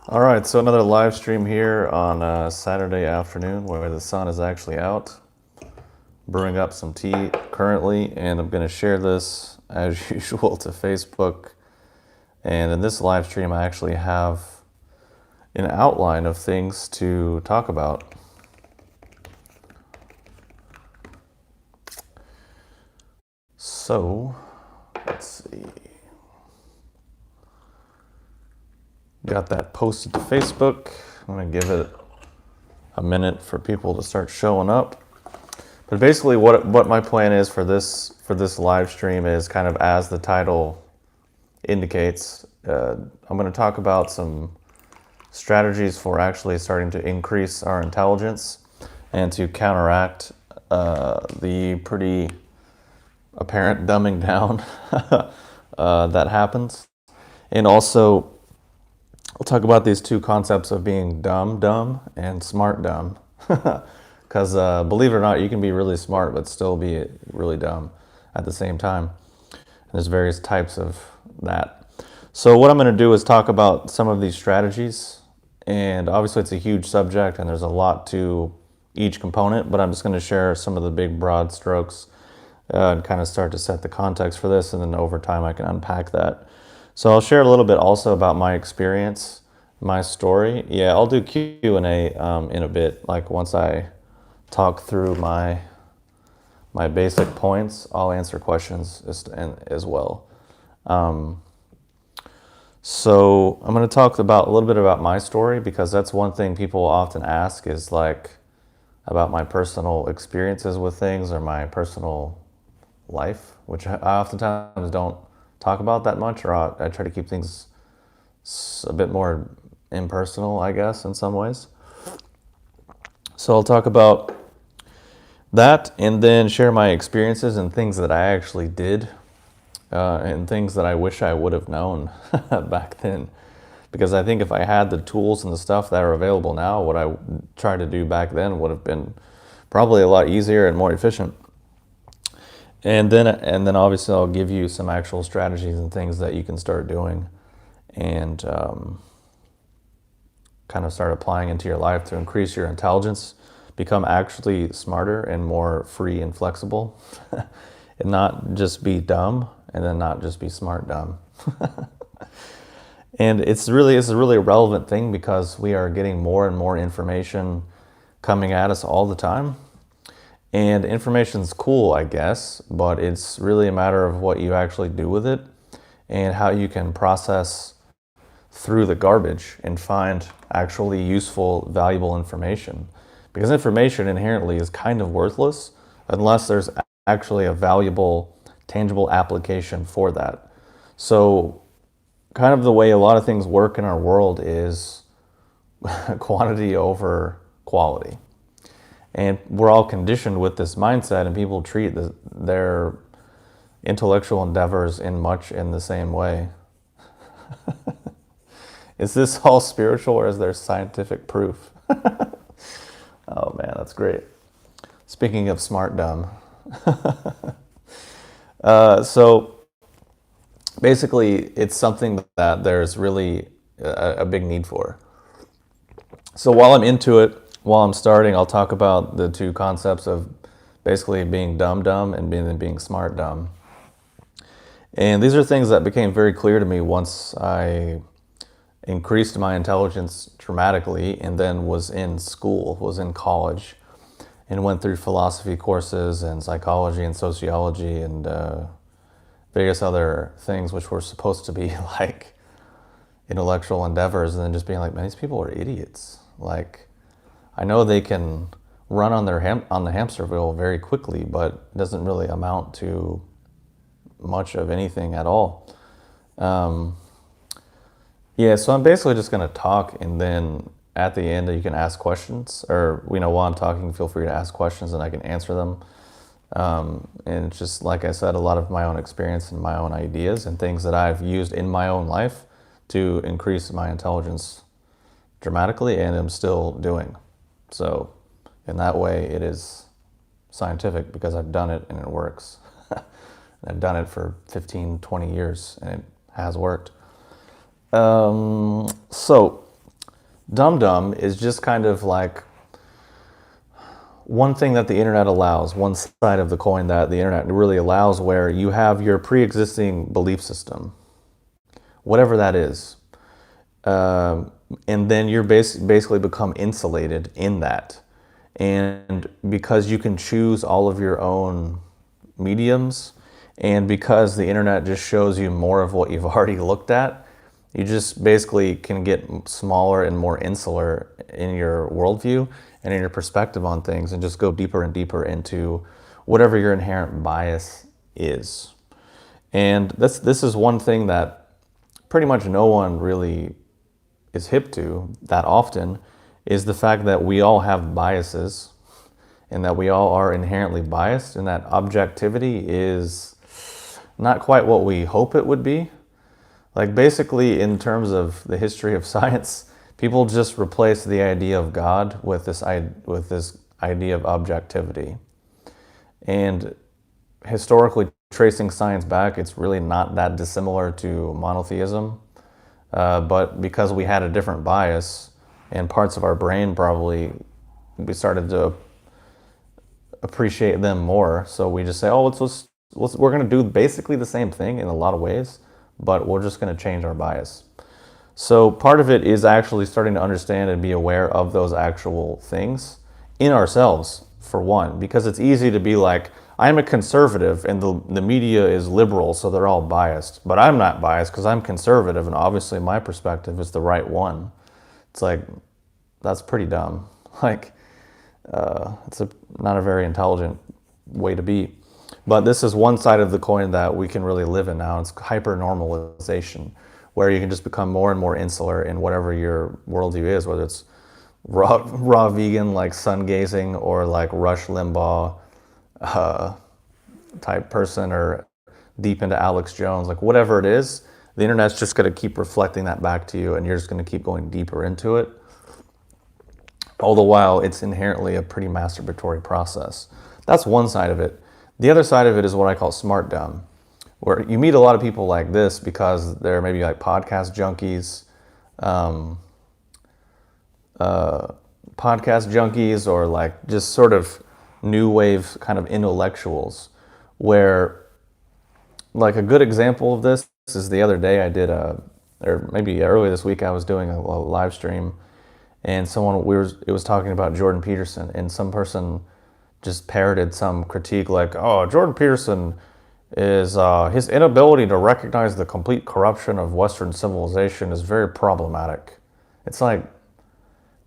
All right, so another live stream here on Saturday afternoon where the sun is actually out. Brewing up some tea currently, and I'm going to share this as usual to Facebook. And in this live stream, I actually have an outline of things to talk about. So, let's see. Got that posted to Facebook. I'm going to give it a minute for people to start showing up. But basically what my plan is for this live stream is kind of as the title indicates. I'm going to talk about some strategies for actually starting to increase our intelligence and to counteract the pretty apparent dumbing down that happens. And also, I'll talk about these two concepts of being dumb and smart dumb. Because believe it or not, you can be really smart but still be really dumb at the same time. And there's various types of that. So what I'm going to do is talk about some of these strategies. And obviously it's a huge subject and there's a lot to each component, but I'm just going to share some of the big broad strokes and kind of start to set the context for this, and then over time I can unpack that. So I'll share a little bit also about my experience, my story. Yeah, I'll do Q&A in a bit. Like once I talk through my basic points, I'll answer questions as well. So I'm going to talk about a little bit about my story, because that's one thing people often ask is like about my personal experiences with things or my personal life, which I oftentimes don't talk about that much, or I try to keep things a bit more impersonal, I guess, in some ways. So I'll talk about that and then share my experiences and things that I actually did and things that I wish I would have known back then. Because I think if I had the tools and the stuff that are available now, what I tried to do back then would have been probably a lot easier and more efficient. And then obviously I'll give you some actual strategies and things that you can start doing and kind of start applying into your life to increase your intelligence, become actually smarter and more free and flexible, and not just be dumb, and then not just be smart dumb. And it's a really relevant thing because we are getting more and more information coming at us all the time. And information's cool, I guess, but it's really a matter of what you actually do with it and how you can process through the garbage and find actually useful, valuable information. Because information inherently is kind of worthless unless there's actually a valuable, tangible application for that. So kind of the way a lot of things work in our world is quantity over quality. And we're all conditioned with this mindset, and people treat their intellectual endeavors in the same way. Is this all spiritual, or is there scientific proof? Oh man, that's great. Speaking of smart dumb. So basically it's something that there's really a big need for. So while I'm into it, while I'm starting, I'll talk about the two concepts of basically being dumb and being smart dumb. And these are things that became very clear to me once I increased my intelligence dramatically and then was in school, was in college, and went through philosophy courses and psychology and sociology and various other things which were supposed to be like intellectual endeavors, and then just being like, man, these people are idiots. Like, I know they can run on the hamster wheel very quickly, but it doesn't really amount to much of anything at all. Yeah, so I'm basically just going to talk, and then at the end you can ask questions, or while I'm talking, feel free to ask questions and I can answer them. And it's just, like I said, a lot of my own experience and my own ideas and things that I've used in my own life to increase my intelligence dramatically, and I'm still doing. So in that way it is scientific because I've done it and it works. I've done it for 15, 20 years and it has worked. So Dum-dum is just kind of like one thing that the internet allows, one side of the coin that the internet really allows, where you have your pre-existing belief system, whatever that is. And then you're basically become insulated in that. And because you can choose all of your own mediums, and because the internet just shows you more of what you've already looked at, you just basically can get smaller and more insular in your worldview and in your perspective on things, and just go deeper and deeper into whatever your inherent bias is. And this is one thing that pretty much no one really is hip to that often, is the fact that we all have biases and that we all are inherently biased, and that objectivity is not quite what we hope it would be. Like, basically, in terms of the history of science, people just replace the idea of God with this idea of objectivity. And historically, tracing science back, it's really not that dissimilar to monotheism. But because we had a different bias, and parts of our brain probably, we started to appreciate them more. So we just say, oh, we're going to do basically the same thing in a lot of ways, but we're just going to change our bias. So part of it is actually starting to understand and be aware of those actual things in ourselves, for one, because it's easy to be like, I'm a conservative and the media is liberal, so they're all biased. But I'm not biased because I'm conservative, and obviously my perspective is the right one. It's like, that's pretty dumb. Like, it's not a very intelligent way to be. But this is one side of the coin that we can really live in now. It's HyperNormalization, where you can just become more and more insular in whatever your worldview is, whether it's raw vegan, like sun gazing, or like Rush Limbaugh type person, or deep into Alex Jones, like whatever it is, the internet's just going to keep reflecting that back to you, and you're just going to keep going deeper into it. All the while, it's inherently a pretty masturbatory process. That's one side of it. The other side of it is what I call smart dumb, where you meet a lot of people like this because they're maybe like podcast junkies, or like just sort of new wave kind of intellectuals, where, like, a good example of this is the other day I did or maybe earlier this week, I was doing a live stream, and it was talking about Jordan Peterson, and some person just parroted some critique like, oh, Jordan Peterson is, his inability to recognize the complete corruption of Western civilization is very problematic. It's like,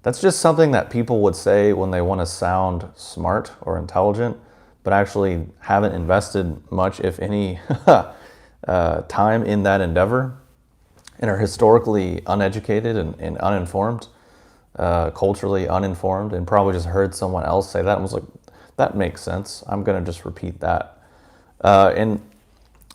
that's just something that people would say when they want to sound smart or intelligent, but actually haven't invested much, if any, time in that endeavor, and are historically uneducated and uninformed, culturally uninformed, and probably just heard someone else say that and was like, that makes sense, I'm going to just repeat that. And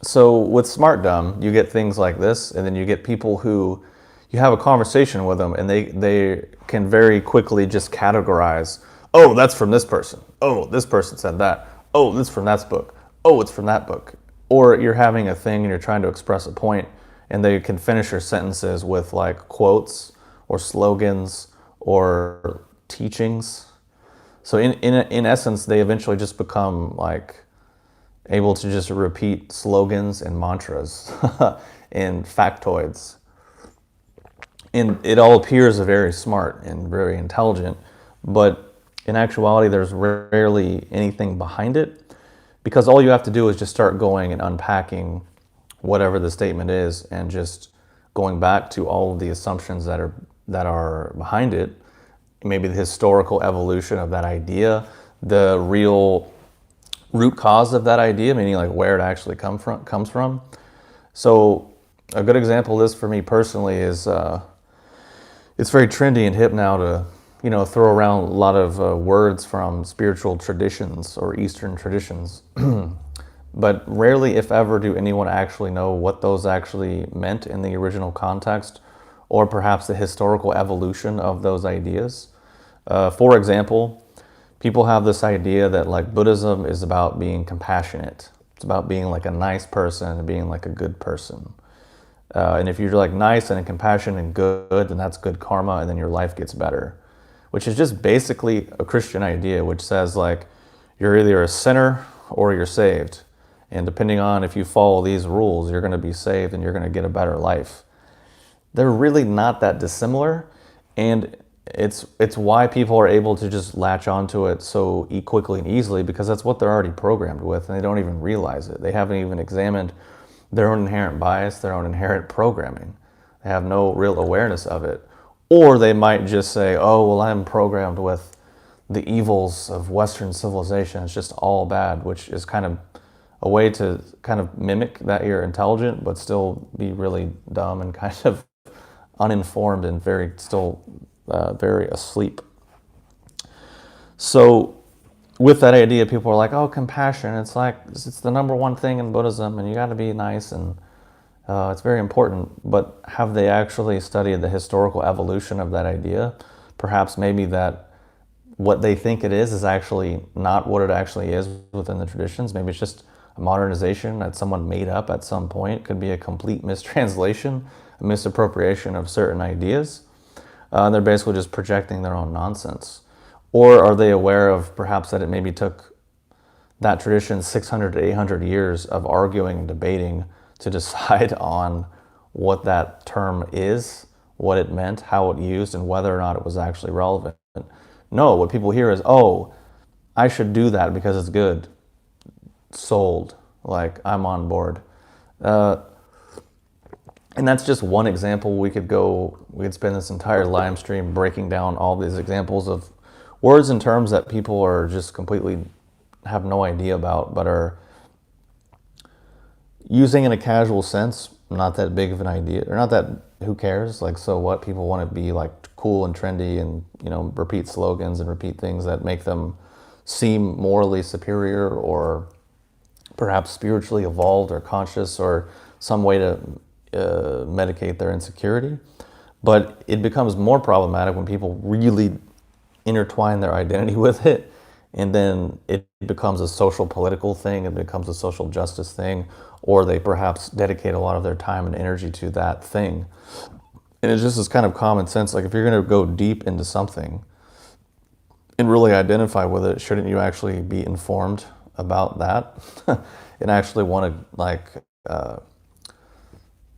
so with smart dumb, you get things like this, and then you get people who, you have a conversation with them, and they can very quickly just categorize, oh, that's from this person, oh, this person said that, oh, this from that book, oh, it's from that book. Or you're having a thing and you're trying to express a point, and they can finish your sentences with like quotes or slogans or teachings. So in essence, they eventually just become like able to just repeat slogans and mantras and factoids. And it all appears very smart and very intelligent, but in actuality, there's rarely anything behind it, because all you have to do is just start going and unpacking whatever the statement is, and just going back to all of the assumptions that are behind it, maybe the historical evolution of that idea, the real root cause of that idea, meaning like where it actually comes from. So a good example of this for me personally is, it's very trendy and hip now to, throw around a lot of words from spiritual traditions or Eastern traditions. But rarely, if ever, do anyone actually know what those actually meant in the original context, or perhaps the historical evolution of those ideas. For example, people have this idea that like Buddhism is about being compassionate. It's about being like a nice person and being like a good person. And if you're like nice and compassionate and good, then that's good karma, and then your life gets better. Which is just basically a Christian idea, which says like you're either a sinner or you're saved. And depending on if you follow these rules, you're going to be saved and you're going to get a better life. They're really not that dissimilar, and it's why people are able to just latch onto it so quickly and easily, because that's what they're already programmed with, and they don't even realize it. They haven't even examined their own inherent bias, their own inherent programming. They have no real awareness of it. Or they might just say, oh, well, I'm programmed with the evils of Western civilization. It's just all bad, which is kind of a way to kind of mimic that you're intelligent, but still be really dumb and kind of uninformed and very asleep. So with that idea, people are like, oh, compassion, it's like, it's the number one thing in Buddhism, and you got to be nice, and it's very important. But have they actually studied the historical evolution of that idea? Perhaps maybe that what they think it is actually not what it actually is within the traditions. Maybe it's just a modernization that someone made up at some point. It could be a complete mistranslation, a misappropriation of certain ideas. They're basically just projecting their own nonsense. Or are they aware of perhaps that it maybe took that tradition 600 to 800 years of arguing and debating to decide on what that term is, what it meant, how it used, and whether or not it was actually relevant? No, what people hear is, oh, I should do that because it's good. Sold. Like, I'm on board. And that's just one example. We could spend this entire live stream breaking down all these examples of words and terms that people are just completely have no idea about, but are using in a casual sense, not that big of an idea, or not that, who cares? Like, so what? People want to be like cool and trendy and, repeat slogans and repeat things that make them seem morally superior or perhaps spiritually evolved or conscious or some way to medicate their insecurity. But it becomes more problematic when people really intertwine their identity with it, and then it becomes a social political thing, it becomes a social justice thing, or they perhaps dedicate a lot of their time and energy to that thing. And it's just this kind of common sense, like if you're going to go deep into something and really identify with it, shouldn't you actually be informed about that and actually want to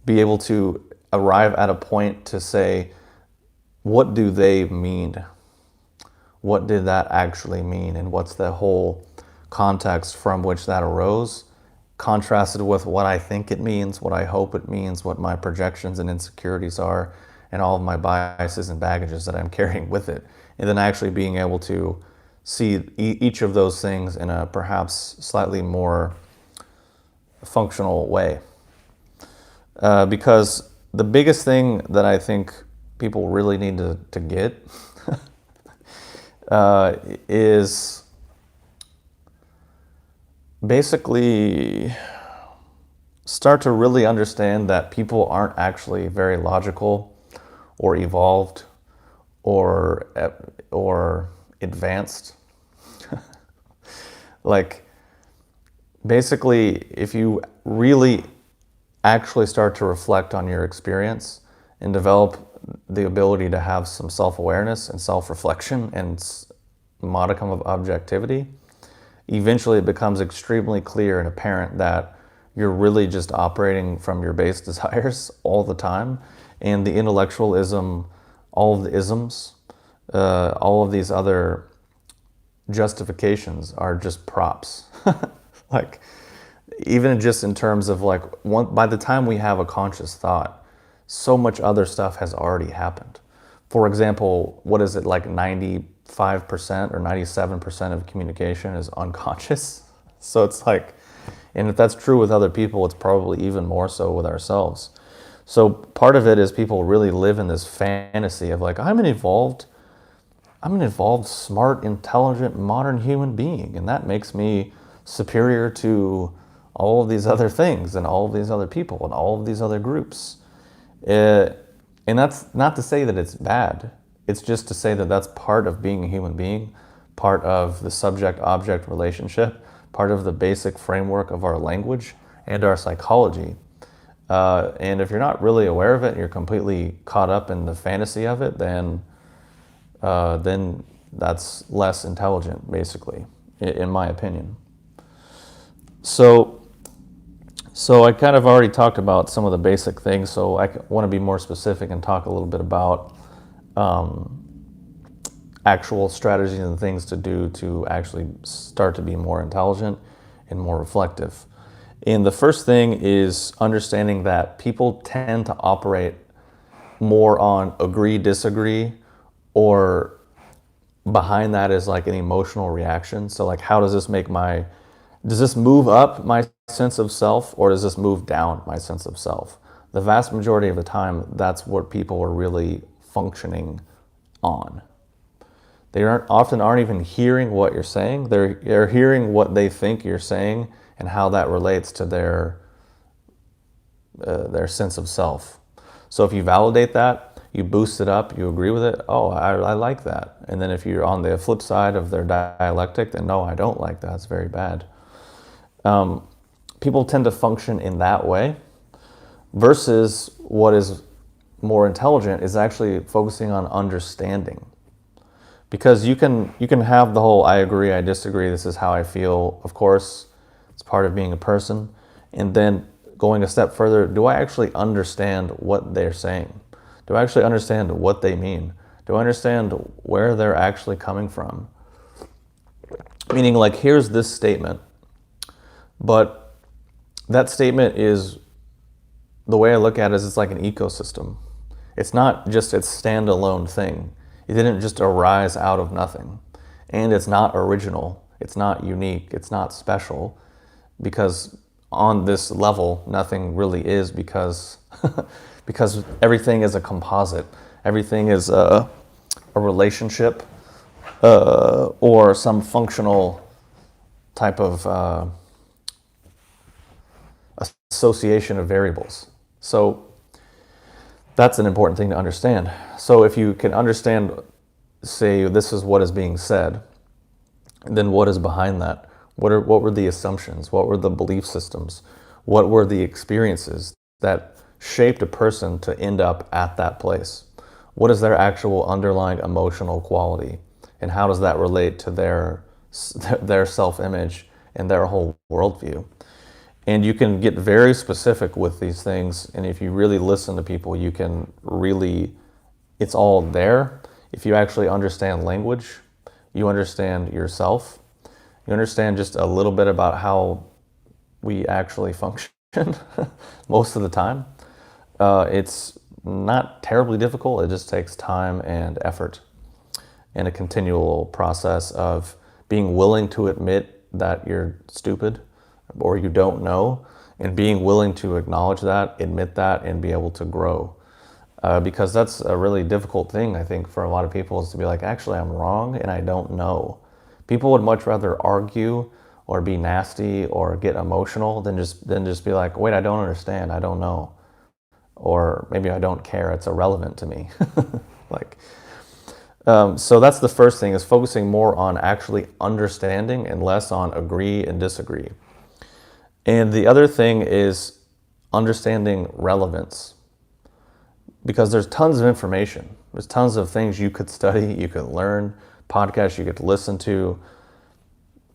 be able to arrive at a point to say, what do they mean? What did that actually mean? And what's the whole context from which that arose, contrasted with what I think it means, what I hope it means, what my projections and insecurities are, and all of my biases and baggages that I'm carrying with it. And then actually being able to see each of those things in a perhaps slightly more functional way. Because the biggest thing that I think people really need to get is basically start to really understand that people aren't actually very logical or evolved or advanced. Like, basically, if you really actually start to reflect on your experience and develop the ability to have some self-awareness and self-reflection and modicum of objectivity, eventually it becomes extremely clear and apparent that you're really just operating from your base desires all the time, and the intellectualism, all of the isms, all of these other justifications are just props. Like, even just in terms of like, by the time we have a conscious thought, so much other stuff has already happened. For example, what is it, like 95% or 97% of communication is unconscious? So it's like, and if that's true with other people, it's probably even more so with ourselves. So part of it is people really live in this fantasy of like, I'm an evolved, smart, intelligent, modern human being, and that makes me superior to all of these other things and all of these other people and all of these other groups. And that's not to say that it's bad. It's just to say that that's part of being a human being, part of the subject-object relationship, part of the basic framework of our language and our psychology. And if you're not really aware of it, and you're completely caught up in the fantasy of it, then that's less intelligent, basically, in my opinion. So I kind of already talked about some of the basic things, so I want to be more specific and talk a little bit about actual strategies and things to do to actually start to be more intelligent and more reflective. And the first thing is understanding that people tend to operate more on agree, disagree, or behind that is like an emotional reaction. So like, how does this does this move up my sense of self, or does this move down my sense of self? The vast majority of the time, that's what people are really functioning on. They aren't even hearing what you're saying. They're hearing what they think you're saying and how that relates to their sense of self. So if you validate that, you boost it up, you agree with it, oh, I like that. And then if you're on the flip side of their dialectic, then no, I don't like that, it's very bad. People tend to function in that way, versus what is more intelligent is actually focusing on understanding. Because you can have the whole I agree, I disagree, this is how I feel, of course, it's part of being a person. And then going a step further, do I actually understand what they're saying? Do I actually understand what they mean? Do I understand where they're actually coming from? Meaning, like, here's this statement, but that statement is, the way I look at it is it's like an ecosystem. It's not just its standalone thing. It didn't just arise out of nothing. And it's not original. It's not unique. It's not special. Because on this level, nothing really is, because because everything is a composite. Everything is a relationship or some functional type of association of variables. So that's an important thing to understand. So if you can understand, say, this is what is being said, then what is behind that? What were the assumptions? What were the belief systems? What were the experiences that shaped a person to end up at that place? What is their actual underlying emotional quality? And how does that relate to their self-image and their whole worldview? And you can get very specific with these things. And if you really listen to people, you can really, it's all there. If you actually understand language, you understand yourself, you understand just a little bit about how we actually function most of the time. It's not terribly difficult. It just takes time and effort and a continual process of being willing to admit that you're stupid or you don't know, and being willing to acknowledge that, admit that, and be able to grow. Because that's a really difficult thing, I think, for a lot of people, is to be like, actually, I'm wrong and I don't know. People would much rather argue or be nasty or get emotional than just be like, wait, I don't understand, I don't know. Or maybe I don't care, it's irrelevant to me. So that's the first thing, is focusing more on actually understanding and less on agree and disagree. And the other thing is understanding relevance, because there's tons of information. There's tons of things you could study, you could learn, podcasts you could listen to,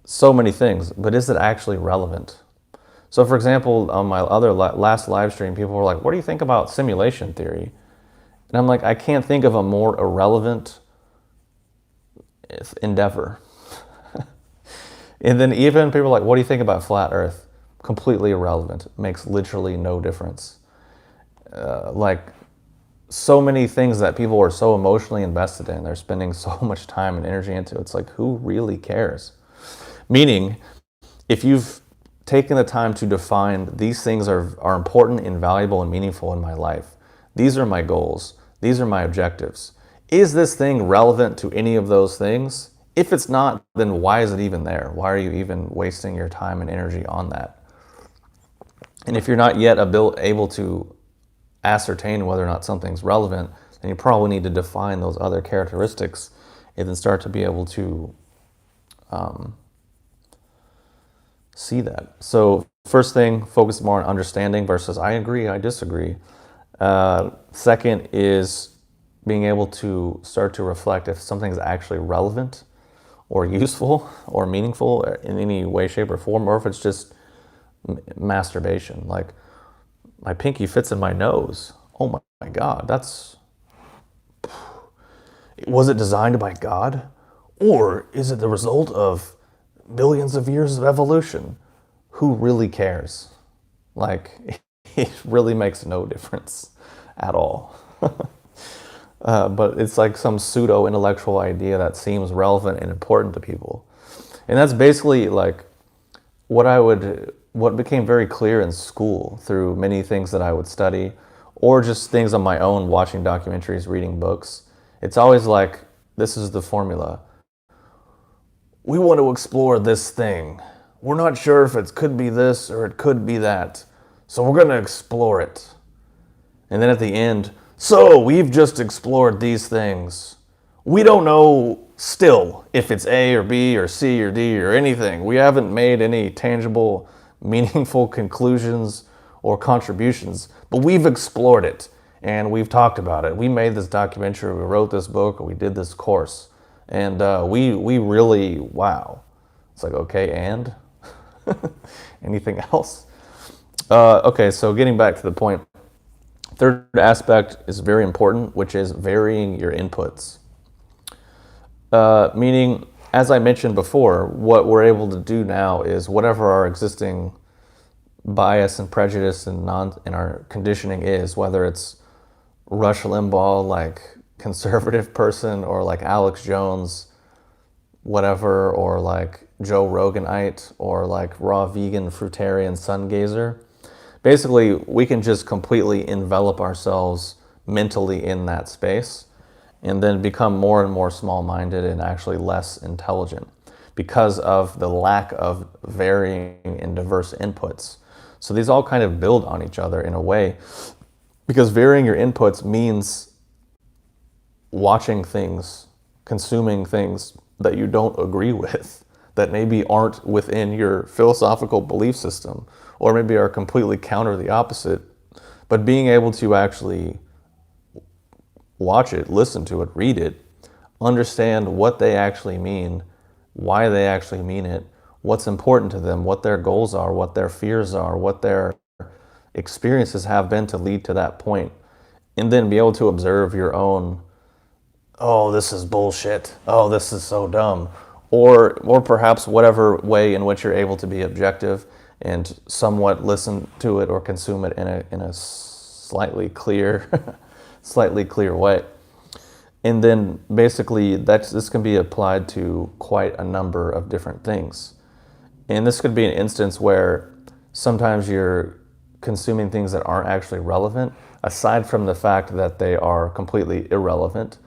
so many things, but is it actually relevant? So for example, on my other last live stream, people were like, what do you think about simulation theory? And I'm like, I can't think of a more irrelevant endeavor. And then even people are like, what do you think about flat Earth? Completely irrelevant. Makes literally no difference. Like, so many things that people are so emotionally invested in, they're spending so much time and energy into. It's like, who really cares? Meaning, if you've taken the time to define these things are important and valuable and meaningful in my life, these are my goals, these are my objectives, is this thing relevant to any of those things? If it's not, then why is it even there? Why are you even wasting your time and energy on that? And if you're not yet able to ascertain whether or not something's relevant, then you probably need to define those other characteristics and then start to be able to see that. So first thing, focus more on understanding versus I agree, I disagree. Second is being able to start to reflect if something's actually relevant or useful or meaningful in any way, shape, or form, or if it's just masturbation. Like, my pinky fits in my nose. Oh my God, was it designed by God? Or is it the result of billions of years of evolution? Who really cares? Like, it really makes no difference at all. But it's like some pseudo intellectual idea that seems relevant and important to people. And that's basically like what became very clear in school through many things that I would study, or just things on my own, watching documentaries, reading books. It's always like, this is the formula. We want to explore this thing. We're not sure if it could be this or it could be that. So we're going to explore it. And then at the end, so we've just explored these things. We don't know still if it's A or B or C or D or anything. We haven't made any tangible, meaningful conclusions or contributions, but we've explored it and we've talked about it. We made this documentary, we wrote this book, or we did this course. And we really, wow. It's like, okay, and? Anything else? Okay, so getting back to the point. Third aspect is very important, which is varying your inputs. Meaning, as I mentioned before, what we're able to do now is whatever our existing bias and prejudice and our conditioning is, whether it's Rush Limbaugh, like conservative person, or like Alex Jones, whatever, or like Joe Roganite, or like raw vegan fruitarian sun gazer. Basically, we can just completely envelop ourselves mentally in that space and then become more and more small-minded and actually less intelligent because of the lack of varying and diverse inputs. So these all kind of build on each other in a way, because varying your inputs means watching things, consuming things that you don't agree with, that maybe aren't within your philosophical belief system, or maybe are completely counter the opposite. But being able to actually watch it, listen to it, read it, understand what they actually mean, why they actually mean it, what's important to them, what their goals are, what their fears are, what their experiences have been to lead to that point, and then be able to observe your own, oh, this is bullshit, oh, this is so dumb, or perhaps whatever way in which you're able to be objective and somewhat listen to it or consume it in a slightly clear way. And then basically this can be applied to quite a number of different things. And this could be an instance where sometimes you're consuming things that aren't actually relevant, aside from the fact that they are completely irrelevant,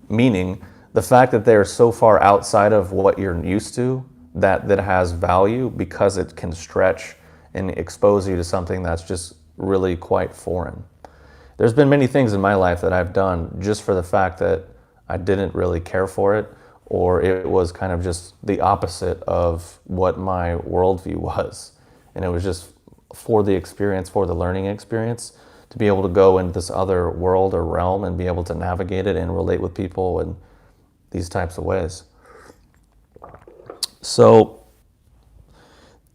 meaning the fact that they are so far outside of what you're used to that has value because it can stretch and expose you to something that's just really quite foreign. There's been many things in my life that I've done just for the fact that I didn't really care for it, or it was kind of just the opposite of what my worldview was. And it was just for the experience, for the learning experience, to be able to go into this other world or realm and be able to navigate it and relate with people in these types of ways. So,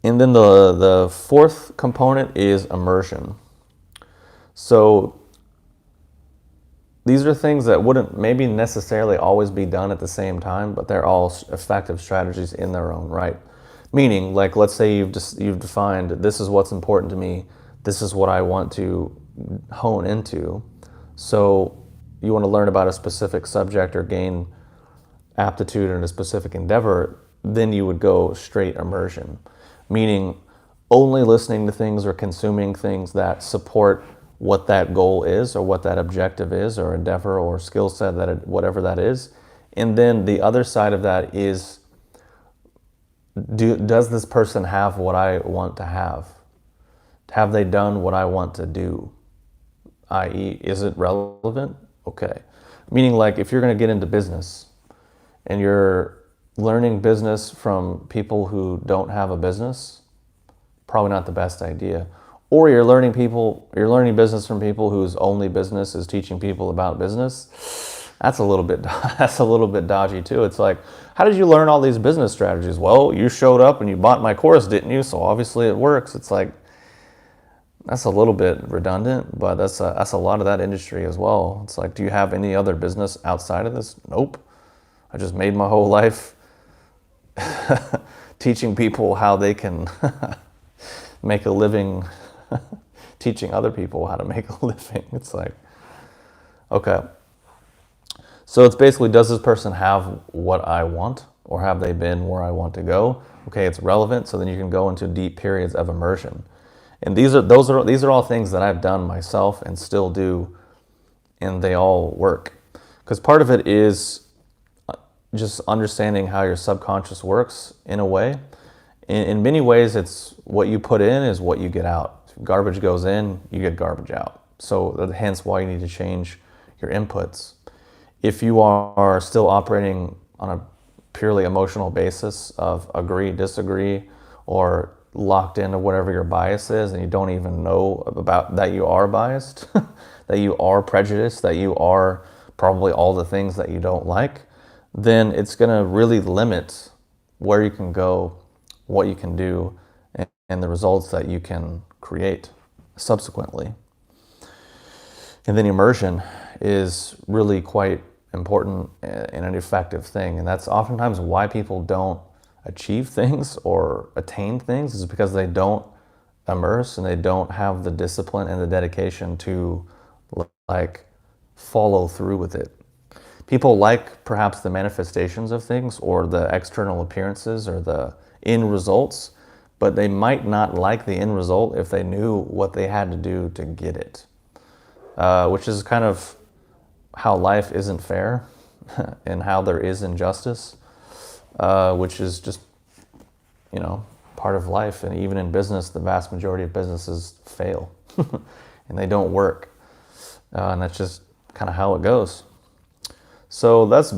and then the fourth component is immersion. So these are things that wouldn't maybe necessarily always be done at the same time, but they're all effective strategies in their own right. Meaning, like, let's say you've defined, this is what's important to me, this is what I want to hone into. So you want to learn about a specific subject or gain aptitude in a specific endeavor, then you would go straight immersion. Meaning only listening to things or consuming things that support what that goal is, or what that objective is, or endeavor or skill set, whatever that is. And then the other side of that is, does this person have what I want to have? Have they done what I want to do? I.e., is it relevant? Okay. Meaning, like, if you're going to get into business and you're learning business from people who don't have a business, probably not the best idea. Or you're learning business from people whose only business is teaching people about business. That's a little bit dodgy too. It's like, how did you learn all these business strategies? Well, you showed up and you bought my course, didn't you? So obviously it works. It's like, that's a little bit redundant, but that's a lot of that industry as well. It's like, do you have any other business outside of this? Nope. I just made my whole life teaching people how they can make a living, teaching other people how to make a living. It's like, okay. So it's basically, does this person have what I want, or have they been where I want to go? Okay, it's relevant, so then you can go into deep periods of immersion. And these are all things that I've done myself and still do, and they all work. Because part of it is just understanding how your subconscious works in a way. In many ways, it's what you put in is what you get out. If garbage goes in, you get garbage out. So hence why you need to change your inputs. If you are still operating on a purely emotional basis of agree, disagree, or locked into whatever your bias is, and you don't even know about that you are biased, that you are prejudiced, that you are probably all the things that you don't like, then it's going to really limit where you can go, what you can do, and the results that you can create subsequently. And then immersion is really quite important and an effective thing, and that's oftentimes why people don't achieve things or attain things, is because they don't immerse and they don't have the discipline and the dedication to like follow through with it. People like perhaps the manifestations of things or the external appearances or the end results, but they might not like the end result if they knew what they had to do to get it, which is kind of how life isn't fair and how there is injustice. Which is just, part of life. And even in business, the vast majority of businesses fail and they don't work. And that's just kind of how it goes. So that's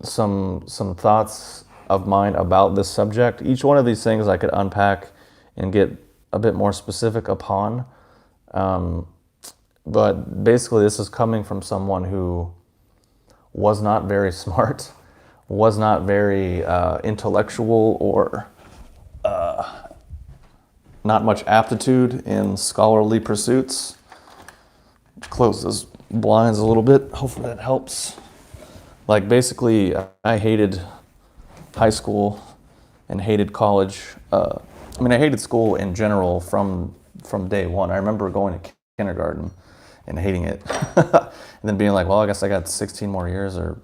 some thoughts of mine about this subject. Each one of these things I could unpack and get a bit more specific upon. But basically, this is coming from someone who was not very smart, was not very intellectual, or not much aptitude in scholarly pursuits. Close those blinds a little bit. Hopefully that helps. Like basically, I hated high school and hated college. I hated school in general from day one. I remember going to kindergarten and hating it. And then being like, well, I guess I got 16 more years or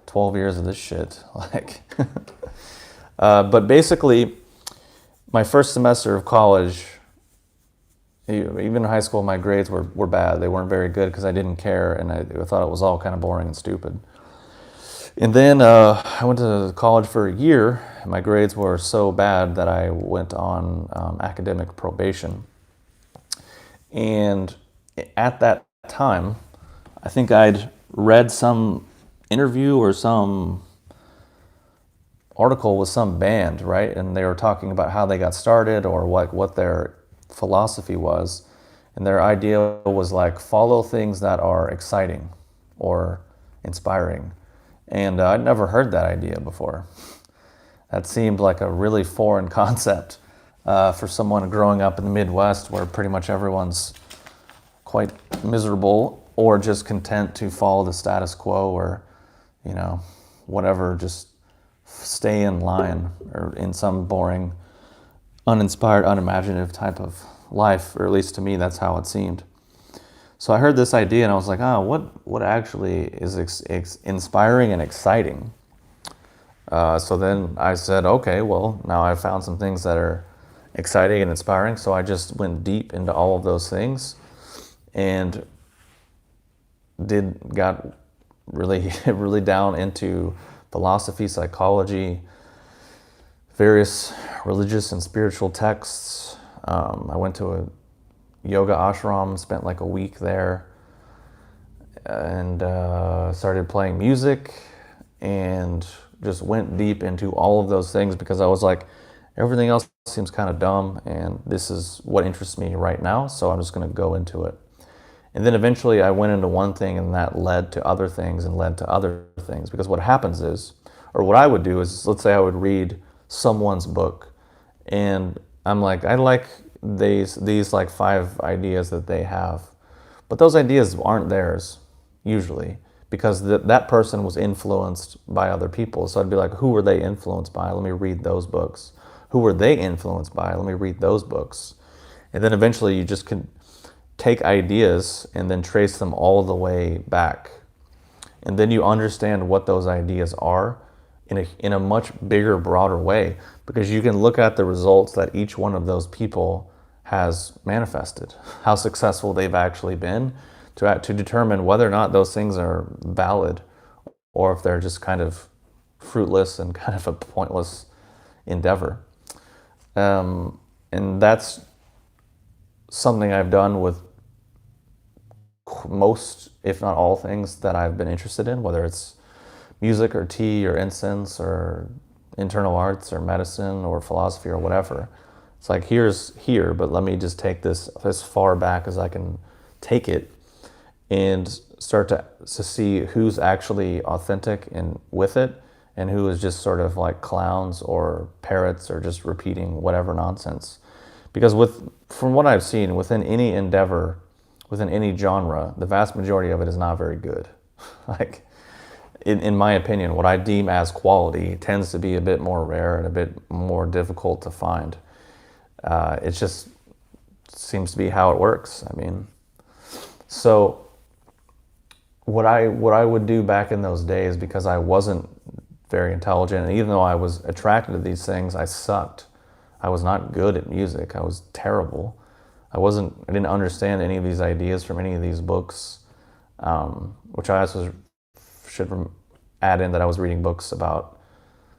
12 years of this shit. But basically, my first semester of college, even in high school, my grades were bad. They weren't very good because I didn't care, and I thought it was all kind of boring and stupid. And then I went to college for a year, and my grades were so bad that I went on academic probation. And at that time, I think I'd read some interview or some article with some band, right? And they were talking about how they got started or what their philosophy was. And their idea was like, follow things that are exciting or inspiring. And I'd never heard that idea before. That seemed like a really foreign concept for someone growing up in the Midwest, where pretty much everyone's quite miserable or just content to follow the status quo or, whatever, just stay in line or in some boring, uninspired, unimaginative type of life, or at least to me, that's how it seemed. So I heard this idea and I was like, what actually is inspiring and exciting? So then I said, okay, well, now I've found some things that are exciting and inspiring. So I just went deep into all of those things and got really, really down into philosophy, psychology, various religious and spiritual texts. I went to a yoga ashram, spent like a week there, and started playing music and just went deep into all of those things because I was like, everything else seems kind of dumb, and this is what interests me right now, so I'm just going to go into it. And then eventually I went into one thing, and that led to other things and led to other things. Because what happens is, or what I would do is, let's say I would read someone's book, and I'm like, I like these like 5 ideas that they have, but those ideas aren't theirs usually, because that person was influenced by other people. So I'd be like, who were they influenced by? Let me read those books. Who were they influenced by? Let me read those books. And then eventually you just can take ideas and then trace them all the way back. And then you understand what those ideas are in a much bigger, broader way, because you can look at the results that each one of those people has manifested, how successful they've actually been, to determine whether or not those things are valid or if they're just kind of fruitless and kind of a pointless endeavor. And that's something I've done with most, if not all, things that I've been interested in, whether it's music or tea or incense or internal arts or medicine or philosophy or whatever. It's like, here's here, but let me just take this as far back as I can take it and start to see who's actually authentic and with it, and who is just sort of like clowns or parrots or just repeating whatever nonsense. Because from what I've seen, within any endeavor, within any genre, the vast majority of it is not very good. Like, in my opinion, what I deem as quality tends to be a bit more rare and a bit more difficult to find. It just seems to be how it works. I mean, so what I would do back in those days, because I wasn't very intelligent, and even though I was attracted to these things, I sucked. I was not good at music. I was terrible. I didn't understand any of these ideas from any of these books, which I also should add in that I was reading books about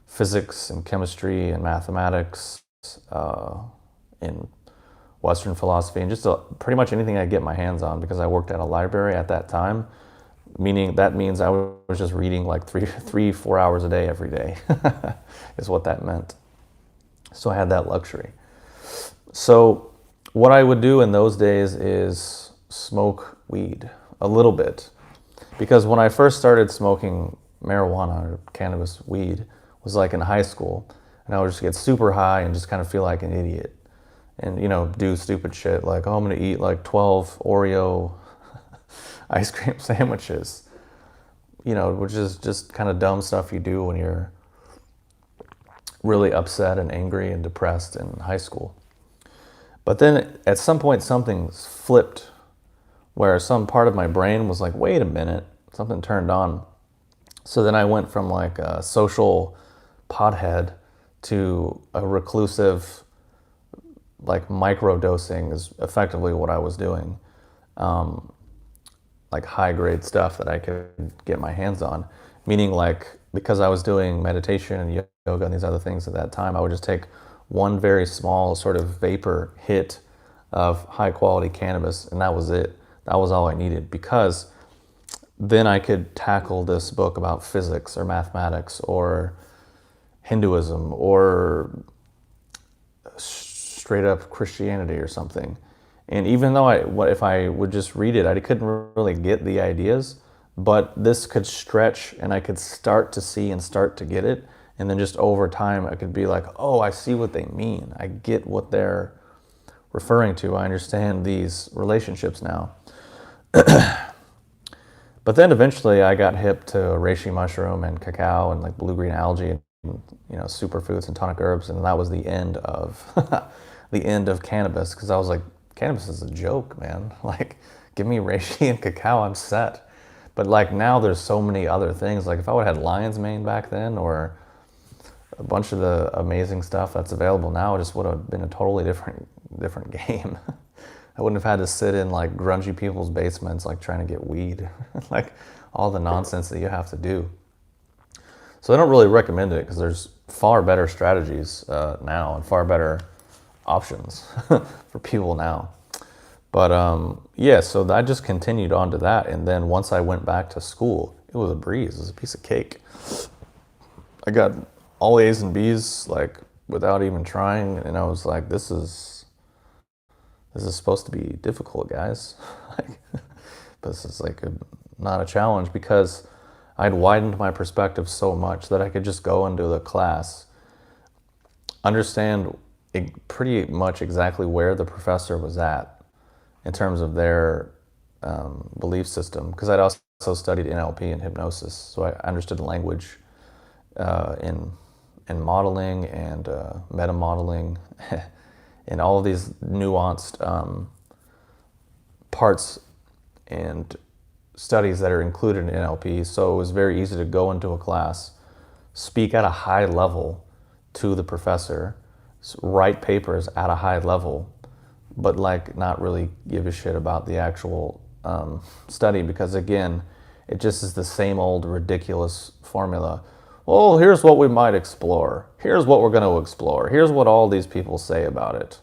physics and chemistry and mathematics, in Western philosophy, and just pretty much anything I get my hands on, because I worked at a library at that time, that means I was just reading like 4 hours a day every day is what that meant. So I had that luxury. So what I would do in those days is smoke weed a little bit, because when I first started smoking marijuana or cannabis weed was like in high school, and I would just get super high and just kind of feel like an idiot, and do stupid shit like, oh, I'm gonna eat like 12 Oreo ice cream sandwiches, which is just kind of dumb stuff you do when you're really upset and angry and depressed in high school. But then at some point something flipped, where some part of my brain was like, wait a minute, something turned on. So then I went from like a social pothead to a reclusive, like micro-dosing is effectively what I was doing. Like high-grade stuff that I could get my hands on. Meaning, like, because I was doing meditation and yoga and these other things at that time, I would just take one very small sort of vapor hit of high-quality cannabis, and that was it. That was all I needed, because then I could tackle this book about physics or mathematics or Hinduism or straight up Christianity or something. And even though if I would just read it, I couldn't really get the ideas, but this could stretch and I could start to see and start to get it. And then just over time, I could be like, oh, I see what they mean. I get what they're referring to. I understand these relationships now. But then eventually I got hip to reishi mushroom and cacao and like blue-green algae and, superfoods and tonic herbs. And that was the end of the end of cannabis, because I was like, cannabis is a joke, man. Like, give me reishi and cacao, I'm set. But like now there's so many other things. Like if I would have had lion's mane back then, or a bunch of the amazing stuff that's available now, it just would have been a totally different game. I wouldn't have had to sit in like grungy people's basements, like trying to get weed, like all the nonsense that you have to do. So I don't really recommend it, because there's far better strategies now and far better options for people now. But yeah, so I just continued on to that. And then once I went back to school, it was a breeze. It was a piece of cake. I got all A's and B's like without even trying. And I was like, this is supposed to be difficult, guys. Like, this is like not a challenge, because I'd widened my perspective so much that I could just go into the class, understand pretty much exactly where the professor was at in terms of their belief system, because I'd also studied NLP and hypnosis, so I understood language in modeling and meta modeling and all of these nuanced parts and studies that are included in NLP. So it was very easy to go into a class, speak at a high level to the professor, write papers at a high level, but like not really give a shit about the actual study, because again, it just is the same old ridiculous formula. Well, here's what we might explore. Here's what we're going to explore. Here's what all these people say about it.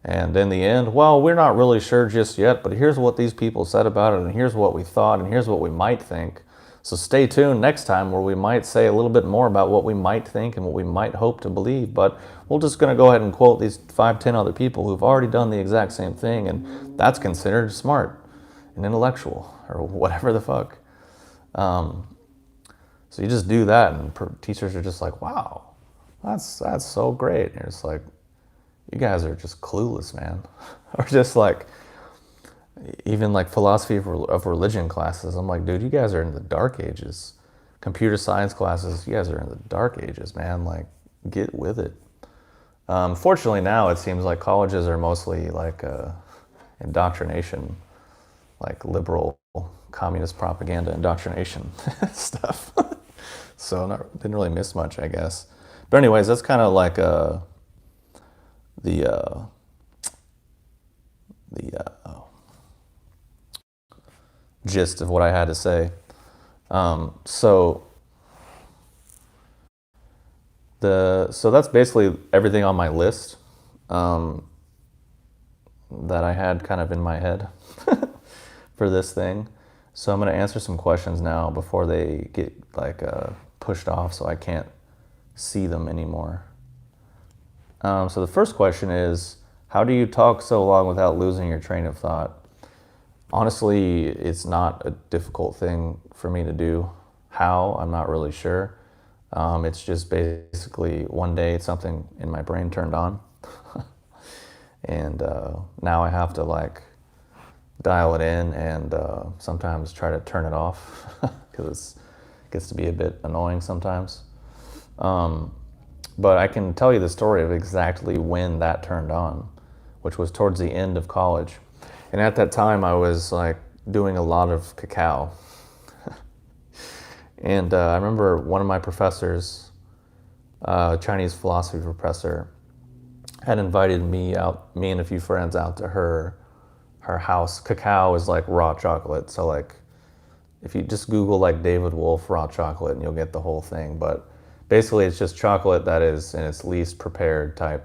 And in the end, well, we're not really sure just yet, but here's what these people said about it, and here's what we thought, and here's what we might think. So stay tuned next time, where we might say a little bit more about what we might think and what we might hope to believe. But we're just going to go ahead and quote these 5-10 other people who've already done the exact same thing, and that's considered smart and intellectual, or whatever the fuck. So you just do that, and teachers are just like, wow, that's so great. And it's like, you guys are just clueless, man. Or just like, even like philosophy of religion classes, I'm like, dude, you guys are in the dark ages. Computer science classes, you guys are in the dark ages, man. Like, get with it. Fortunately now it seems like colleges are mostly like indoctrination, like liberal communist propaganda indoctrination stuff. So didn't really miss much, I guess. But anyways, that's kind of like the gist of what I had to say. So that's basically everything on my list that I had kind of in my head for this thing. So I'm going to answer some questions now before they get like pushed off, so I can't see them anymore. So the first question is, how do you talk so long without losing your train of thought? Honestly, it's not a difficult thing for me to do. How? I'm not really sure. It's just basically one day something in my brain turned on. And now I have to like dial it in and sometimes try to turn it off because it gets to be a bit annoying sometimes. But I can tell you the story of exactly when that turned on, which was towards the end of college. And at that time, I was like doing a lot of cacao. And I remember one of my professors, Chinese philosophy professor, had invited me and a few friends out to her house. Cacao is like raw chocolate. So like, if you just Google like David Wolf raw chocolate, and you'll get the whole thing. But basically, it's just chocolate that is in its least prepared type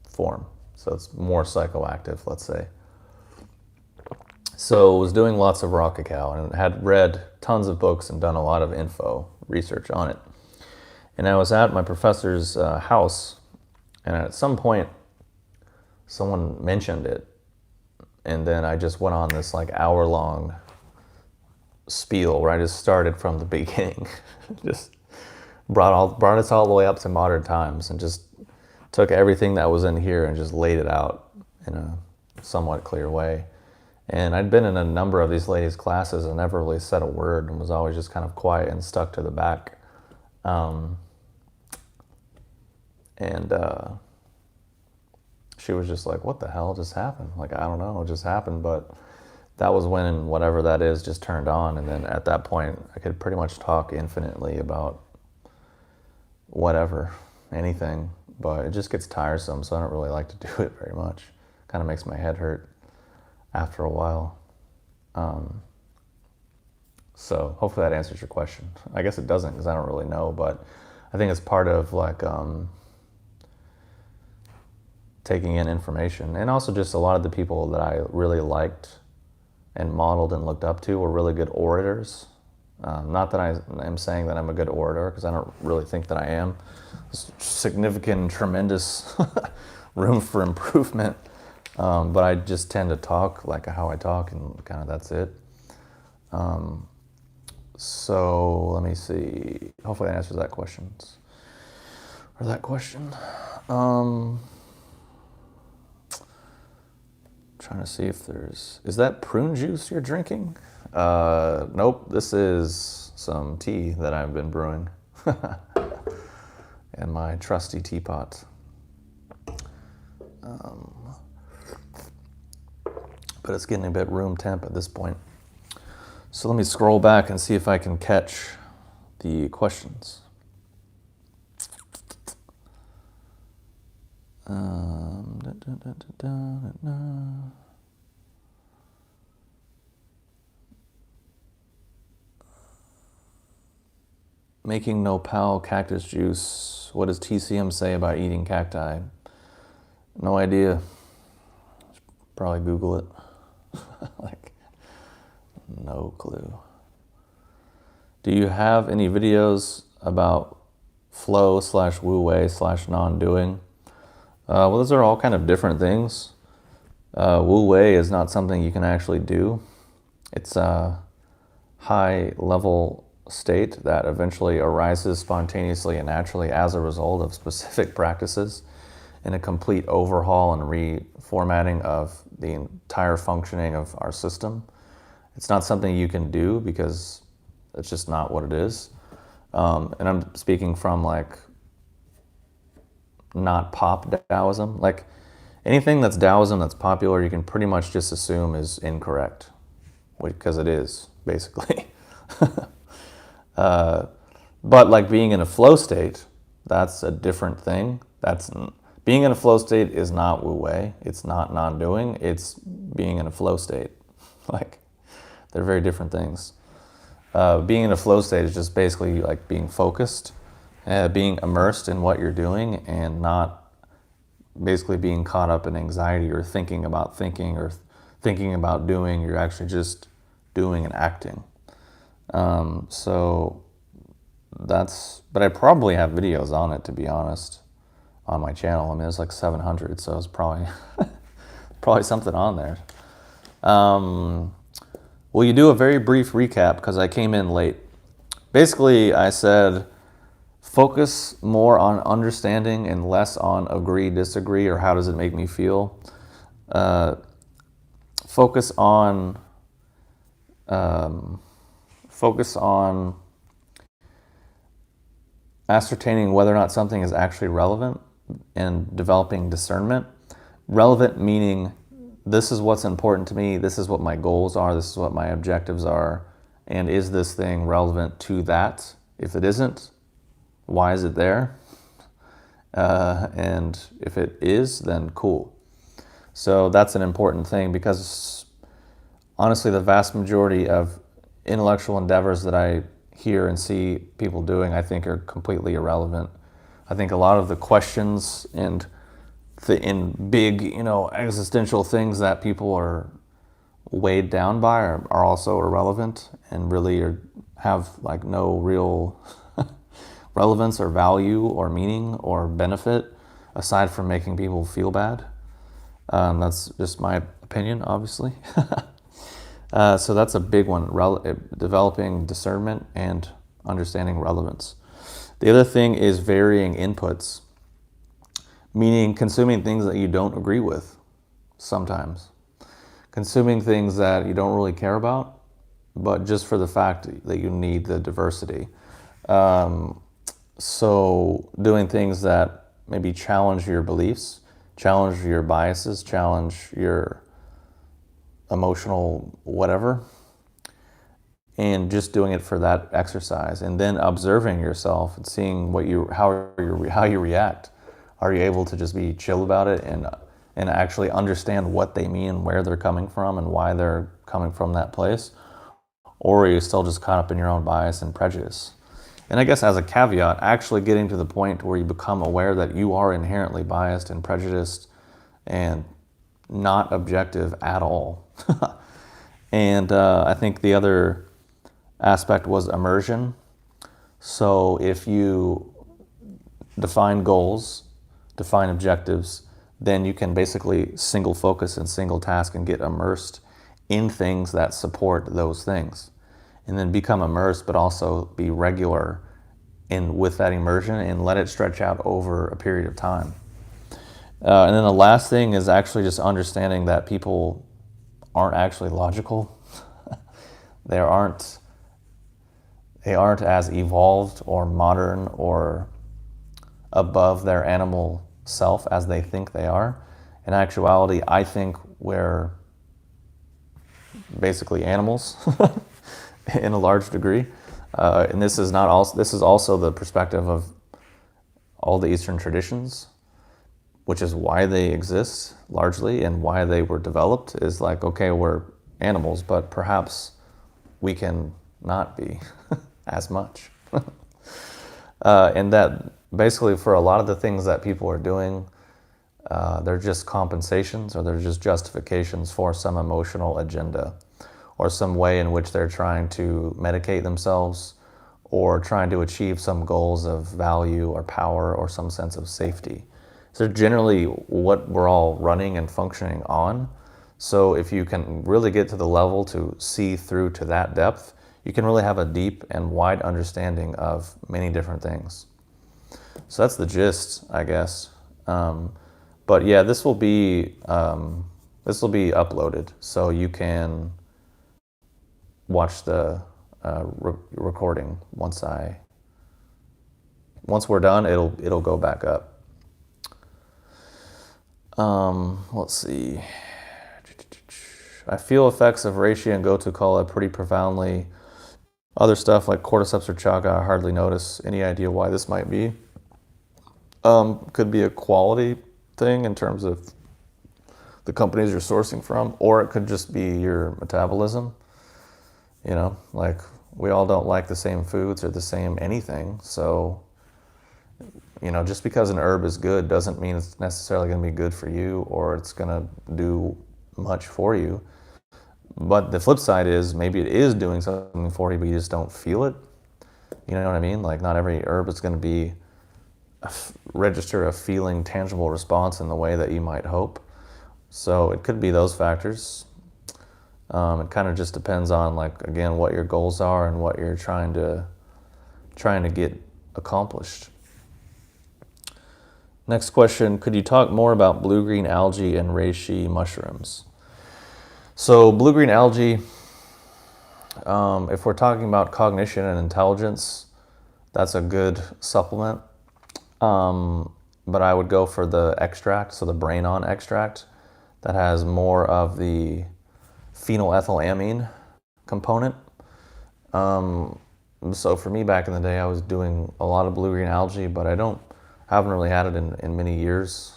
form. So it's more psychoactive, let's say. So I was doing lots of raw cacao and had read tons of books and done a lot of research on it. And I was at my professor's house, and at some point, someone mentioned it. And then I just went on this like hour-long spiel where I just started from the beginning. Just brought us all the way up to modern times, and just took everything that was in here and just laid it out in a somewhat clear way. And I'd been in a number of these ladies' classes and never really said a word, and was always just kind of quiet and stuck to the back. She was just like, what the hell just happened? Like, I don't know, it just happened. But that was when whatever that is just turned on. And then at that point, I could pretty much talk infinitely about whatever, anything. But it just gets tiresome, so I don't really like to do it very much. Kind of makes my head hurt after a while. So hopefully that answers your question. I guess it doesn't, because I don't really know, but I think it's part of like taking in information. And also just a lot of the people that I really liked and modeled and looked up to were really good orators. Not that I am saying that I'm a good orator, because I don't really think that I am. There's significant and tremendous room for improvement. But I just tend to talk like how I talk, and kind of that's it. So let me see. Hopefully that answers that question. Trying to see if is that prune juice you're drinking? Nope, this is some tea that I've been brewing in my trusty teapot. But it's getting a bit room temp at this point. So let me scroll back and see if I can catch the questions. Making nopal cactus juice. What does TCM say about eating cacti? No idea. Probably Google it. Like, no clue. Do you have any videos about flow / wu wei / non-doing? Well, those are all kind of different things. Wu wei is not something you can actually do. It's a high level state that eventually arises spontaneously and naturally as a result of specific practices in a complete overhaul and reformatting of the entire functioning of our system. It's not something you can do because it's just not what it is. And I'm speaking from like not pop Taoism. Like anything that's Taoism that's popular, you can pretty much just assume is incorrect, because it is, basically. But like being in a flow state, that's a different thing. Being in a flow state is not wu wei. It's not non-doing. It's being in a flow state. Like, they're very different things. Being in a flow state is just basically like being focused, being immersed in what you're doing, and not basically being caught up in anxiety or thinking about thinking or thinking about doing. You're actually just doing and acting. So but I probably have videos on it, to be honest, on my channel. I mean, it's like 700, so it's probably something on there. Will you do a very brief recap, because I came in late? Basically, I said focus more on understanding and less on agree, disagree, or how does it make me feel. Focus on ascertaining whether or not something is actually relevant and developing discernment. Relevant meaning this is what's important to me, this is what my goals are, this is what my objectives are, and is this thing relevant to that? If it isn't, why is it there? And if it is, then cool. So that's an important thing, because honestly, the vast majority of intellectual endeavors that I hear and see people doing, I think, are completely irrelevant. I think a lot of the questions and in big, existential things that people are weighed down by are also irrelevant, and really have like no real relevance or value or meaning or benefit aside from making people feel bad. That's just my opinion, obviously. So that's a big one, developing discernment and understanding relevance. The other thing is varying inputs, meaning consuming things that you don't agree with sometimes. Consuming things that you don't really care about, but just for the fact that you need the diversity. So doing things that maybe challenge your beliefs, challenge your biases, challenge your emotional whatever, and just doing it for that exercise, and then observing yourself and seeing how you react. Are you able to just be chill about it and actually understand what they mean, where they're coming from, and why they're coming from that place? Or are you still just caught up in your own bias and prejudice? And I guess as a caveat, actually getting to the point where you become aware that you are inherently biased and prejudiced and not objective at all. And I think the other aspect was immersion. So if you define goals, define objectives, then you can basically single focus and single task and get immersed in things that support those things. And then become immersed, but also be regular with that immersion and let it stretch out over a period of time. And then the last thing is actually just understanding that people aren't actually logical. They aren't as evolved or modern or above their animal self as they think they are. In actuality, I think we're basically animals in a large degree. And this is also the perspective of all the Eastern traditions, which is why they exist largely and why they were developed, is like, okay, we're animals, but perhaps we can not be as much. And that basically for a lot of the things that people are doing, they're just compensations or they're just justifications for some emotional agenda or some way in which they're trying to medicate themselves or trying to achieve some goals of value or power or some sense of safety. So generally what we're all running and functioning on. So if you can really get to the level to see through to that depth, you can really have a deep and wide understanding of many different things. So that's the gist, I guess. But yeah, this will be uploaded, so you can watch the recording once we're done. It'll go back up. Let's see. I feel effects of Reishi and Goto Kola pretty profoundly. Other stuff like cordyceps or chaga, I hardly notice. Any idea why this might be? Could be a quality thing in terms of the companies you're sourcing from, or it could just be your metabolism. You know, like we all don't like the same foods or the same anything. So, you know, just because an herb is good doesn't mean it's necessarily going to be good for you or it's going to do much for you. But the flip side is maybe it is doing something for you, but you just don't feel it. You know what I mean? Like not every herb is going to be register a feeling tangible response in the way that you might hope. So it could be those factors. It kind of just depends on, like, again, what your goals are and what you're trying to get accomplished. Next question, could you talk more about blue-green algae and reishi mushrooms? So blue-green algae, if we're talking about cognition and intelligence, that's a good supplement. But I would go for the extract, so the brain-on extract, that has more of the phenylethylamine component. So for me back in the day, I was doing a lot of blue-green algae, but I haven't really had it in many years,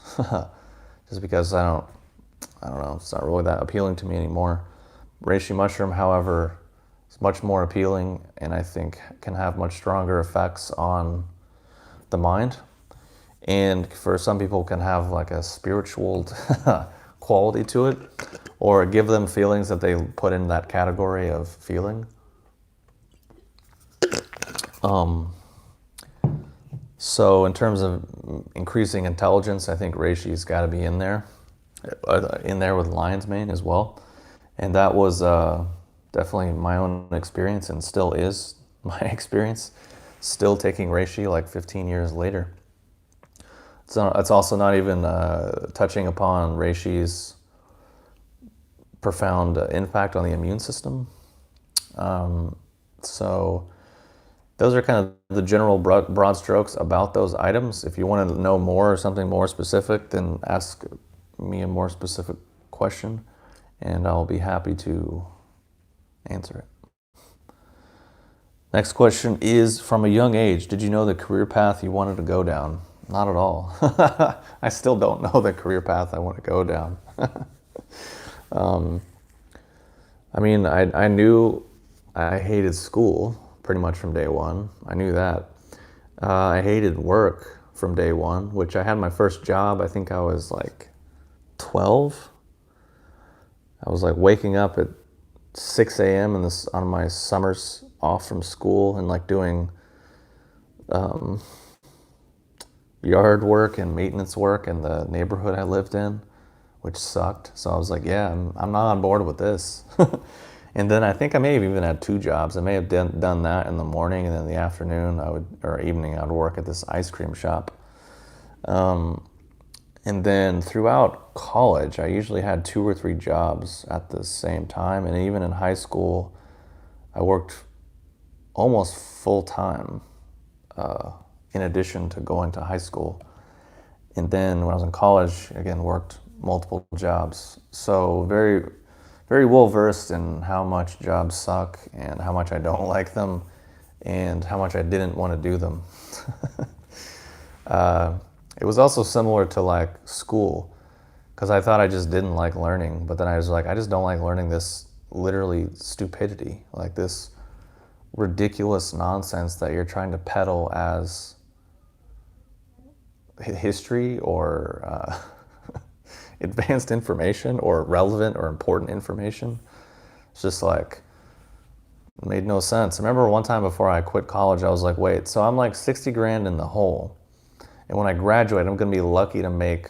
just because I don't know, it's not really that appealing to me anymore. Reishi mushroom, however, is much more appealing and I think can have much stronger effects on the mind. And for some people can have like a spiritual quality to it, or give them feelings that they put in that category of feeling. So in terms of increasing intelligence, I think Reishi's got to be in there with lion's mane as well. And that was definitely my own experience and still is my experience, still taking Reishi like 15 years later. So it's also not even touching upon Reishi's profound impact on the immune system. So those are kind of the general broad strokes about those items. If you want to know more or something more specific, then ask me a more specific question and I'll be happy to answer it. Next question is, from a young age, did you know the career path you wanted to go down? Not at all. I still don't know the career path I want to go down. I mean, I knew I hated school pretty much from day one. I knew that. I hated work from day one, which I had my first job, I think I was like 12. I was like waking up at 6 a.m. in this on my summers off from school and like doing yard work and maintenance work in the neighborhood I lived in, which sucked. So I was like, yeah, I'm not on board with this. And then I think I may have even had 2 jobs. I may have done that in the morning, and then in the afternoon or evening I would work at this ice cream shop. And then throughout college, I usually had 2 or 3 jobs at the same time. And even in high school, I worked almost full time in addition to going to high school. And then when I was in college, again, worked multiple jobs. So very, very well versed in how much jobs suck and how much I don't like them and how much I didn't want to do them. It was also similar to like school, because I thought I just didn't like learning, but then I was like, I just don't like learning this literally stupidity, like this ridiculous nonsense that you're trying to peddle as history or advanced information or relevant or important information. It's just like, it made no sense. I remember one time before I quit college, I was like, wait, so I'm like 60 grand in the hole. And when I graduate, I'm going to be lucky to make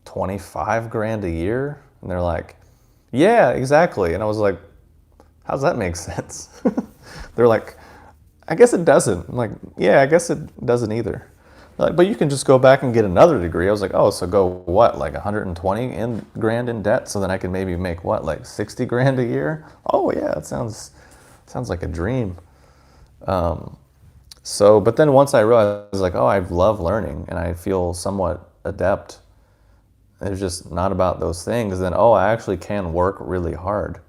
25 grand a year. And they're like, yeah, exactly. And I was like, how does that make sense? They're like, I guess it doesn't. I'm like, yeah, I guess it doesn't either. They're like, but you can just go back and get another degree. I was like, oh, so go what, like 120 grand in debt? So then I can maybe make what, like 60 grand a year? Oh yeah, it sounds like a dream. So, but then once I realized, like, oh, I love learning and I feel somewhat adept, it's just not about those things, then, oh, I actually can work really hard.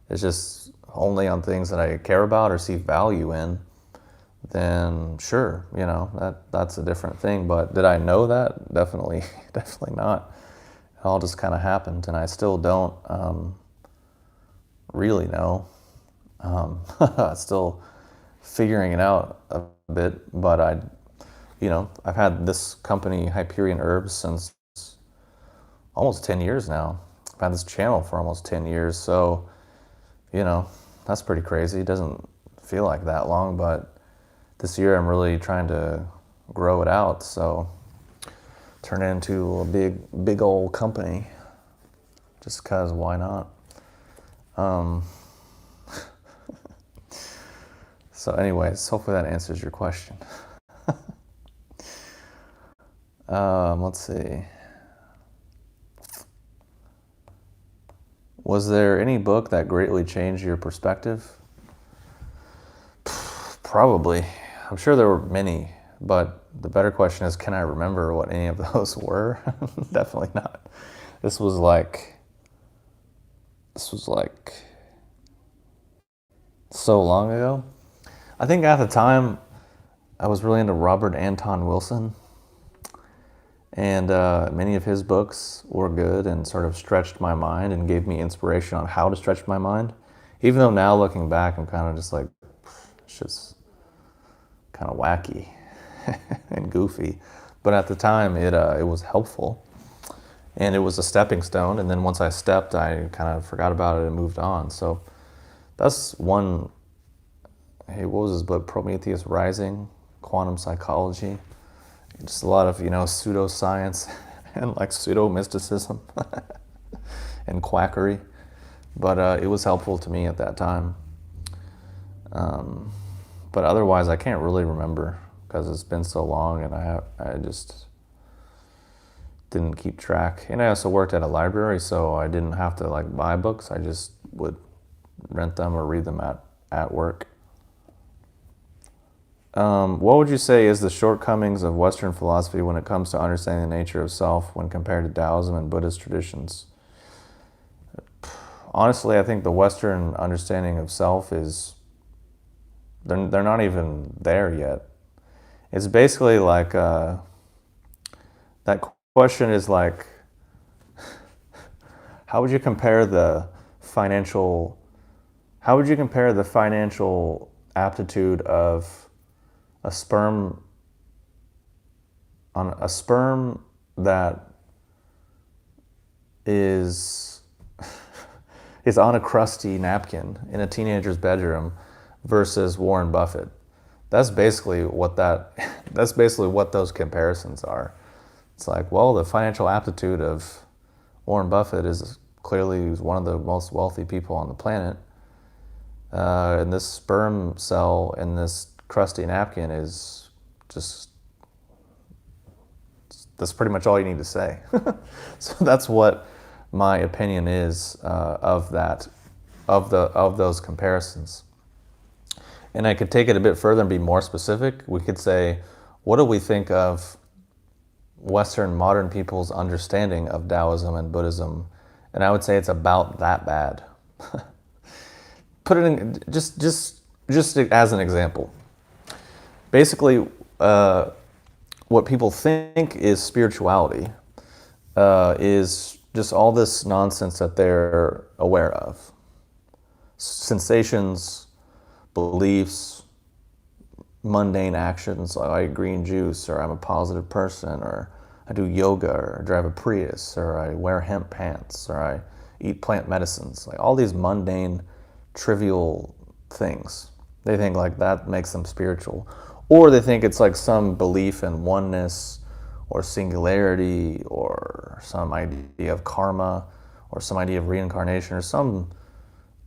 It's just only on things that I care about or see value in, then sure, that's a different thing. But did I know that? Definitely not. It all just kind of happened, and I still don't really know. Still figuring it out a bit, but I've had this company, Hyperion Herbs, since almost 10 years now. I've had this channel for almost 10 years, so, that's pretty crazy. It doesn't feel like that long, but this year I'm really trying to grow it out, so turn it into a big old company, just because why not? So anyways, hopefully that answers your question. Let's see. Was there any book that greatly changed your perspective? Probably. I'm sure there were many, but the better question is, can I remember what any of those were? Definitely not. This was like so long ago. I think at the time I was really into Robert Anton Wilson, and many of his books were good and sort of stretched my mind and gave me inspiration on how to stretch my mind. Even though now looking back, I'm kind of just like, it's just kind of wacky and goofy. But at the time, it was helpful, and it was a stepping stone. And then once I stepped, I kind of forgot about it and moved on. So that's one. Hey, what was his book? Prometheus Rising, Quantum Psychology. Just a lot of, pseudoscience and like pseudo-mysticism and quackery. But it was helpful to me at that time. But otherwise, I can't really remember because it's been so long, and I just didn't keep track. And I also worked at a library, so I didn't have to like buy books. I just would rent them or read them at work. What would you say is the shortcomings of Western philosophy when it comes to understanding the nature of self when compared to Taoism and Buddhist traditions? Honestly, I think the Western understanding of self is, they're not even there yet. It's basically like, that question is like, how would you compare the financial aptitude of a sperm that is is on a crusty napkin in a teenager's bedroom versus Warren Buffett. That's basically what that's basically what those comparisons are. It's like, well, the financial aptitude of Warren Buffett is clearly one of the most wealthy people on the planet. And this sperm cell in this crusty napkin is just, that's pretty much all you need to say. So that's what my opinion is of those comparisons. And I could take it a bit further and be more specific. We could say, what do we think of Western modern people's understanding of Taoism and Buddhism? And I would say it's about that bad. Put it in just as an example. Basically, what people think is spirituality is just all this nonsense that they're aware of. Sensations, beliefs, mundane actions, like I eat green juice, or I'm a positive person, or I do yoga, or drive a Prius, or I wear hemp pants, or I eat plant medicines. Like all these mundane, trivial things. They think like that makes them spiritual. Or they think it's like some belief in oneness or singularity or some idea of karma or some idea of reincarnation or some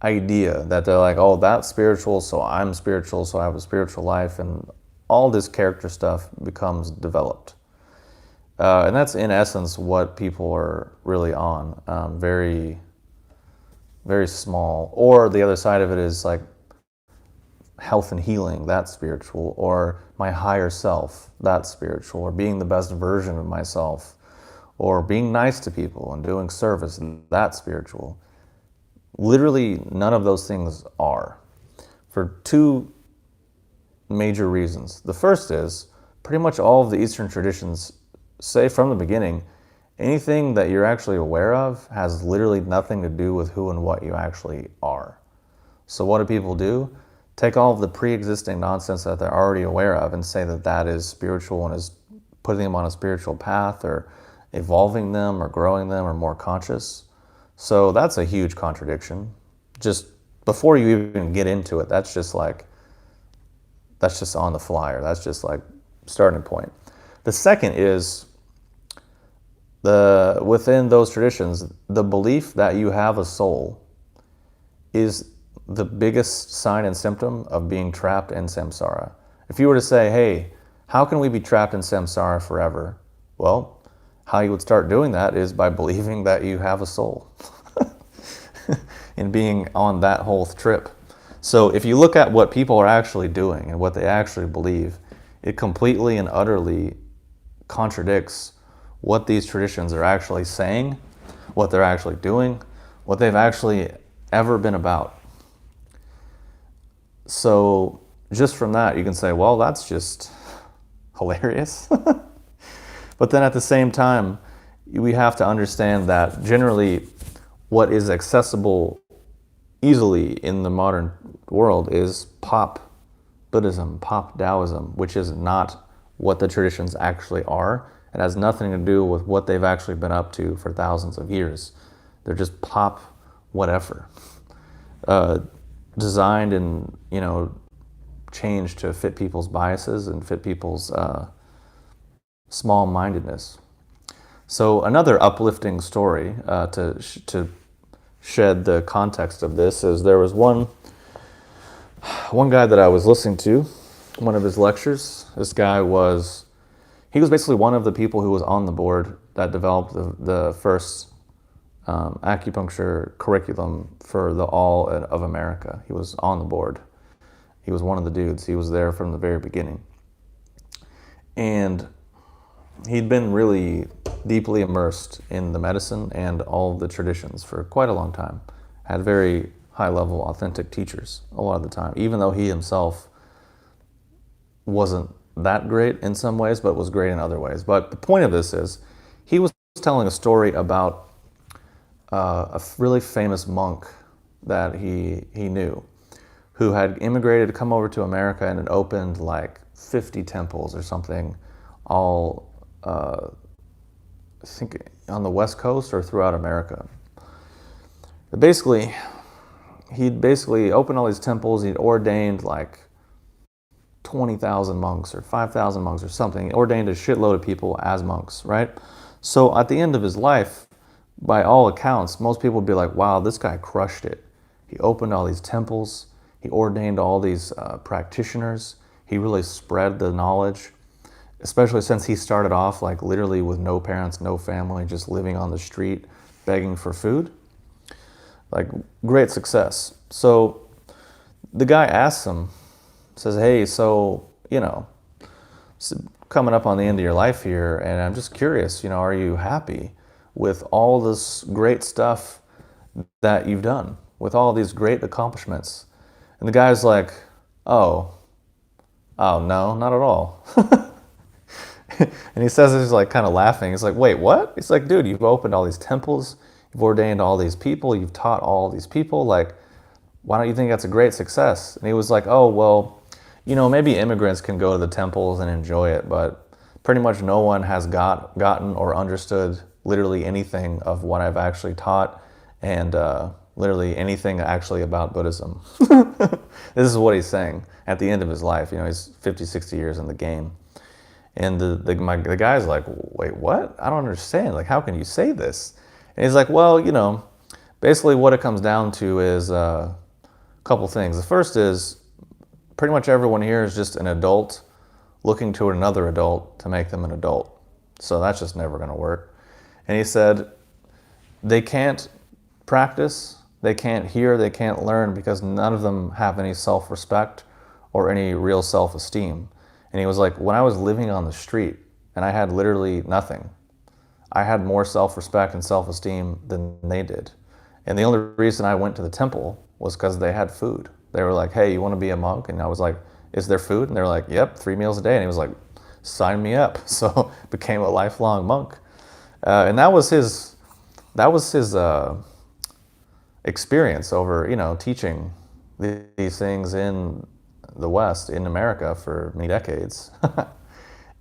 idea that they're like, oh, that's spiritual, so I'm spiritual, so I have a spiritual life, and all this character stuff becomes developed. And that's in essence what people are really on. Very, very small. Or the other side of it is like health and healing, that's spiritual, or my higher self, that's spiritual, or being the best version of myself, or being nice to people and doing service, and that's spiritual. Literally none of those things are, for two major reasons. The first is pretty much all of the Eastern traditions say from the beginning, anything that you're actually aware of has literally nothing to do with who and what you actually are. So what do people do? Take all of the pre-existing nonsense that they're already aware of and say that that is spiritual and is putting them on a spiritual path or evolving them or growing them or more conscious. So that's a huge contradiction. Just before you even get into it, that's just on the fly, or that's just like starting point. The second is within those traditions, the belief that you have a soul is the biggest sign and symptom of being trapped in samsara. If you were to say, hey, how can we be trapped in samsara forever? Well, how you would start doing that is by believing that you have a soul and being on that whole trip. So if you look at what people are actually doing and what they actually believe, it completely and utterly contradicts what these traditions are actually saying, what they're actually doing, what they've actually ever been about. So just from that, you can say, well, that's just hilarious. But then at the same time, we have to understand that generally what is accessible easily in the modern world is pop Buddhism, pop Taoism, which is not what the traditions actually are. It has nothing to do with what they've actually been up to for thousands of years. They're just pop whatever. Designed and, changed to fit people's biases and fit people's small-mindedness. So another uplifting story to shed the context of this is there was one guy that I was listening to, one of his lectures. This guy was basically one of the people who was on the board that developed the first acupuncture curriculum for all of America. He was on the board. He was one of the dudes. He was there from the very beginning. And he'd been really deeply immersed in the medicine and all of the traditions for quite a long time. Had very high-level, authentic teachers a lot of the time, even though he himself wasn't that great in some ways, but was great in other ways. But the point of this is, he was telling a story about a really famous monk that he knew, who had immigrated to come over to America and had opened like 50 temples or something, all I think on the West Coast or throughout America. But basically, he'd basically opened all these temples. He'd ordained like 20,000 monks or 5,000 monks or something. He ordained a shitload of people as monks, right? So at the end of his life, by all accounts, most people would be like, wow, this guy crushed it. He opened all these temples. He ordained all these practitioners. He really spread the knowledge, especially since he started off like literally with no parents, no family, just living on the street, begging for food. Like, great success. So the guy asks him, says, hey, so, coming up on the end of your life here, and I'm just curious, are you happy with all this great stuff that you've done, with all these great accomplishments? And the guy's like, oh no, not at all. And he says this like kind of laughing. He's like, wait, what? He's like, dude, you've opened all these temples, you've ordained all these people, you've taught all these people, like, why don't you think that's a great success? And he was like, oh, well, maybe immigrants can go to the temples and enjoy it, but pretty much no one has gotten or understood literally anything of what I've actually taught, and literally anything actually about Buddhism. This is what he's saying at the end of his life. He's 50, 60 years in the game. And the guy's like, wait, what? I don't understand. Like, how can you say this? And he's like, well, basically what it comes down to is a couple things. The first is pretty much everyone here is just an adult looking to another adult to make them an adult. So that's just never going to work. And he said, they can't practice, they can't hear, they can't learn because none of them have any self-respect or any real self-esteem. And he was like, when I was living on the street and I had literally nothing, I had more self-respect and self-esteem than they did. And the only reason I went to the temple was because they had food. They were like, hey, you want to be a monk? And I was like, is there food? And they were like, yep, 3 meals a day. And he was like, sign me up. So became a lifelong monk. And that was his experience over, teaching these things in the West, in America, for many decades.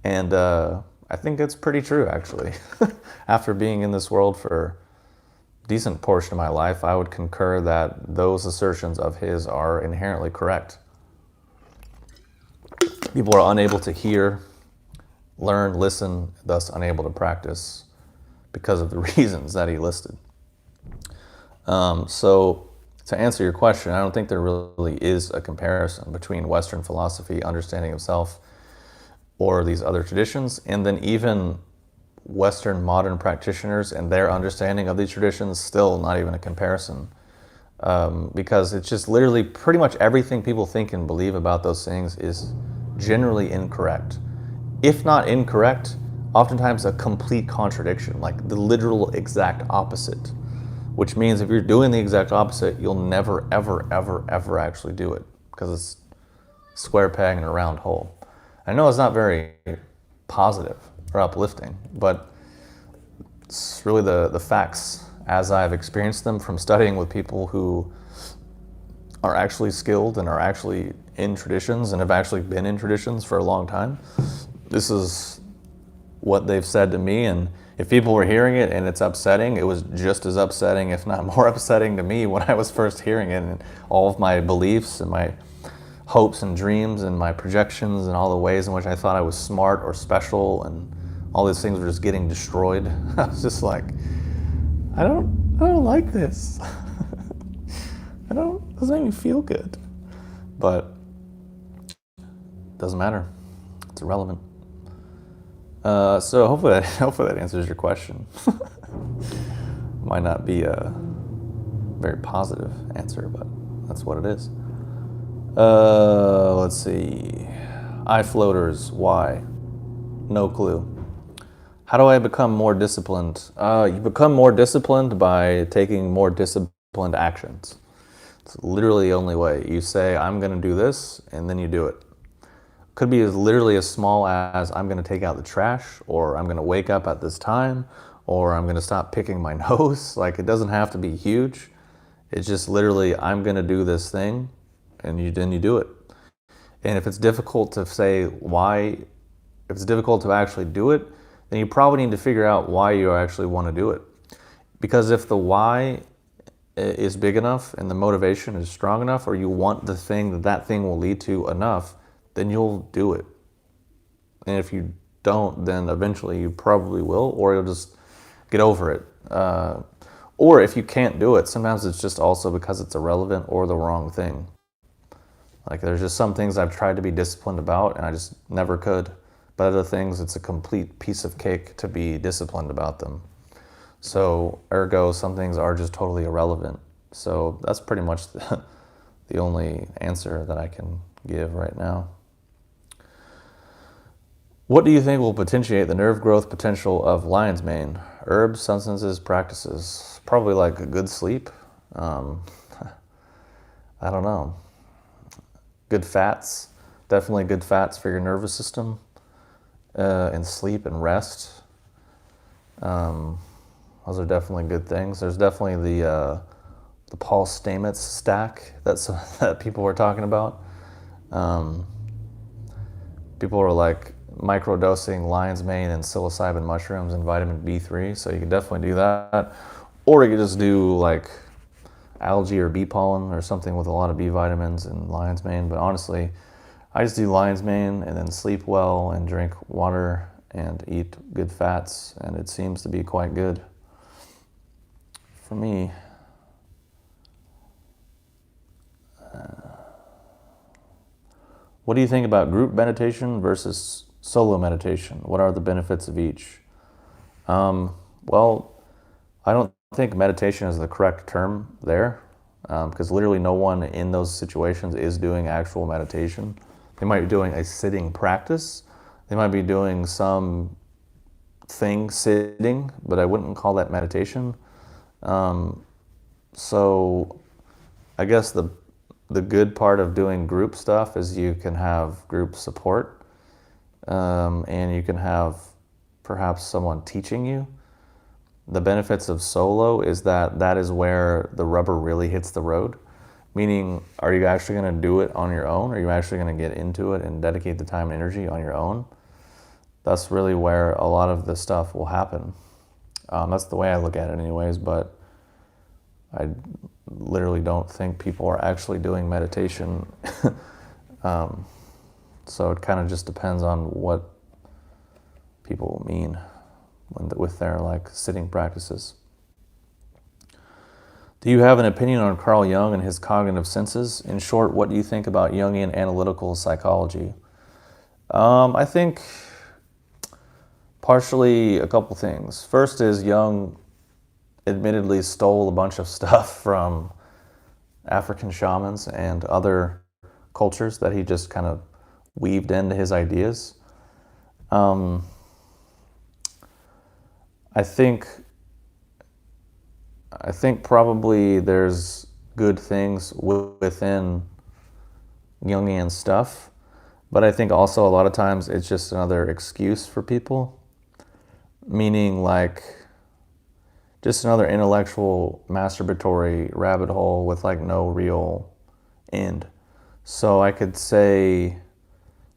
And I think it's pretty true, actually. After being in this world for a decent portion of my life, I would concur that those assertions of his are inherently correct. People are unable to hear, learn, listen, thus unable to practice because of the reasons that he listed. So to answer your question, I don't think there really is a comparison between Western philosophy, understanding of self, or these other traditions, and then even Western modern practitioners and their understanding of these traditions, still not even a comparison. Because it's just literally pretty much everything people think and believe about those things is generally incorrect. If not incorrect, oftentimes a complete contradiction, like the literal exact opposite. Which means if you're doing the exact opposite, you'll never, ever, ever, ever actually do it, because it's square peg in a round hole. I know it's not very positive or uplifting, but it's really the facts as I've experienced them from studying with people who are actually skilled and are actually in traditions and have actually been in traditions for a long time. This is what they've said to me, and if people were hearing it and it's upsetting, it was just as upsetting, if not more upsetting to me when I was first hearing it, and all of my beliefs and my hopes and dreams and my projections and all the ways in which I thought I was smart or special and all these things were just getting destroyed. I was just like, I don't like this. It doesn't make me feel good. But it doesn't matter. It's irrelevant. So hopefully that answers your question. Might not be a very positive answer, but that's what it is. Let's see. Eye floaters, why? No clue. How do I become more disciplined? You become more disciplined by taking more disciplined actions. It's literally the only way. You say, I'm going to do this, and then you do it. Could be as literally as small as I'm going to take out the trash, or I'm going to wake up at this time, or I'm going to stop picking my nose. Like, it doesn't have to be huge. It's just literally, I'm going to do this thing, and then you do it. And if it's difficult to say why, if it's difficult to actually do it, then you probably need to figure out why you actually want to do it. Because if the why is big enough and the motivation is strong enough, or you want the thing that thing will lead to enough, then you'll do it. And if you don't, then eventually you probably will, or you'll just get over it. Or if you can't do it, sometimes it's just also because it's irrelevant or the wrong thing. Like there's just some things I've tried to be disciplined about and I just never could. But other things, it's a complete piece of cake to be disciplined about them. So ergo, some things are just totally irrelevant. So that's pretty much the only answer that I can give right now. What do you think will potentiate the nerve growth potential of lion's mane? Herbs, substances, practices? Probably like a good sleep. I don't know. Good fats. Definitely good fats for your nervous system. And sleep and rest. Those are definitely good things. There's definitely the Paul Stamets stack that people were talking about. People were like microdosing lion's mane and psilocybin mushrooms and vitamin B3, so you could definitely do that. Or you could just do like algae or bee pollen or something with a lot of B vitamins and lion's mane. But honestly, I just do lion's mane and then sleep well and drink water and eat good fats, and it seems to be quite good for me. What do you think about group meditation versus solo meditation? What are the benefits of each? Well, I don't think meditation is the correct term there, because literally no one in those situations is doing actual meditation. They might be doing a sitting practice. They might be doing some thing sitting, but I wouldn't call that meditation. So I guess the good part of doing group stuff is you can have group support, and you can have perhaps someone teaching you. The benefits of solo is that is where the rubber really hits the road. Meaning, are you actually going to do it on your own? Are you actually going to get into it and dedicate the time and energy on your own? That's really where a lot of this stuff will happen. That's the way I look at it anyways, but I literally don't think people are actually doing meditation. So it kind of just depends on what people mean with their like sitting practices. Do you have an opinion on Carl Jung and his cognitive senses? In short, what do you think about Jungian analytical psychology? I think partially a couple things. First is Jung admittedly stole a bunch of stuff from African shamans and other cultures that he just kind of weaved into his ideas. I think probably there's good things within Jungian stuff, but I think also a lot of times it's just another excuse for people, meaning like just another intellectual masturbatory rabbit hole with like no real end. So I could say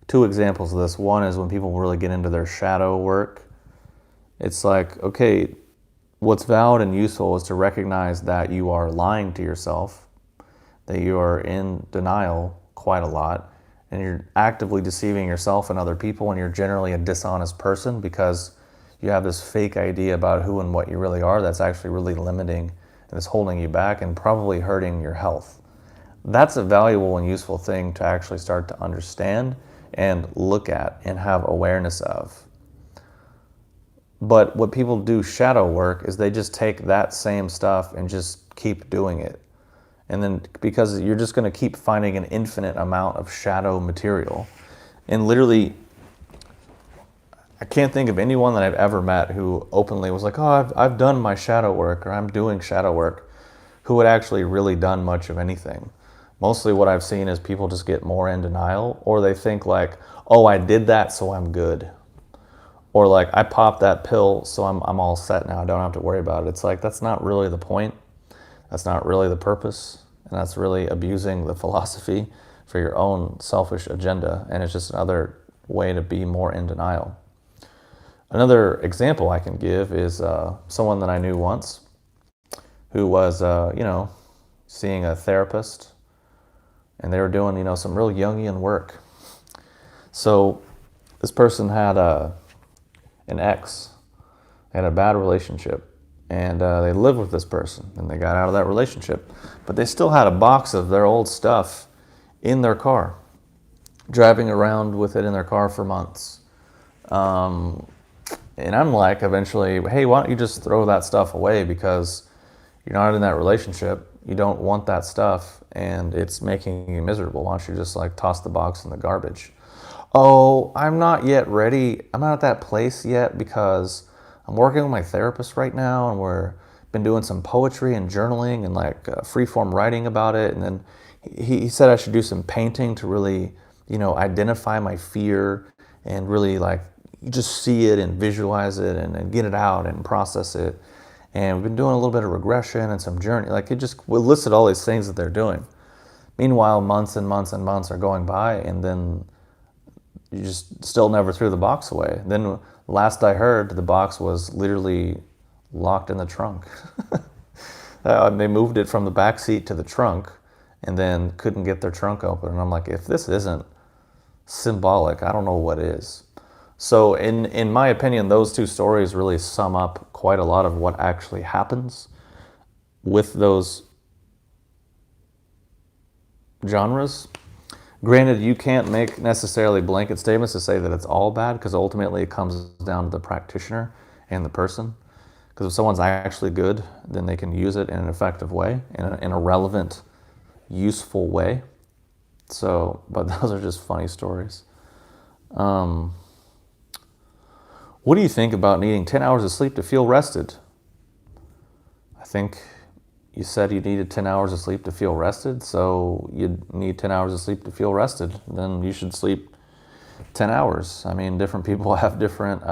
two examples of this. One is when people really get into their shadow work. It's like, okay, what's valid and useful is to recognize that you are lying to yourself, that you are in denial quite a lot, and you're actively deceiving yourself and other people, and you're generally a dishonest person because you have this fake idea about who and what you really are that's actually really limiting and is holding you back and probably hurting your health. That's a valuable and useful thing to actually start to understand and look at and have awareness of. But what people do shadow work is they just take that same stuff and just keep doing it. And then because you're just going to keep finding an infinite amount of shadow material. And literally, I can't think of anyone that I've ever met who openly was like, oh, I've done my shadow work, or I'm doing shadow work, who had actually really done much of anything. Mostly what I've seen is people just get more in denial, or they think like, oh, I did that, so I'm good. Or like, I popped that pill, so I'm all set now, I don't have to worry about it. It's like, that's not really the point. That's not really the purpose. And that's really abusing the philosophy for your own selfish agenda. And it's just another way to be more in denial. Another example I can give is someone that I knew once who was, seeing a therapist, and they were doing, some real Jungian work. So this person had an ex, they had a bad relationship, and they lived with this person, and they got out of that relationship, but they still had a box of their old stuff in their car, driving around with it in their car for months. And I'm like, eventually, hey, why don't you just throw that stuff away, because you're not in that relationship, you don't want that stuff, and it's making you miserable. Why don't you just like toss the box in the garbage? Oh, I'm not yet ready. I'm not at that place yet because I'm working with my therapist right now, and we're been doing some poetry and journaling and like free-form writing about it. And then he said I should do some painting to really, identify my fear and really like just see it and visualize it and get it out and process it. And we've been doing a little bit of regression and some journey. Like it just listed all these things that they're doing. Meanwhile, months and months and months are going by, and then you just still never threw the box away. Then last I heard, the box was literally locked in the trunk. They moved it from the back seat to the trunk and then couldn't get their trunk open. And I'm like, if this isn't symbolic, I don't know what is. So in my opinion, those two stories really sum up quite a lot of what actually happens with those genres. Granted, you can't make necessarily blanket statements to say that it's all bad, because ultimately it comes down to the practitioner and the person. Because if someone's actually good, then they can use it in an effective way, in a relevant, useful way. So, but those are just funny stories. What do you think about needing 10 hours of sleep to feel rested? I think you said you needed 10 hours of sleep to feel rested, so you need 10 hours of sleep to feel rested. Then you should sleep 10 hours. I mean, different people have different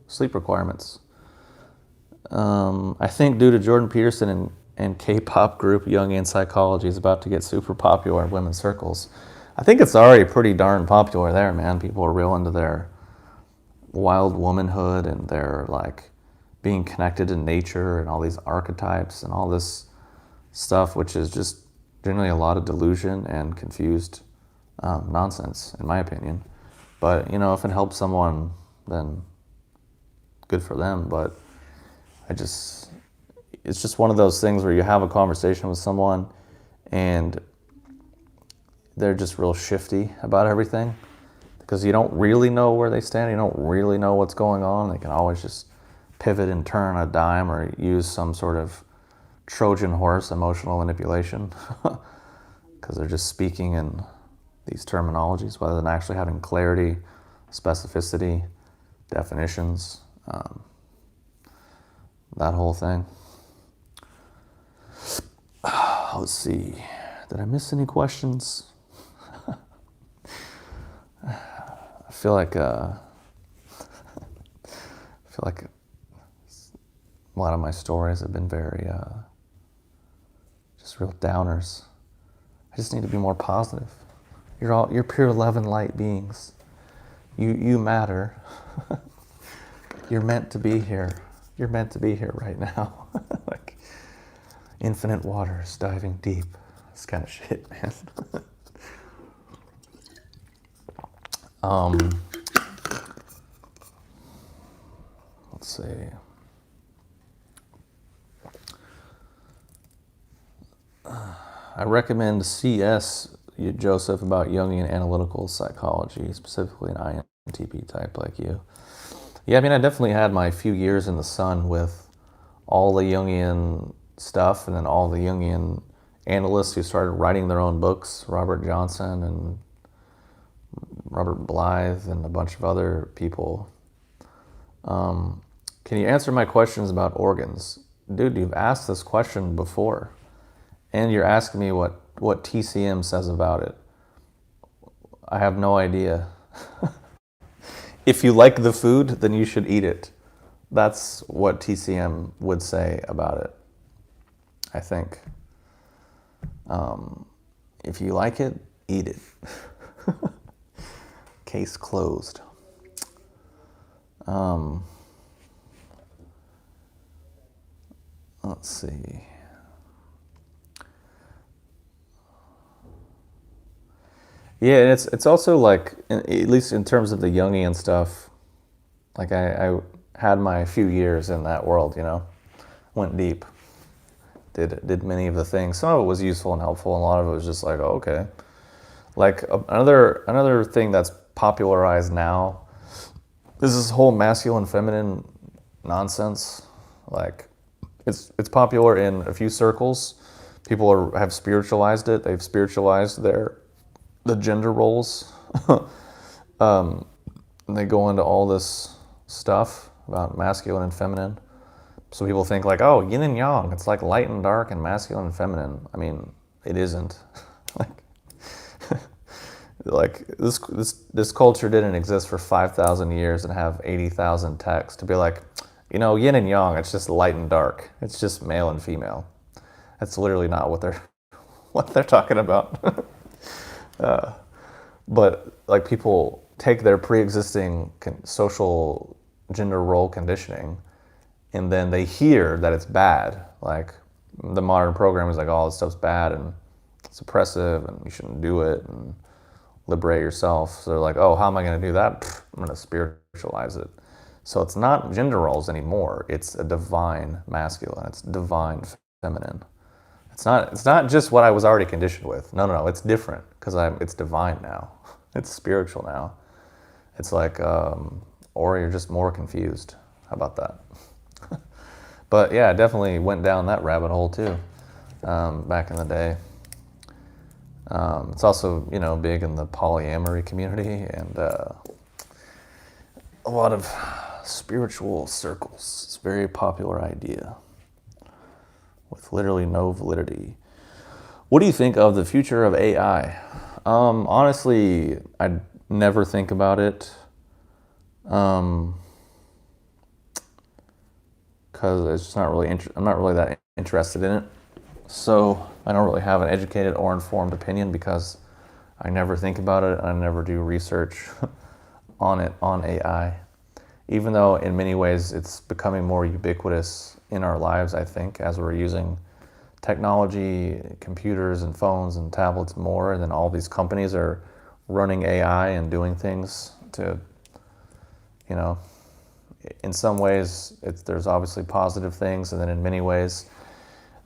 sleep requirements. I think due to Jordan Peterson and K-pop group Jungian Psychology is about to get super popular in women's circles. I think it's already pretty darn popular there, man. People are real into their wild womanhood and their like being connected to nature and all these archetypes and all this stuff, which is just generally a lot of delusion and confused nonsense, in my opinion. But, if it helps someone, then good for them. But it's just one of those things where you have a conversation with someone and they're just real shifty about everything, because you don't really know where they stand. You don't really know what's going on. They can always just pivot and turn a dime or use some sort of Trojan horse emotional manipulation because they're just speaking in these terminologies rather than actually having clarity, specificity, definitions, that whole thing. Let's see. Did I miss any questions? I feel like a lot of my stories have been very just real downers. I just need to be more positive. You're pure love and light beings. You matter. You're meant to be here. You're meant to be here right now. Like infinite waters diving deep. This kind of shit, man. Let's see. I recommend CS, Joseph, about Jungian analytical psychology, specifically an INTP type like you. Yeah, I mean, I definitely had my few years in the sun with all the Jungian stuff, and then all the Jungian analysts who started writing their own books, Robert Johnson and Robert Blythe and a bunch of other people. Can you answer my questions about organs? Dude, you've asked this question before, and you're asking me what TCM says about it. I have no idea. If you like the food, then you should eat it. That's what TCM would say about it, I think. If you like it, eat it. Case closed. Let's see. Yeah, and it's also like, at least in terms of the Jungian stuff, like I had my few years in that world, went deep, did many of the things. Some of it was useful and helpful, and a lot of it was just like, oh, okay. Like another thing that's popularized now is this whole masculine feminine nonsense. Like it's popular in a few circles. People have spiritualized it. They've spiritualized the gender roles. And they go into all this stuff about masculine and feminine. So people think like, oh, yin and yang. It's like light and dark and masculine and feminine. I mean, it isn't. Like this culture didn't exist for 5,000 years and have 80,000 texts to be like, yin and yang. It's just light and dark. It's just male and female. That's literally not what they're talking about. But like people take their pre-existing social gender role conditioning, and then they hear that it's bad. Like the modern program is like, oh, this stuff's bad and it's oppressive and you shouldn't do it and liberate yourself. So they're like, oh, how am I going to do that? I'm going to spiritualize it. So it's not gender roles anymore. It's a divine masculine. It's divine feminine. It's not just what I was already conditioned with. No. It's different because it's divine now. It's spiritual now. It's like, or you're just more confused. How about that? But yeah, I definitely went down that rabbit hole too, back in the day. It's also, big in the polyamory community and a lot of spiritual circles. It's a very popular idea with literally no validity. What do you think of the future of AI? Honestly, I never think about it because it's just not really. I'm not really that interested in it. So I don't really have an educated or informed opinion because I never think about it. I never do research on AI. Even though in many ways it's becoming more ubiquitous in our lives, I think, as we're using technology, computers and phones and tablets more, and then all these companies are running AI and doing things to, in some ways there's obviously positive things, and then in many ways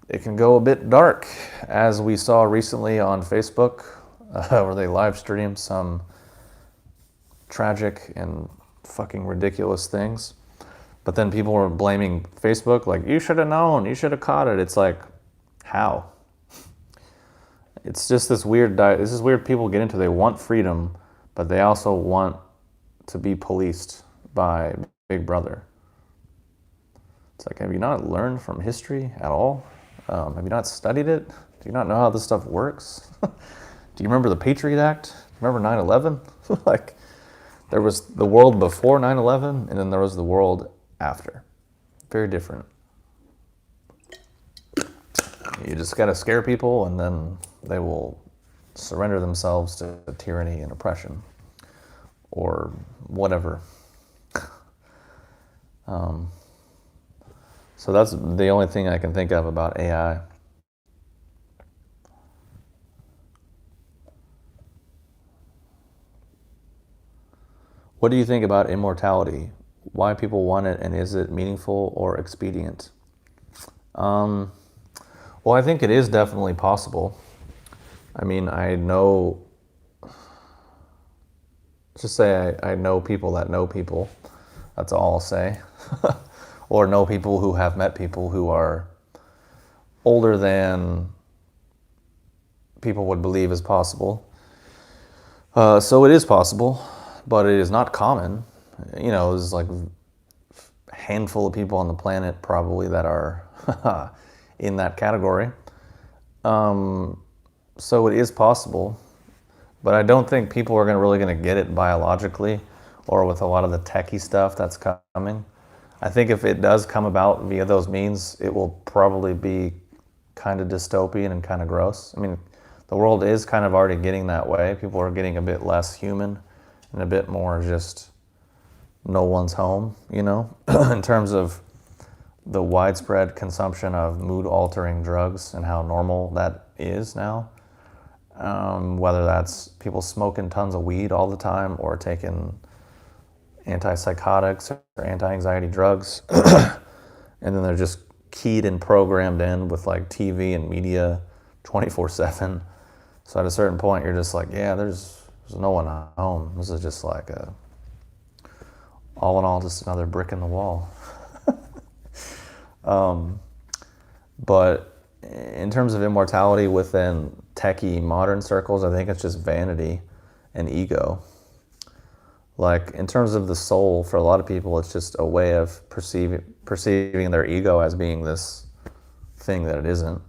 it can go a bit dark, as we saw recently on Facebook, where they live streamed some tragic and fucking ridiculous things. But then people were blaming Facebook, like, you should have known, you should have caught it. It's like, how? It's just this weird people get into. They want freedom, but they also want to be policed by Big Brother. It's like, have you not learned from history at all? Have you not studied it? Do you not know how this stuff works? Do you remember the Patriot Act? Remember 9/11? Like, there was the world before 9/11, and then there was the world after. Very different. You just gotta scare people, and then they will surrender themselves to tyranny and oppression, or whatever. So that's the only thing I can think of about AI. What do you think about immortality? Why people want it, and is it meaningful or expedient? Well, I think it is definitely possible. I mean, I know, just say I know people that know people. That's all I'll say. Or know people who have met people who are older than people would believe is possible. So it is possible, but it is not common. There's like a handful of people on the planet probably that are in that category. So it is possible, but I don't think people are really going to get it biologically or with a lot of the techie stuff that's coming. I think if it does come about via those means, it will probably be kind of dystopian and kind of gross. I mean, the world is kind of already getting that way. People are getting a bit less human and a bit more just no one's home, in terms of the widespread consumption of mood-altering drugs and how normal that is now. Whether that's people smoking tons of weed all the time or taking antipsychotics or anti-anxiety drugs, and then they're just keyed and programmed in with like TV and media 24/7. So at a certain point, you're just like, yeah, there's no one home. This is just like all in all, just another brick in the wall. But in terms of immortality within techie modern circles, I think it's just vanity and ego. Like in terms of the soul, for a lot of people, it's just a way of perceiving their ego as being this thing that it isn't,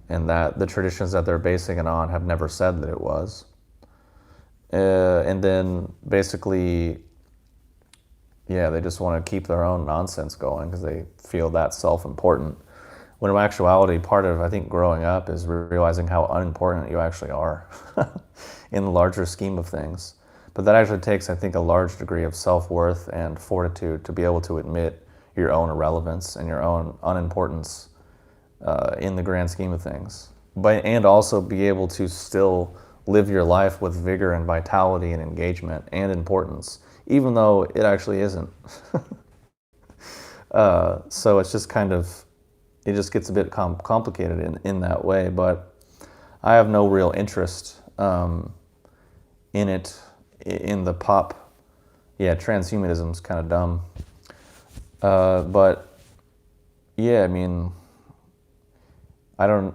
and that the traditions that they're basing it on have never said that it was. And then basically, yeah, they just want to keep their own nonsense going because they feel that's self-important. When in actuality, part of, I think, growing up is realizing how unimportant you actually are in the larger scheme of things. But that actually takes, I think, a large degree of self-worth and fortitude to be able to admit your own irrelevance and your own unimportance in the grand scheme of things. And also be able to still live your life with vigor and vitality and engagement and importance, even though it actually isn't. So it's just kind of, it just gets a bit complicated in that way, but I have no real interest in it, in the pop. Yeah, transhumanism's kind of dumb. But yeah, I mean, I'm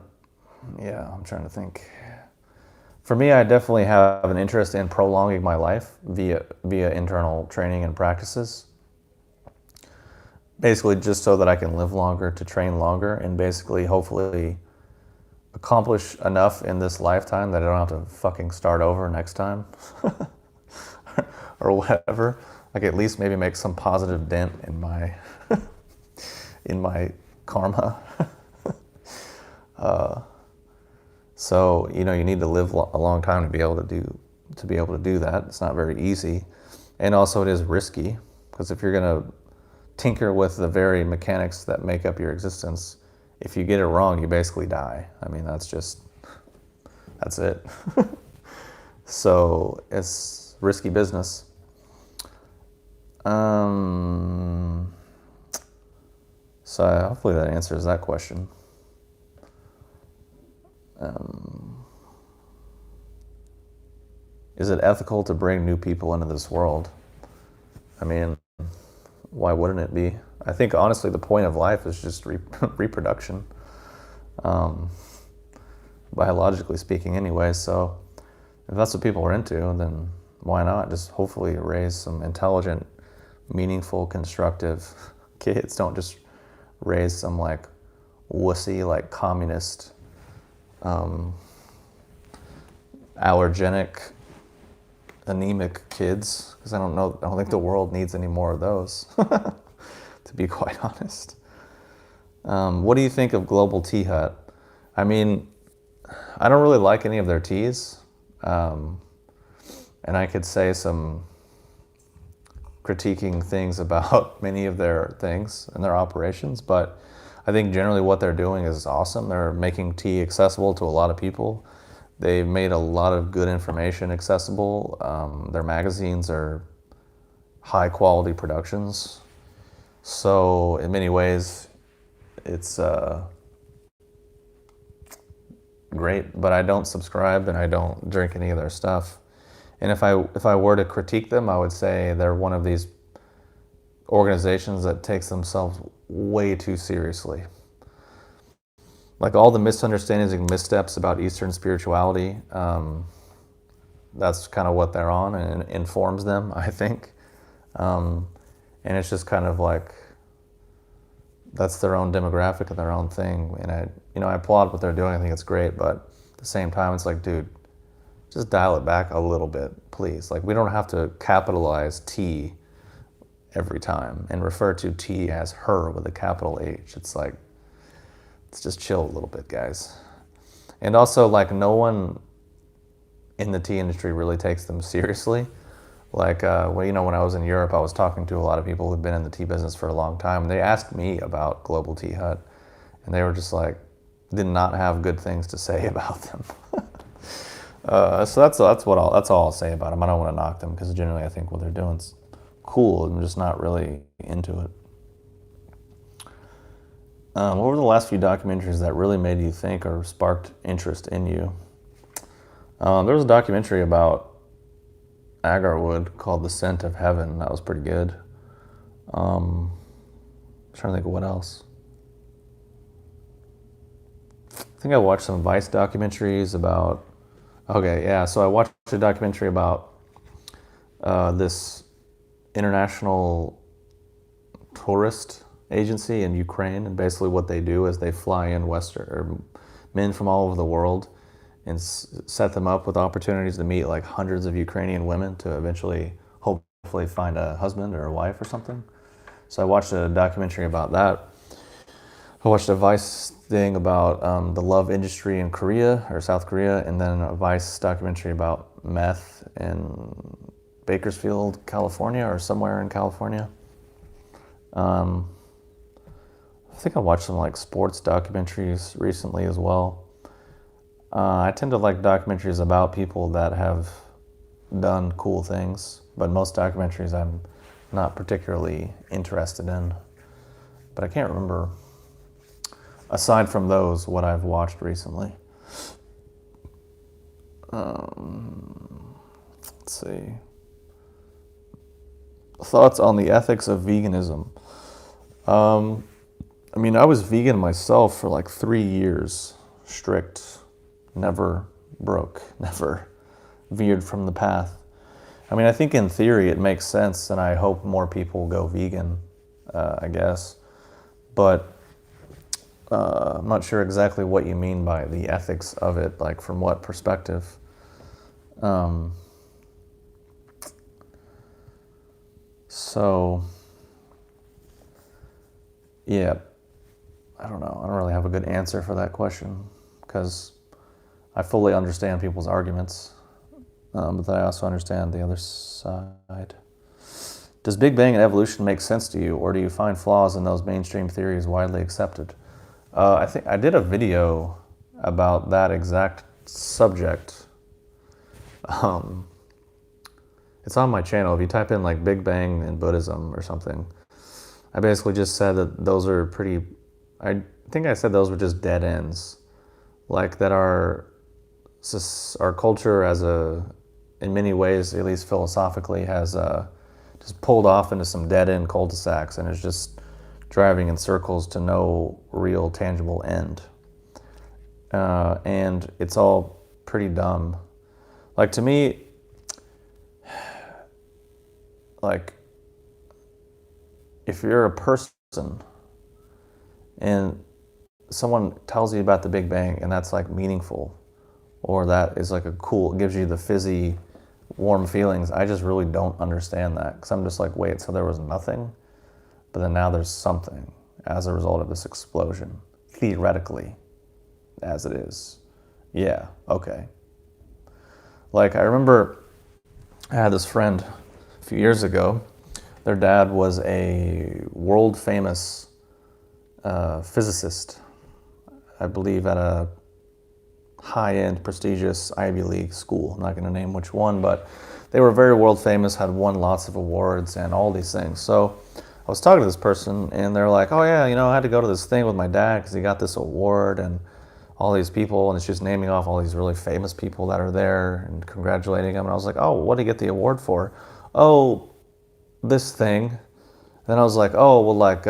trying to think. For me, I definitely have an interest in prolonging my life via internal training and practices. Basically just so that I can live longer, to train longer, and basically hopefully accomplish enough in this lifetime that I don't have to fucking start over next time or whatever. Like at least maybe make some positive dent in my in my karma. So you need to live a long time to be able to do that. It's not very easy, and also it is risky because if you're gonna tinker with the very mechanics that make up your existence, if you get it wrong, you basically die. I mean, that's it. So it's risky business. So hopefully that answers that question. Is it ethical to bring new people into this world? I mean, why wouldn't it be? I think honestly the point of life is just reproduction, biologically speaking anyway. So if that's what people are into, then why not just hopefully raise some intelligent, meaningful, constructive kids. Don't just raise some like wussy, like communist, allergenic, anemic kids, because I don't think the world needs any more of those, to be quite honest. What do you think of Global Tea Hut? I mean, I don't really like any of their teas, and I could say some critiquing things about many of their things and their operations, but I think generally what they're doing is awesome. They're making tea accessible to a lot of people. They've made a lot of good information accessible. Their magazines are high quality productions. So in many ways, it's great, but I don't subscribe and I don't drink any of their stuff. And if I were to critique them, I would say they're one of these organizations that takes themselves way too seriously. Like all the misunderstandings and missteps about Eastern spirituality, that's kind of what they're on, and it informs them, I think. And it's just kind of like, that's their own demographic and their own thing. And I applaud what they're doing. I think it's great, but at the same time, it's like, dude, just dial it back a little bit, please. Like, we don't have to capitalize T every time and refer to T as her with a capital H. It's like, let's just chill a little bit, guys. And also, like, no one in the tea industry really takes them seriously. Like, well, you know, when I was in Europe, I was talking to a lot of people who've been in the tea business for a long time, and they asked me about Global Tea Hut, and they were just like, did not have good things to say about them. So that's all I'll say about them. I don't want to knock them because generally I think what they're doing's cool. I'm just not really into it. What were the last few documentaries that really made you think or sparked interest in you? There was a documentary about agarwood called The Scent of Heaven. That was pretty good. I'm trying to think of what else. I think I watched some Vice documentaries about... Okay, yeah, so I watched a documentary about this international tourist agency in Ukraine, and basically what they do is they fly in men from all over the world and set them up with opportunities to meet like hundreds of Ukrainian women to eventually, hopefully, find a husband or a wife or something. So I watched a documentary about that. I watched a Vice thing about the love industry in Korea or South Korea, and then a Vice documentary about meth in Bakersfield, California, or somewhere in California. I think I watched some like sports documentaries recently as well. I tend to like documentaries about people that have done cool things, but most documentaries I'm not particularly interested in. But I can't remember, aside from those, what I've watched recently. Let's see. Thoughts on the ethics of veganism. I mean, I was vegan myself for like 3 years, strict, never broke, never veered from the path. I mean, I think in theory it makes sense, and I hope more people go vegan, I guess. But I'm not sure exactly what you mean by the ethics of it, like from what perspective. So, yeah, I don't know. I don't really have a good answer for that question because I fully understand people's arguments, but then I also understand the other side. Does Big Bang and evolution make sense to you, or do you find flaws in those mainstream theories widely accepted? I think I did a video about that exact subject. It's on my channel. If you type in like Big Bang and Buddhism or something, I basically just said that those are I think I said those were just dead ends. Like that our culture in many ways, at least philosophically, has just pulled off into some dead end cul-de-sacs and is just driving in circles to no real tangible end. And it's all pretty dumb. Like to me, like if you're a person and someone tells you about the Big Bang and that's like meaningful, or that is like gives you the fizzy, warm feelings, I just really don't understand that. Because I'm just like, wait, so there was nothing? But then now there's something as a result of this explosion, theoretically, as it is. Yeah, okay. Like, I remember I had this friend a few years ago. Their dad was a world-famous physicist, I believe at a high-end, prestigious Ivy League school. I'm not going to name which one, but they were very world-famous, had won lots of awards and all these things. So I was talking to this person, and they're like, oh yeah, I had to go to this thing with my dad because he got this award, and all these people, and it's just naming off all these really famous people that are there and congratulating him. And I was like, oh, what did he get the award for? Oh, this thing. And then I was like, oh, well, like,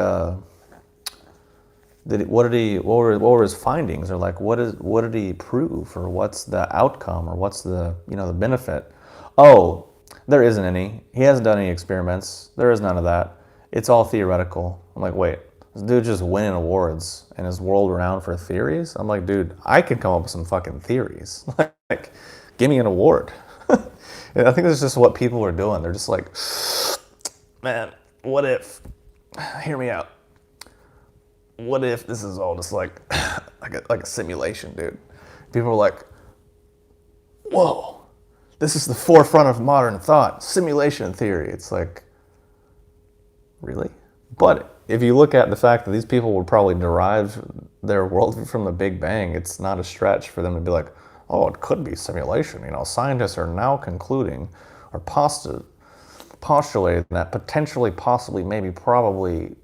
what were his findings? Or like, what did he prove? Or what's the outcome? Or what's the benefit? Oh, there isn't any. He hasn't done any experiments. There is none of that. It's all theoretical. I'm like, wait, this dude just winning awards and is world renowned for theories? I'm like, dude, I can come up with some fucking theories. Like, give me an award. And I think that's just what people are doing. They're just like, man, what if, hear me out. What if this is all just like a simulation, dude? People are like, whoa, This is the forefront of modern thought, simulation theory. It's like, really? But if you look at the fact that these people would probably derive their worldview from the Big Bang, it's not a stretch for them to be like, oh, it could be simulation. You know, scientists are now concluding or postulating that potentially, possibly, maybe, probably,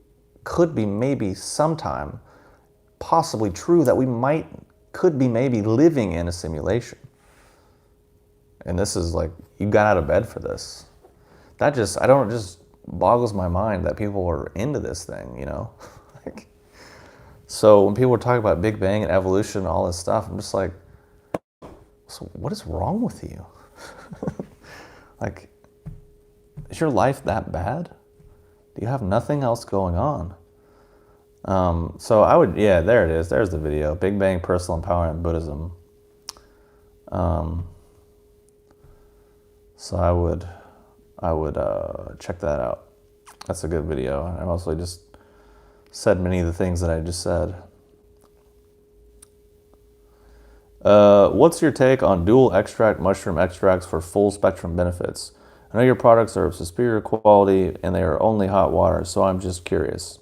could be maybe sometime possibly true that we could be maybe living in a simulation. And this is like, you got out of bed for this. That just boggles my mind that people are into this thing, you know? Like, so when people were talking about Big Bang and evolution and all this stuff, I'm just like, so what is wrong with you? Like, is your life that bad? Do you have nothing else going on? So I would, yeah, there it is. There's the video. Big Bang, Personal Empowerment, Buddhism. So I would check that out. That's a good video. I mostly just said many of the things that I just said. What's your take on dual extract mushroom extracts for full spectrum benefits? I know your products are of superior quality and they are only hot water, so I'm just curious.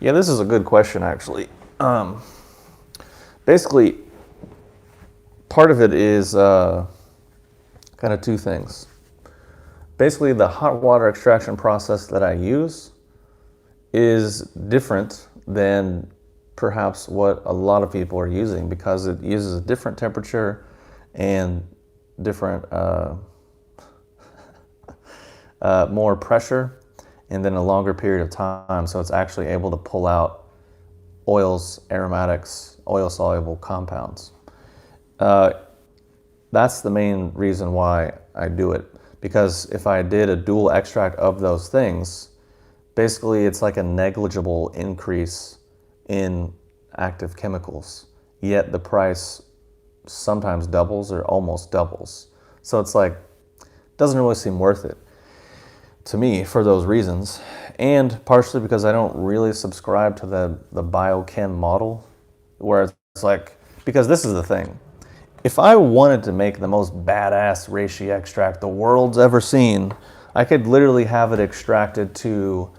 Yeah, this is a good question, actually. Basically, part of it is kind of two things. Basically, the hot water extraction process that I use is different than perhaps what a lot of people are using because it uses a different temperature and different, more pressure, and then a longer period of time. So it's actually able to pull out oils, aromatics, oil-soluble compounds. That's the main reason why I do it. Because if I did a dual extract of those things, basically it's like a negligible increase in active chemicals, yet the price sometimes doubles or almost doubles. So it's like, doesn't really seem worth it to me for those reasons. And partially because I don't really subscribe to the biochem model, where it's like, because this is the thing. If I wanted to make the most badass reishi extract the world's ever seen, I could literally have it extracted to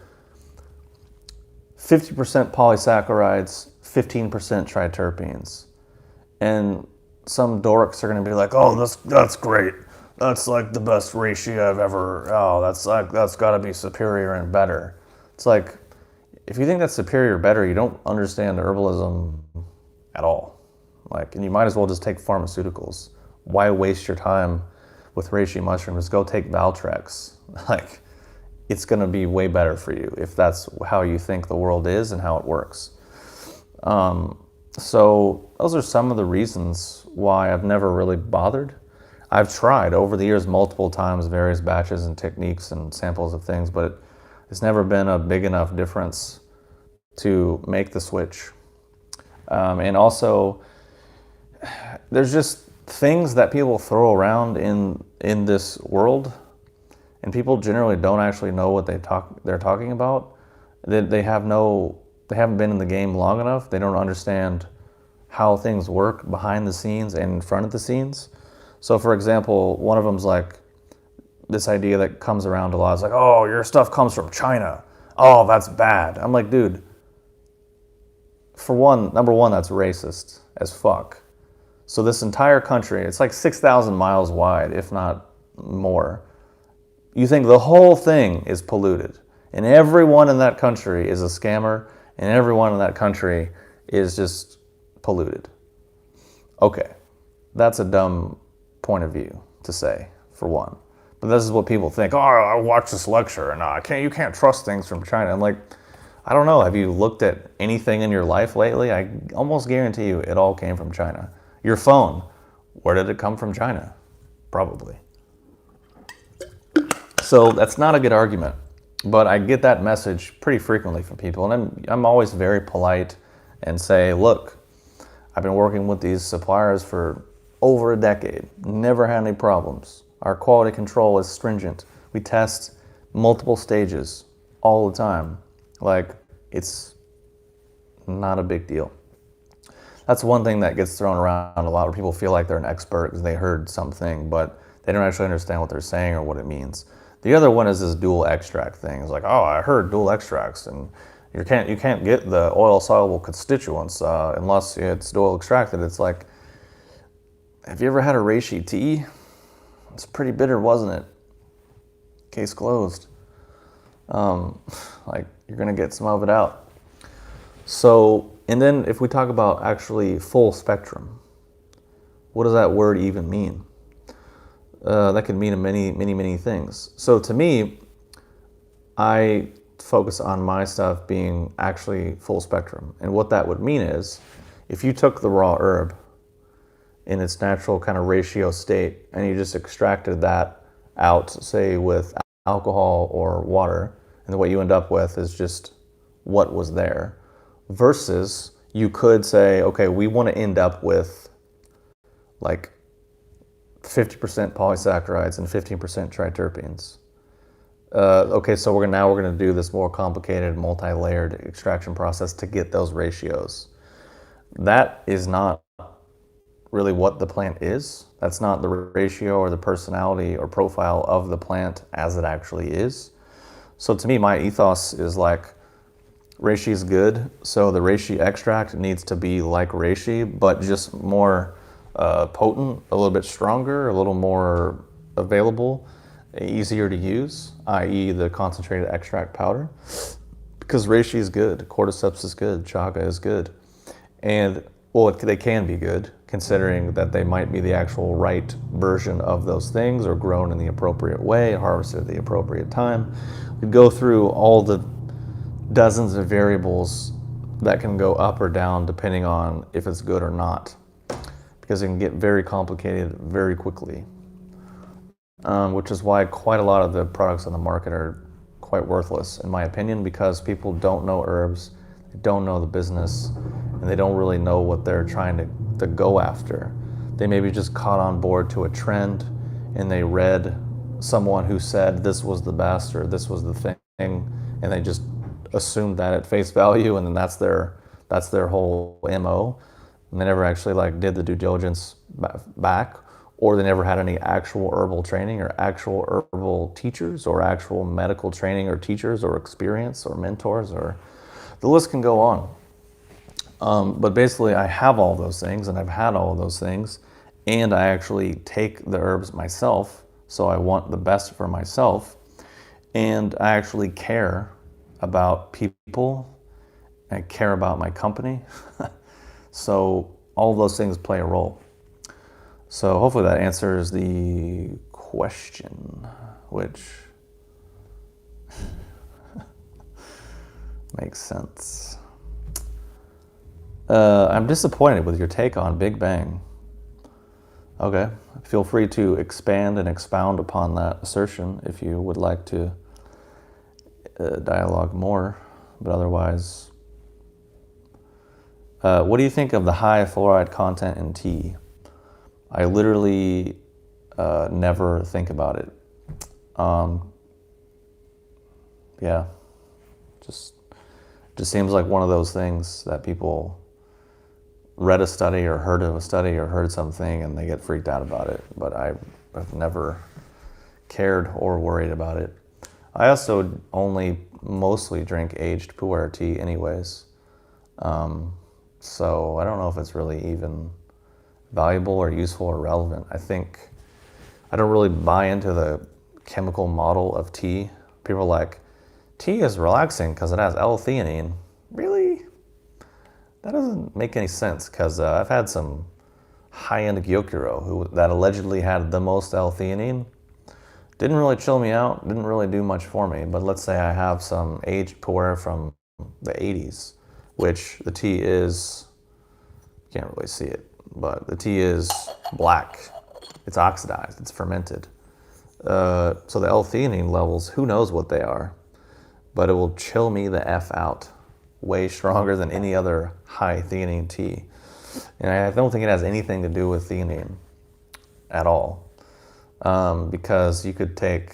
50% polysaccharides, 15% triterpenes. And some dorks are going to be like, oh, that's great. That's like the best reishi I've ever, oh, that's got to be superior and better. It's like, if you think that's superior or better, you don't understand herbalism at all. Like, and you might as well just take pharmaceuticals. Why waste your time with reishi mushrooms? Go take Valtrex. Like, it's going to be way better for you if that's how you think the world is and how it works. So those are some of the reasons why I've never really bothered. I've tried over the years multiple times, various batches and techniques and samples of things, but it's never been a big enough difference to make the switch. And also, there's just things that people throw around in this world, and people generally don't actually know what they're talking about. They haven't been in the game long enough. They don't understand how things work behind the scenes and in front of the scenes. So for example, one of them's like this idea that comes around a lot. It's like, oh, your stuff comes from China. Oh, that's bad. I'm like, dude, number one, that's racist as fuck. So this entire country, it's like 6,000 miles wide, if not more. You think the whole thing is polluted, and everyone in that country is a scammer, and everyone in that country is just polluted. Okay, that's a dumb point of view to say, for one. But this is what people think. Oh, I watched this lecture, and you can't trust things from China. I'm like, I don't know. Have you looked at anything in your life lately? I almost guarantee you it all came from China. Your phone, where did it come from? China? Probably. So that's not a good argument, but I get that message pretty frequently from people, and I'm always very polite and say, look, I've been working with these suppliers for over a decade, never had any problems. Our quality control is stringent. We test multiple stages all the time. Like, it's not a big deal. That's one thing that gets thrown around a lot, where people feel like they're an expert because they heard something, but They don't actually understand what they're saying or what it means. The other one is this dual extract thing. It's like, oh, I heard dual extracts, and you can't get the oil soluble constituents unless it's dual extracted. It's like, have you ever had a reishi tea? It's pretty bitter, wasn't it? Case closed. Like, you're gonna get some of it out. So, and then if we talk about actually full spectrum, what does that word even mean? That can mean many things. So to me, I focus on my stuff being actually full spectrum. And what that would mean is, if you took the raw herb in its natural kind of ratio state and you just extracted that out, say with alcohol or water, and what you end up with is just what was there, versus you could say, okay, we want to end up with like 50% polysaccharides and 15% triterpenes. Okay, so we're going to do this more complicated, multi-layered extraction process to get those ratios. That is not really what the plant is. That's not the ratio or the personality or profile of the plant as it actually is. So to me, my ethos is like, reishi is good, so the reishi extract needs to be like reishi, but just more potent, a little bit stronger, a little more available, easier to use, i.e. the concentrated extract powder. Because reishi is good, cordyceps is good, chaga is good. And, well, they can be good, considering that they might be the actual right version of those things, or grown in the appropriate way, harvested at the appropriate time. We go through all the dozens of variables that can go up or down depending on if it's good or not, because it can get very complicated very quickly, which is why quite a lot of the products on the market are quite worthless, in my opinion, because people don't know herbs, they don't know the business, and they don't really know what they're trying to go after. They maybe just caught on board to a trend, and they read someone who said this was the best or this was the thing, and they just assumed that at face value, and then that's their whole MO, and they never actually like did the due diligence back, or they never had any actual herbal training or actual herbal teachers or actual medical training or teachers or experience or mentors, or the list can go on. But basically, I have all those things, and I've had all of those things, and I actually take the herbs myself, so I want the best for myself, and I actually care about people, I care about my company. So all of those things play a role. So hopefully that answers the question, which makes sense. I'm disappointed with your take on Big Bang. Okay, feel free to expand and expound upon that assertion if you would like to dialogue more, but otherwise, what do you think of the high fluoride content in tea? I literally never think about it. Yeah, just seems like one of those things that people read a study or heard of a study or heard something and they get freaked out about it, but I've never cared or worried about it. I also only mostly drink aged pu'er tea anyways, so I don't know if it's really even valuable or useful or relevant. I don't really buy into the chemical model of tea. People are like, tea is relaxing because it has L-theanine. Really? That doesn't make any sense, because I've had some high-end gyokuro that allegedly had the most L-theanine. Didn't really chill me out, didn't really do much for me, but let's say I have some aged pu'er from the 80s, which the tea is, you can't really see it, but the tea is black. It's oxidized, it's fermented. So the L-theanine levels, who knows what they are, but it will chill me the F out way stronger than any other high theanine tea. And I don't think it has anything to do with theanine at all. Because you could take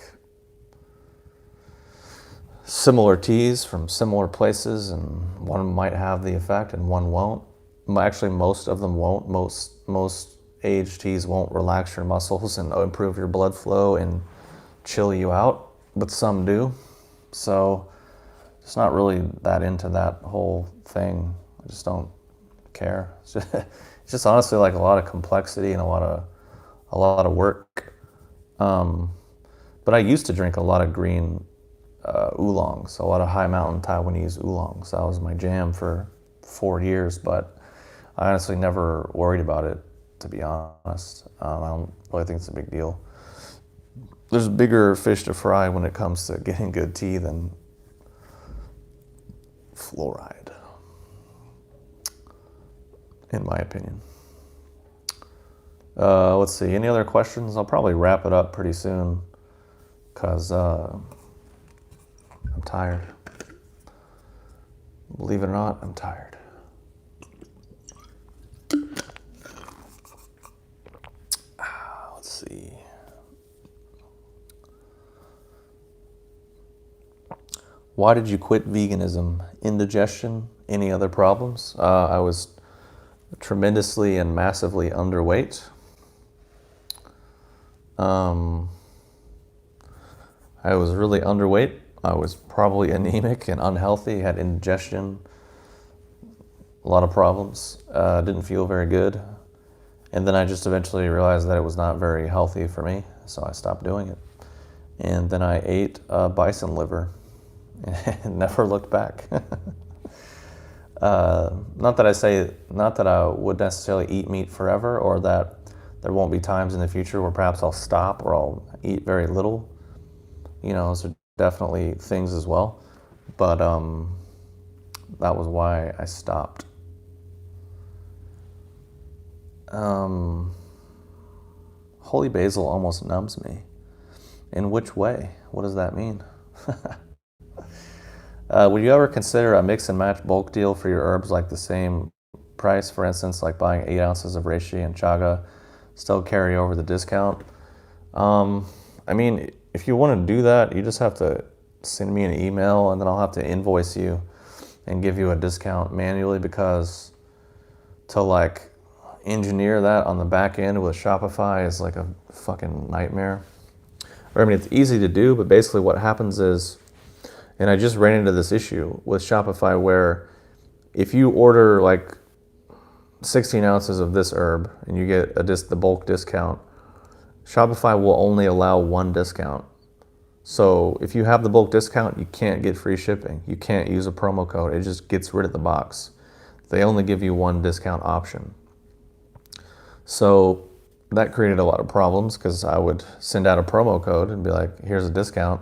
similar teas from similar places and one might have the effect and one won't. Actually, most of them won't. Most aged teas won't relax your muscles and improve your blood flow and chill you out, but some do. So just not really that into that whole thing. I just don't care. It's just honestly like a lot of complexity and a lot of work. But I used to drink a lot of green oolongs, a lot of high mountain Taiwanese oolongs. That was my jam for 4 years, but I honestly never worried about it, to be honest. I don't really think it's a big deal. There's bigger fish to fry when it comes to getting good tea than fluoride, in my opinion. Let's see, any other questions? I'll probably wrap it up pretty soon because I'm tired. Believe it or not, I'm tired. Let's see. Why did you quit veganism? Indigestion? Any other problems? I was tremendously and massively underweight. I was really underweight. I was probably anemic and unhealthy, had indigestion, a lot of problems, didn't feel very good. And then I just eventually realized that it was not very healthy for me, so I stopped doing it. And then I ate bison liver and never looked back. Not that I would necessarily eat meat forever, or that there won't be times in the future where perhaps I'll stop or I'll eat very little. Those are definitely things as well. But that was why I stopped. Holy basil almost numbs me. In which way? What does that mean? Would you ever consider a mix and match bulk deal for your herbs, like the same price, for instance, like buying 8 ounces of reishi and chaga, still carry over the discount? I mean, if you want to do that, you just have to send me an email and then I'll have to invoice you and give you a discount manually, because to like engineer that on the back end with Shopify is like a fucking nightmare. Or I mean, it's easy to do, but basically what happens is, and I just ran into this issue with Shopify where if you order like 16 ounces of this herb and you get the bulk discount, Shopify will only allow 1 discount. So if you have the bulk discount, you can't get free shipping. You can't use a promo code. It just gets rid of the box. They only give you 1 discount option. So that created a lot of problems, because I would send out a promo code and be like, here's a discount.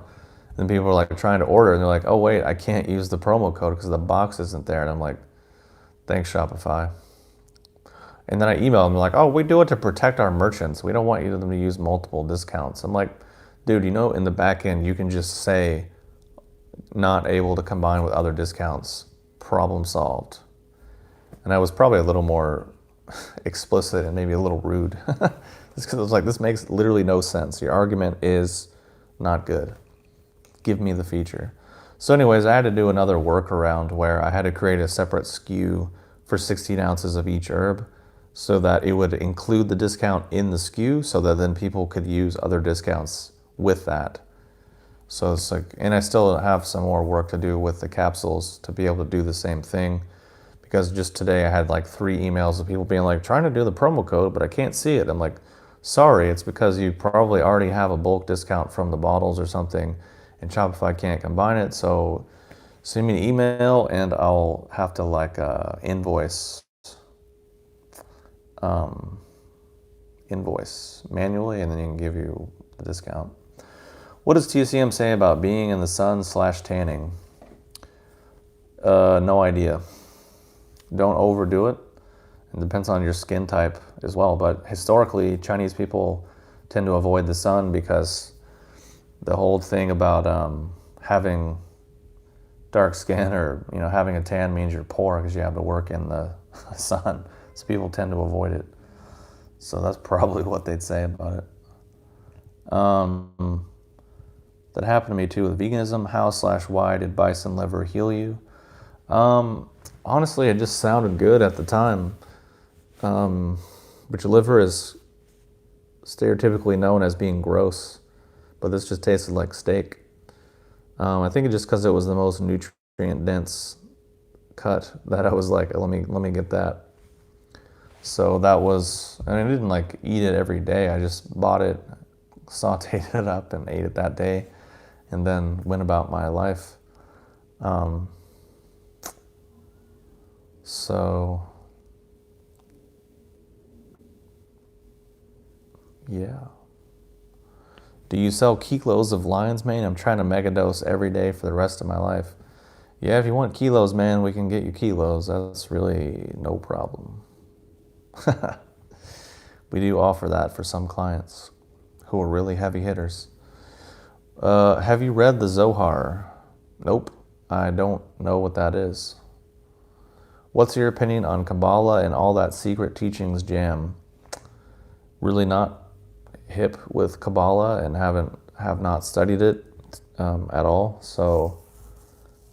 And people are like trying to order and they're like, oh wait, I can't use the promo code because the box isn't there. And I'm like, thanks, Shopify. And then I email them like, oh, we do it to protect our merchants. We don't want them to use multiple discounts. I'm like, dude, in the back end, you can just say not able to combine with other discounts, problem solved. And I was probably a little more explicit and maybe a little rude. Just because I was like, this makes literally no sense. Your argument is not good. Give me the feature. So anyways, I had to do another workaround where I had to create a separate SKU for 16 ounces of each herb, so that it would include the discount in the SKU, so that then people could use other discounts with that. So it's like, and I still have some more work to do with the capsules to be able to do the same thing, because just today I had like 3 emails of people being like, trying to do the promo code, but I can't see it. I'm like, sorry, it's because you probably already have a bulk discount from the bottles or something, and Shopify can't combine it. So send me an email and I'll have to like invoice manually, and then you can give you the discount. What does TCM say about being in the sun / tanning? No idea. Don't overdo it. It depends on your skin type as well. But historically, Chinese people tend to avoid the sun because the whole thing about having dark skin or having a tan means you're poor because you have to work in the sun. So people tend to avoid it. So that's probably what they'd say about it. That happened to me too with veganism. How / why did bison liver heal you? Honestly, it just sounded good at the time. which liver is stereotypically known as being gross, but this just tasted like steak. I think it's just because it was the most nutrient dense cut that I was like, let me get that. So that was, and I didn't like eat it every day. I just bought it, sauteed it up, and ate it that day, and then went about my life. So yeah. Do you sell kilos of lion's mane? I'm trying to megadose every day for the rest of my life. Yeah, if you want kilos, man, we can get you kilos. That's really no problem. We do offer that for some clients who are really heavy hitters. Have you read the Zohar? Nope, I don't know what that is. What's your opinion on Kabbalah and all that secret teachings jam? Really not hip with Kabbalah and have not studied it at all, so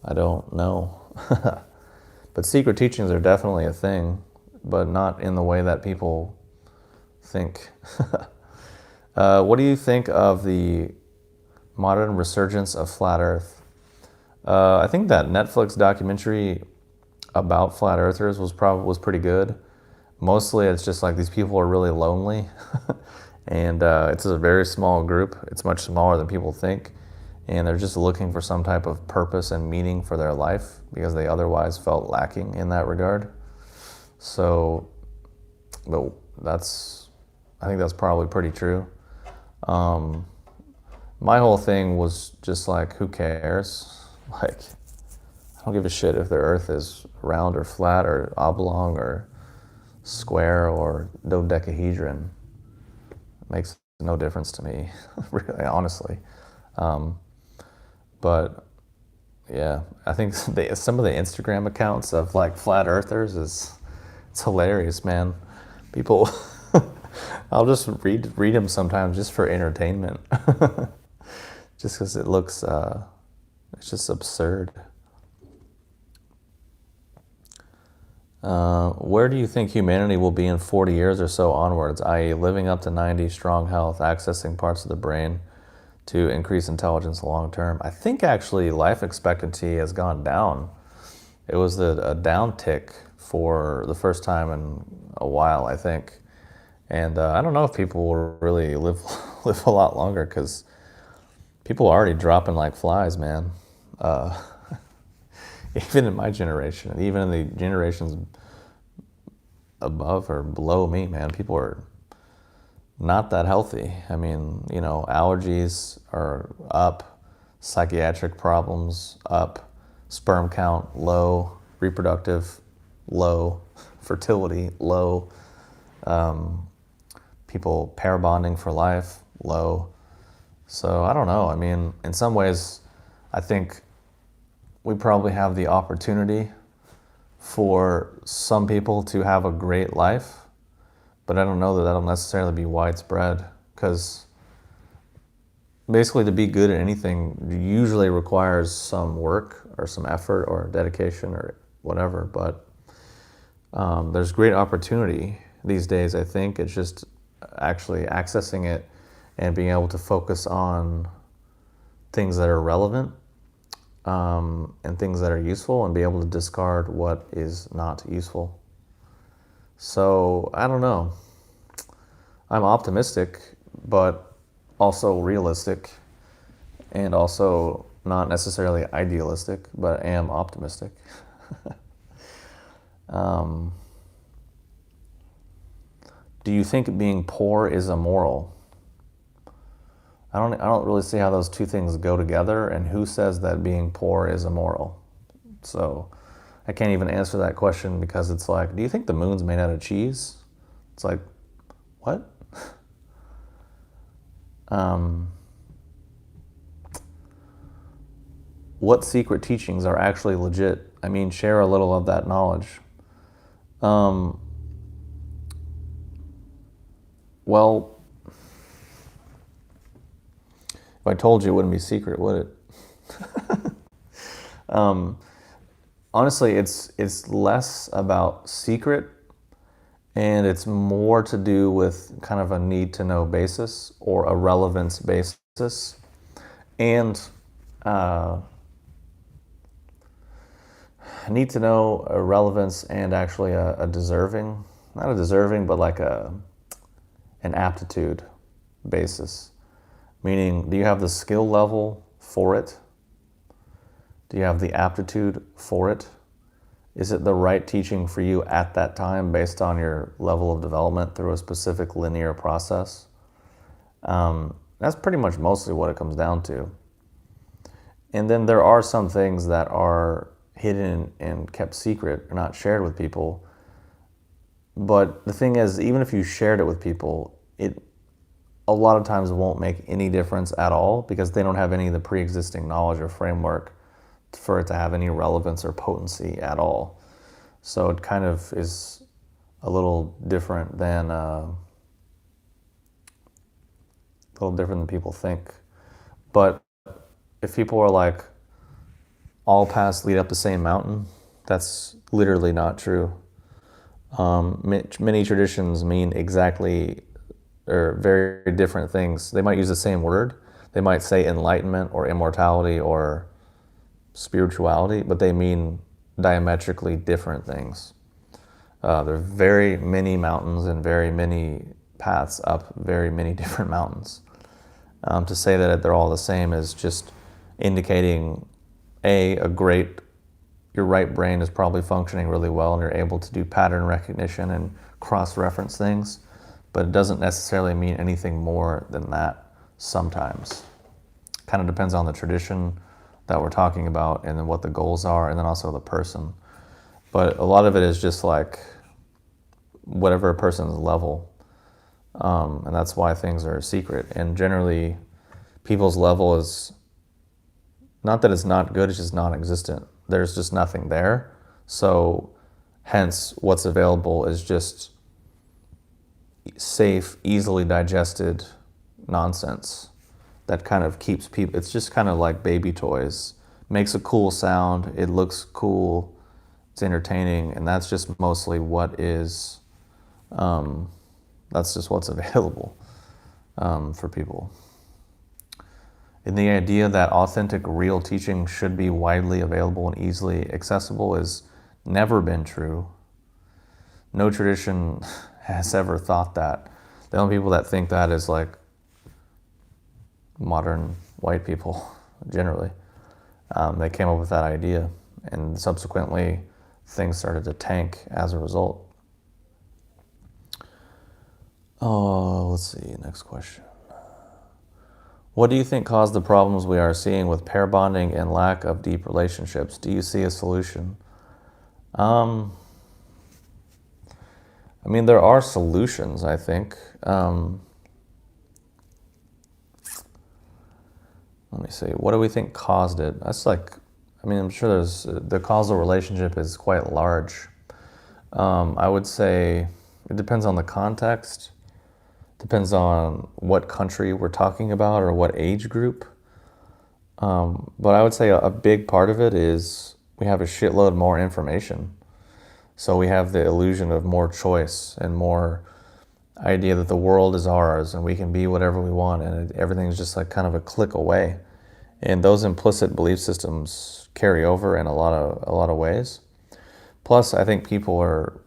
I don't know. But secret teachings are definitely a thing, but not in the way that people think. What do you think of the modern resurgence of flat Earth? I think that Netflix documentary about flat earthers was pretty good. Mostly it's just like these people are really lonely and it's a very small group. It's much smaller than people think, and they're just looking for some type of purpose and meaning for their life because they otherwise felt lacking in that regard. So, but I think that's probably pretty true. My whole thing was just like, who cares? Like, I don't give a shit if the earth is round or flat or oblong or square or dodecahedron. It makes no difference to me, really, honestly. But yeah, I think some of the Instagram accounts of like flat earthers it's hilarious, man. People, I'll just read them sometimes just for entertainment, just because it looks, it's just absurd. Where do you think humanity will be in 40 years or so onwards, i.e. living up to 90, strong health, accessing parts of the brain to increase intelligence long term? I think actually life expectancy has gone down. It was a downtick for the first time in a while, I think. And I don't know if people will really live a lot longer, because people are already dropping like flies, man. Even in my generation, even in the generations above or below me, man, people are not that healthy. I mean, you know, allergies are up, psychiatric problems up, sperm count low, reproductive low, fertility low, people pair bonding for life low. So I don't know. I mean, in some ways, I think we probably have the opportunity for some people to have a great life, but I don't know that that'll necessarily be widespread, because basically to be good at anything usually requires some work or some effort or dedication or whatever, but there's great opportunity these days, I think. It's just actually accessing it and being able to focus on things that are relevant and things that are useful, and be able to discard what is not useful. So I don't know. I'm optimistic, but also realistic, and also not necessarily idealistic, but I am optimistic. Do you think being poor is immoral? I don't really see how those two things go together, and who says that being poor is immoral? So I can't even answer that question, because it's like, do you think the moon's made out of cheese? It's like, what? What secret teachings are actually legit? I mean, share a little of that knowledge. Well, if I told you, it wouldn't be secret, would it? Honestly, it's less about secret And it's more to do with kind of a need to know basis or a relevance basis. And need to know a relevance and actually a deserving, not a deserving, but like an aptitude basis. Meaning, do you have the skill level for it? Do you have the aptitude for it? Is it the right teaching for you at that time based on your level of development through a specific linear process? That's pretty much mostly what it comes down to. And then there are some things that are hidden and kept secret or not shared with people. But the thing is, even if you shared it with people, it a lot of times won't make any difference at all because they don't have any of the pre-existing knowledge or framework for it to have any relevance or potency at all. So it kind of is a little different than people think. But if people are like, all paths lead up the same mountain, that's literally not true. Many traditions mean exactly or very different things. They might use the same word. They might say enlightenment or immortality or spirituality, but they mean diametrically different things. There are very many mountains and very many paths up very many different mountains. To say that they're all the same is just indicating your right brain is probably functioning really well and you're able to do pattern recognition and cross-reference things, but it doesn't necessarily mean anything more than that sometimes. Kind of depends on the tradition that we're talking about and then what the goals are and then also the person. But a lot of it is just like whatever a person's level. And that's why things are secret. And generally, people's level is not that it's not good, it's just non-existent. There's just nothing there. So hence, what's available is just safe, easily digested nonsense that kind of keeps people, it's just kind of like baby toys. Makes a cool sound, it looks cool, it's entertaining, and that's just mostly what is, that's just what's available for people. And the idea that authentic, real teaching should be widely available and easily accessible has never been true. No tradition has ever thought that. The only people that think that is like modern white people, generally. They came up with that idea, and subsequently things started to tank as a result. Oh, let's see, next question. What do you think caused the problems we are seeing with pair bonding and lack of deep relationships? Do you see a solution? I mean, there are solutions, I think. Let me see. What do we think caused it? That's like, I mean, I'm sure the causal relationship is quite large. I would say it depends on the context. Depends on what country we're talking about or what age group. But I would say a big part of it is we have a shitload more information. So we have the illusion of more choice and more idea that the world is ours and we can be whatever we want and everything's just like kind of a click away. And those implicit belief systems carry over in a lot of ways. Plus, I think people are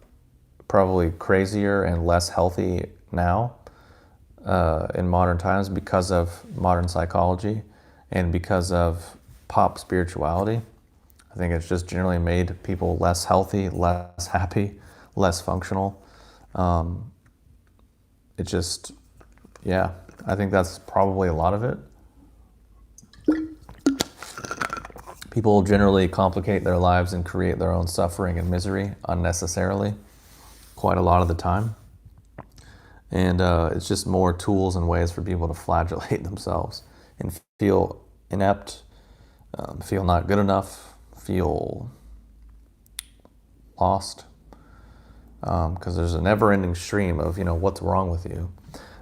probably crazier and less healthy now in modern times because of modern psychology and because of pop spirituality. I think it's just generally made people less healthy, less happy, less functional. It just, yeah, I think that's probably a lot of it. People generally complicate their lives and create their own suffering and misery unnecessarily quite a lot of the time. And it's just more tools and ways for people to flagellate themselves and feel inept, feel not good enough, feel lost. Because there's a never-ending stream of, what's wrong with you.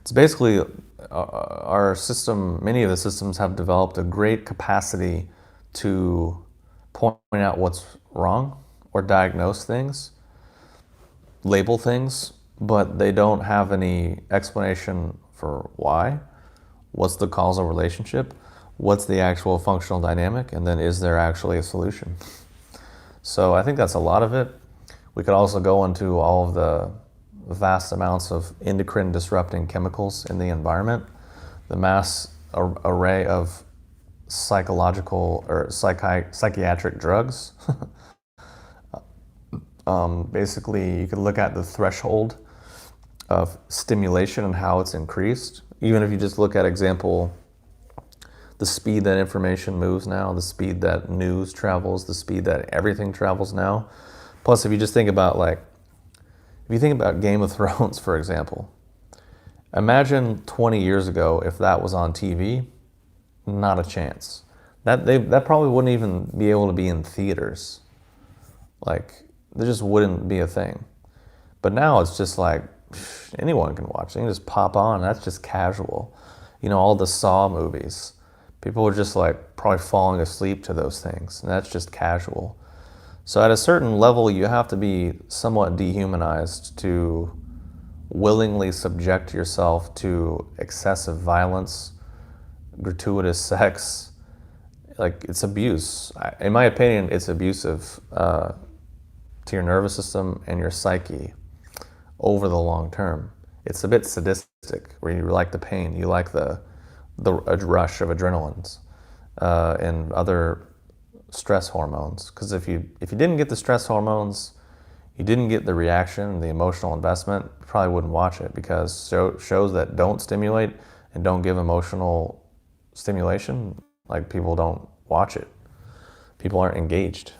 It's basically our system, many of the systems have developed a great capacity to point out what's wrong or diagnose things, label things, but they don't have any explanation for why. What's the causal relationship? What's the actual functional dynamic? And then is there actually a solution? So I think that's a lot of it. We could also go into all of the vast amounts of endocrine disrupting chemicals in the environment, the mass array of psychological or psychiatric drugs. Basically, you could look at the threshold of stimulation and how it's increased. Even if you just look at example, the speed that information moves now, the speed that news travels, the speed that everything travels now. Plus, if you just think about if you think about Game of Thrones, for example, imagine 20 years ago if that was on TV, not a chance. That probably wouldn't even be able to be in theaters. There just wouldn't be a thing. But now it's just anyone can watch. They can just pop on. That's just casual. All the Saw movies. People are just probably falling asleep to those things. And that's just casual. So at a certain level, you have to be somewhat dehumanized to willingly subject yourself to excessive violence, gratuitous sex. It's abuse. In my opinion, it's abusive to your nervous system and your psyche over the long term. It's a bit sadistic, where you like the pain, you like the rush of adrenalines and other stress hormones. Because if you didn't get the stress hormones, you didn't get the reaction, the emotional investment, you probably wouldn't watch it, because shows that don't stimulate and don't give emotional stimulation, people don't watch it. People aren't engaged.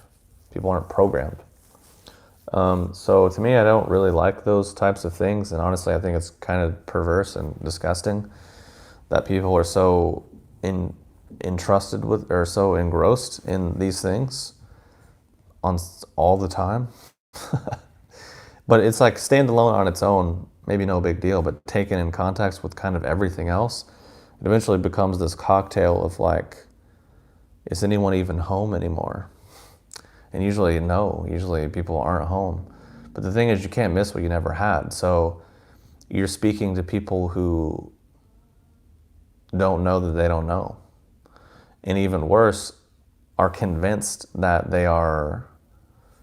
People aren't programmed. So to me, I don't really like those types of things. And honestly, I think it's kind of perverse and disgusting that people are so entrusted with, or so engrossed in these things all the time. But it's standalone on its own, maybe no big deal, but taken in context with kind of everything else, it eventually becomes this cocktail of is anyone even home anymore? And usually people aren't home. But the thing is, you can't miss what you never had. So you're speaking to people who don't know that they don't know. And even worse, are convinced that they are,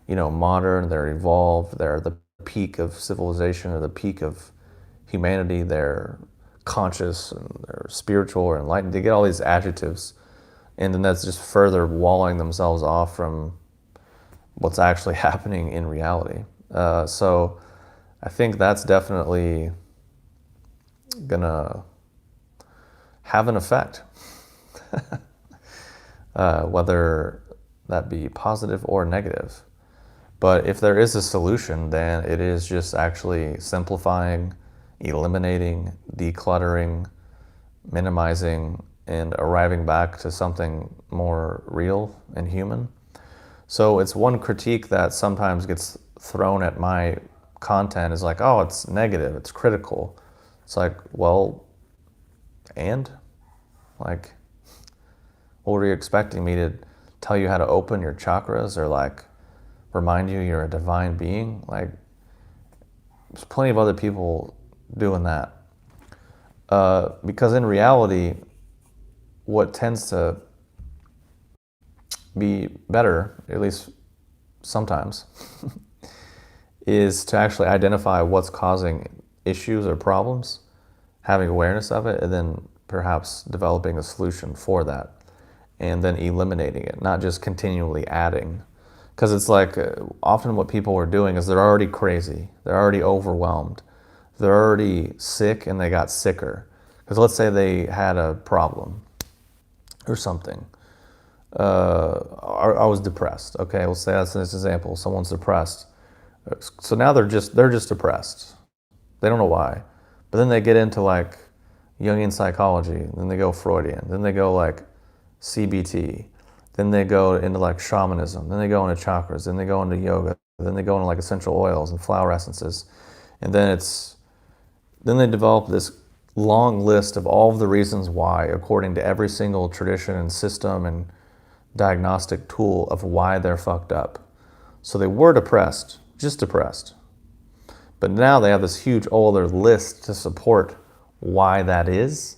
modern, they're evolved, they're the peak of civilization or the peak of humanity, they're conscious and they're spiritual or enlightened. They get all these adjectives, and then that's just further walling themselves off from what's actually happening in reality. So I think that's definitely gonna have an effect, whether that be positive or negative. But if there is a solution, then it is just actually simplifying, eliminating, decluttering, minimizing, and arriving back to something more real and human. So it's one critique that sometimes gets thrown at my content is oh, it's negative, it's critical. It's well, and? What were you expecting me to tell you how to open your chakras, or remind you you're a divine being? There's plenty of other people doing that. Because in reality, what tends to be better, at least sometimes, is to actually identify what's causing issues or problems, having awareness of it, and then perhaps developing a solution for that, and then eliminating it, not just continually adding. Because it's often what people are doing is they're already crazy, they're already overwhelmed, they're already sick, and they got sicker. Because let's say they had a problem or something. I was depressed. Okay, let's say that's an example. Someone's depressed. So now they're just depressed. They don't know why. But then they get into Jungian psychology, then they go Freudian, then they go CBT, then they go into shamanism, then they go into chakras, then they go into yoga, then they go into essential oils and flower essences. And then they develop this long list of all of the reasons why, according to every single tradition and system and diagnostic tool, of why they're fucked up. So they were depressed, just depressed. But now they have this huge older list to support why that is,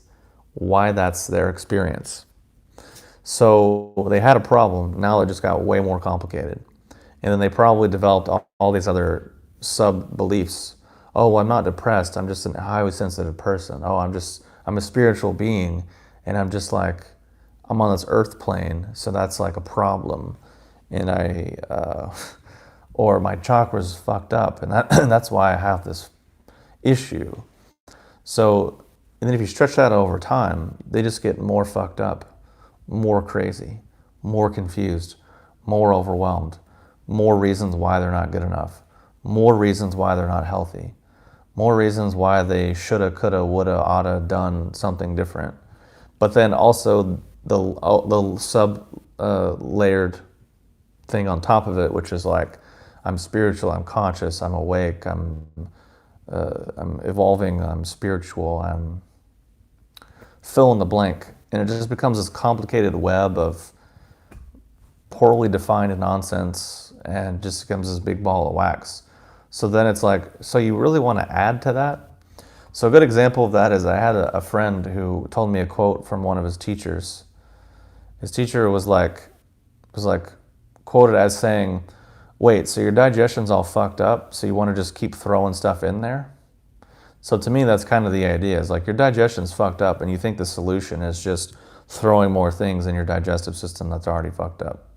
why that's their experience. So they had a problem. Now it just got way more complicated. And then they probably developed all these other sub-beliefs. Oh, I'm not depressed. I'm just a highly sensitive person. Oh, I'm a spiritual being. And I'm just like, I'm on this earth plane. So that's like a problem. And or my chakra's fucked up. And that's why I have this issue. So, and then if you stretch that over time, they just get more fucked up, more crazy, more confused, more overwhelmed, more reasons why they're not good enough, more reasons why they're not healthy, more reasons why they shoulda, coulda, woulda, oughta done something different. But then also the sub-layered thing on top of it, which is like, I'm spiritual, I'm conscious, I'm awake, I'm evolving, I'm spiritual, I'm fill in the blank. And it just becomes this complicated web of poorly defined nonsense and just becomes this big ball of wax. So then it's like, so you really want to add to that? So a good example of that is I had a friend who told me a quote from one of his teachers. His teacher was quoted as saying, wait, so your digestion's all fucked up, so you want to just keep throwing stuff in there? So to me, that's kind of the idea, is like your digestion's fucked up and you think the solution is just throwing more things in your digestive system that's already fucked up.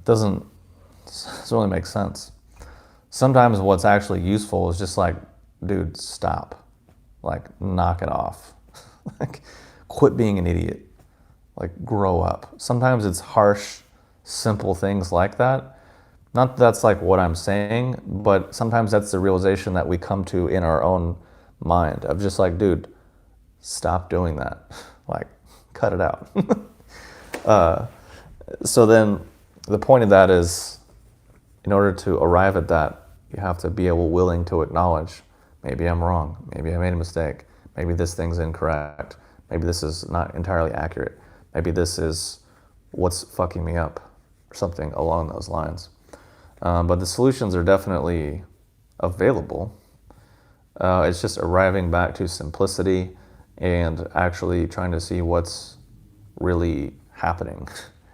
Doesn't really make sense. Sometimes what's actually useful is just like, dude, stop. Like, knock it off. Like, quit being an idiot. Like, grow up. Sometimes it's harsh, simple things like that. Not that that's like what I'm saying, but sometimes that's the realization that we come to in our own mind of just like, dude, stop doing that. Like, cut it out. So then the point of that is, in order to arrive at that, you have to be willing to acknowledge, maybe I'm wrong, maybe I made a mistake, maybe this thing's incorrect, maybe this is not entirely accurate, maybe this is what's fucking me up, or something along those lines. But the solutions are definitely available. It's just arriving back to simplicity and actually trying to see what's really happening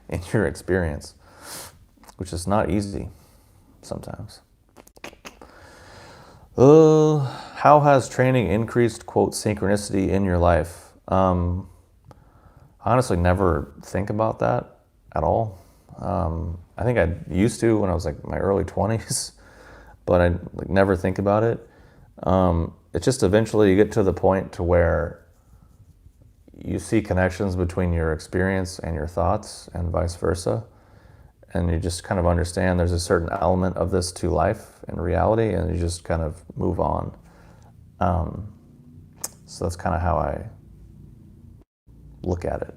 in your experience, which is not easy sometimes. How has training increased, quote, synchronicity in your life? I honestly never think about that at all. I think I used to when I was like in my early 20s, but I never think about it. It's just eventually you get to the point to where you see connections between your experience and your thoughts and vice versa. And you just kind of understand there's a certain element of this to life and reality, and you just kind of move on. So that's kind of how I look at it.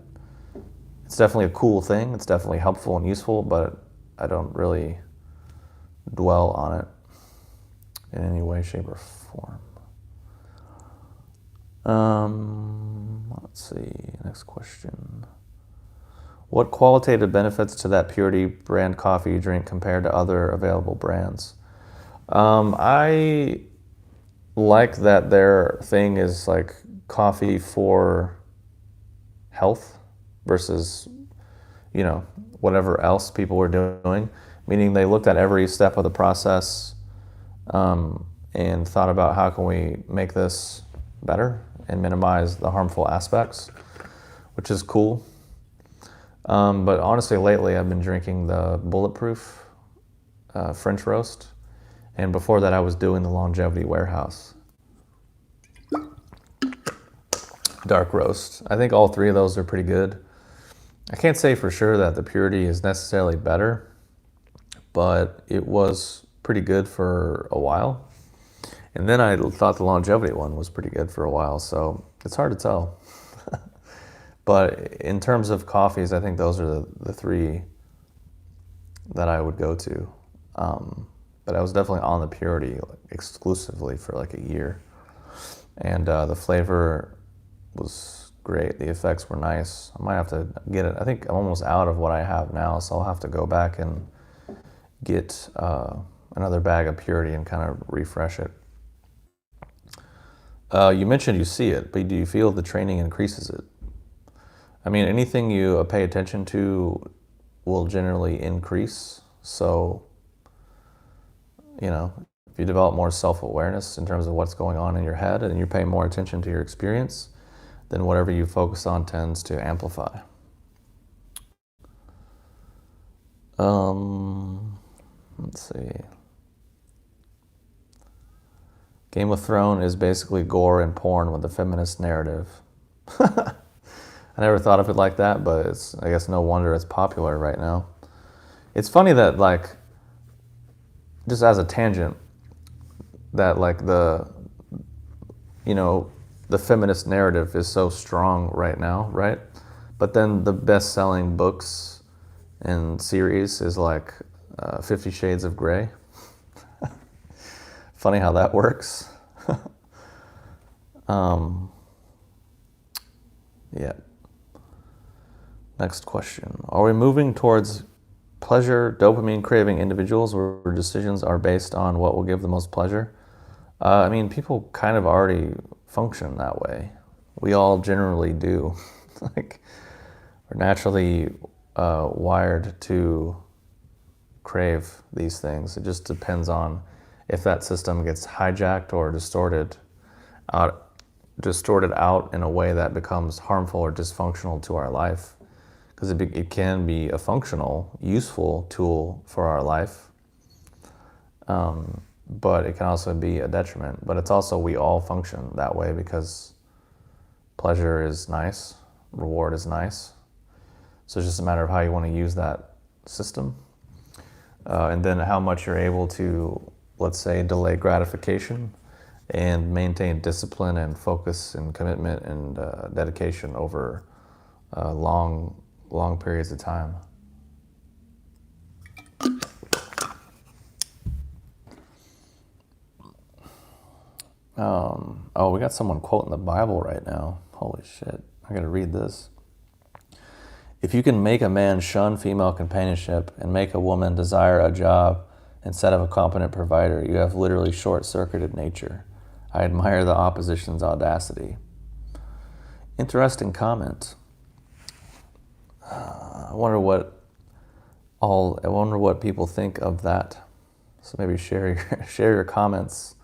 It's definitely a cool thing. It's definitely helpful and useful, but I don't really dwell on it in any way, shape, or form. Let's see, next question. What qualitative benefits to that Purity brand coffee you drink compared to other available brands? I like that their thing is like coffee for health versus, whatever else people were doing. Meaning they looked at every step of the process and thought about how can we make this better and minimize the harmful aspects, which is cool. But honestly, lately I've been drinking the Bulletproof French roast, and before that I was doing the Longevity Warehouse dark roast. I think all three of those are pretty good. I can't say for sure that the Purity is necessarily better, but it was pretty good for a while. And then I thought the Longevity one was pretty good for a while, so it's hard to tell. But in terms of coffees, I think those are the three that I would go to. But I was definitely on the Purity exclusively for like a year. And the flavor was great. The effects were nice. I might have to get it. I think I'm almost out of what I have now, so I'll have to go back and get another bag of purity and kind of refresh it. You mentioned you see it, but do you feel the training increases it? I mean, anything you pay attention to will generally increase. So, if you develop more self-awareness in terms of what's going on in your head and you pay more attention to your experience, then whatever you focus on tends to amplify. Let's see. Game of Thrones is basically gore and porn with a feminist narrative. I never thought of it like that, but it's, I guess, no wonder it's popular right now. It's funny that, just as a tangent, that the feminist narrative is so strong right now, right? But then the best-selling books and series is 50 Shades of Grey. Funny how that works. Yeah. Next question. Are we moving towards pleasure, dopamine craving individuals where decisions are based on what will give the most pleasure? I mean, people kind of already function that way. We all generally do. We're naturally wired to crave these things. It just depends on if that system gets hijacked or distorted out in a way that becomes harmful or dysfunctional to our life. Because it can be a functional, useful tool for our life, but it can also be a detriment. But it's also, we all function that way because pleasure is nice, reward is nice. So it's just a matter of how you want to use that system. And then how much you're able to, let's say, delay gratification and maintain discipline and focus and commitment and dedication over long periods of time. We got someone quoting the Bible right now. Holy shit, I gotta read this. If you can make a man shun female companionship and make a woman desire a job instead of a competent provider, you have literally short-circuited nature. I admire the opposition's audacity. Interesting comment. I wonder what people think of that. So maybe share your comments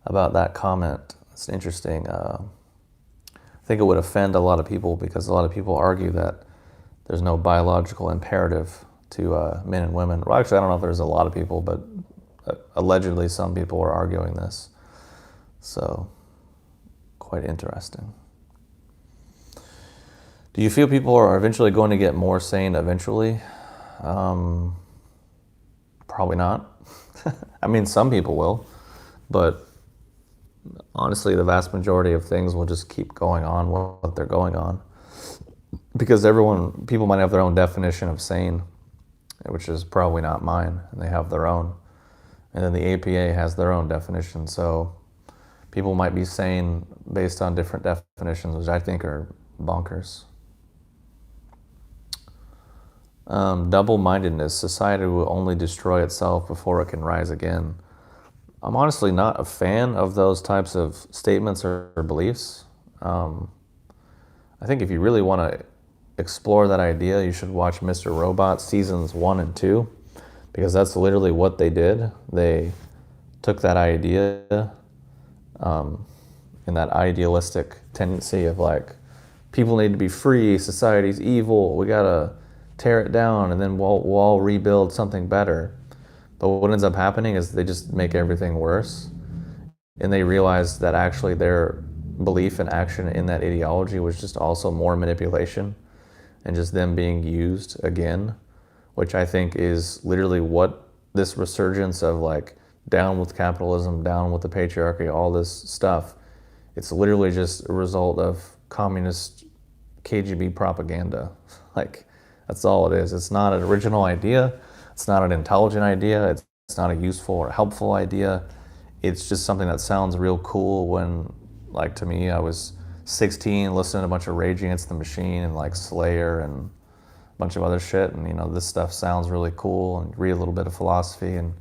about that comment. It's interesting. I think it would offend a lot of people because a lot of people argue that there's no biological imperative to men and women. Well, actually, I don't know if there's a lot of people, but allegedly some people are arguing this. So, quite interesting. Do you feel people are eventually going to get more sane eventually? Probably not. I mean, some people will, but honestly, the vast majority of things will just keep going on what they're going on. Because people might have their own definition of sane, which is probably not mine, and they have their own. And then the APA has their own definition, so people might be sane based on different definitions, which I think are bonkers. Double-mindedness. Society will only destroy itself before it can rise again. I'm honestly not a fan of those types of statements or beliefs. I think if you really want to explore that idea, you should watch Mr. Robot seasons 1 and 2, because that's literally what they did. They took that idea and that idealistic tendency of people need to be free, society's evil, we gotta tear it down, and then we'll all rebuild something better. But what ends up happening is they just make everything worse. And they realize that actually their belief and action in that ideology was just also more manipulation and just them being used again, which I think is literally what this resurgence of down with capitalism, down with the patriarchy, all this stuff, it's literally just a result of communist KGB propaganda. That's all it is. It's not an original idea. It's not an intelligent idea. It's not a useful or helpful idea. It's just something that sounds real cool when, to me, I was 16 listening to a bunch of Rage Against the Machine and Slayer and a bunch of other shit. And, this stuff sounds really cool, and read a little bit of philosophy and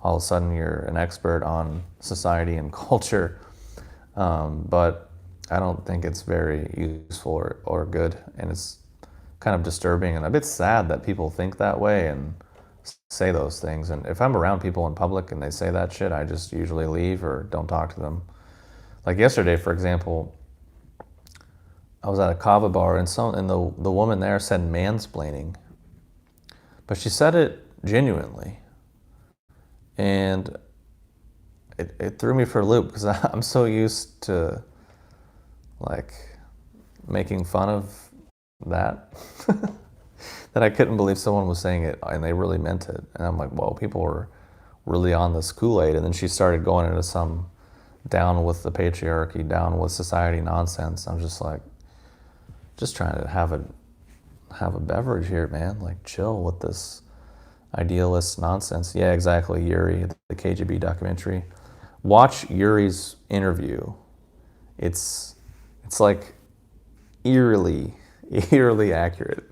all of a sudden you're an expert on society and culture. But I don't think it's very useful or good, and it's kind of disturbing and a bit sad that people think that way and say those things. And if I'm around people in public and they say that shit, I just usually leave or don't talk to them. Like yesterday, for example, I was at a kava bar and the woman there said mansplaining, but she said it genuinely, and it threw me for a loop because I'm so used to like making fun of that that I couldn't believe someone was saying it and they really meant it. And I'm like, whoa, people were really on this Kool-Aid. And then she started going into some down with the patriarchy, down with society nonsense. I'm just like, just trying to have a beverage here, man. Like, chill with this idealist nonsense. Yeah, exactly. Yuri, the KGB documentary. Watch Yuri's interview. It's like eerily accurate.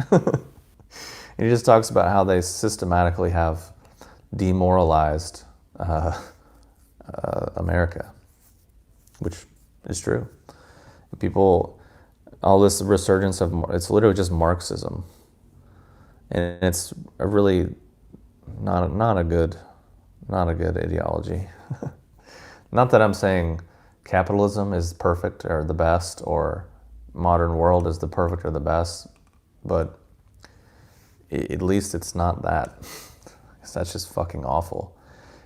And he just talks about how they systematically have demoralized America, which is true. People, all this resurgence of, it's literally just Marxism, and it's a really not a good ideology. Not that I'm saying capitalism is perfect or the best, or modern world is the perfect or the best, but at least it's not that. Because that's just fucking awful.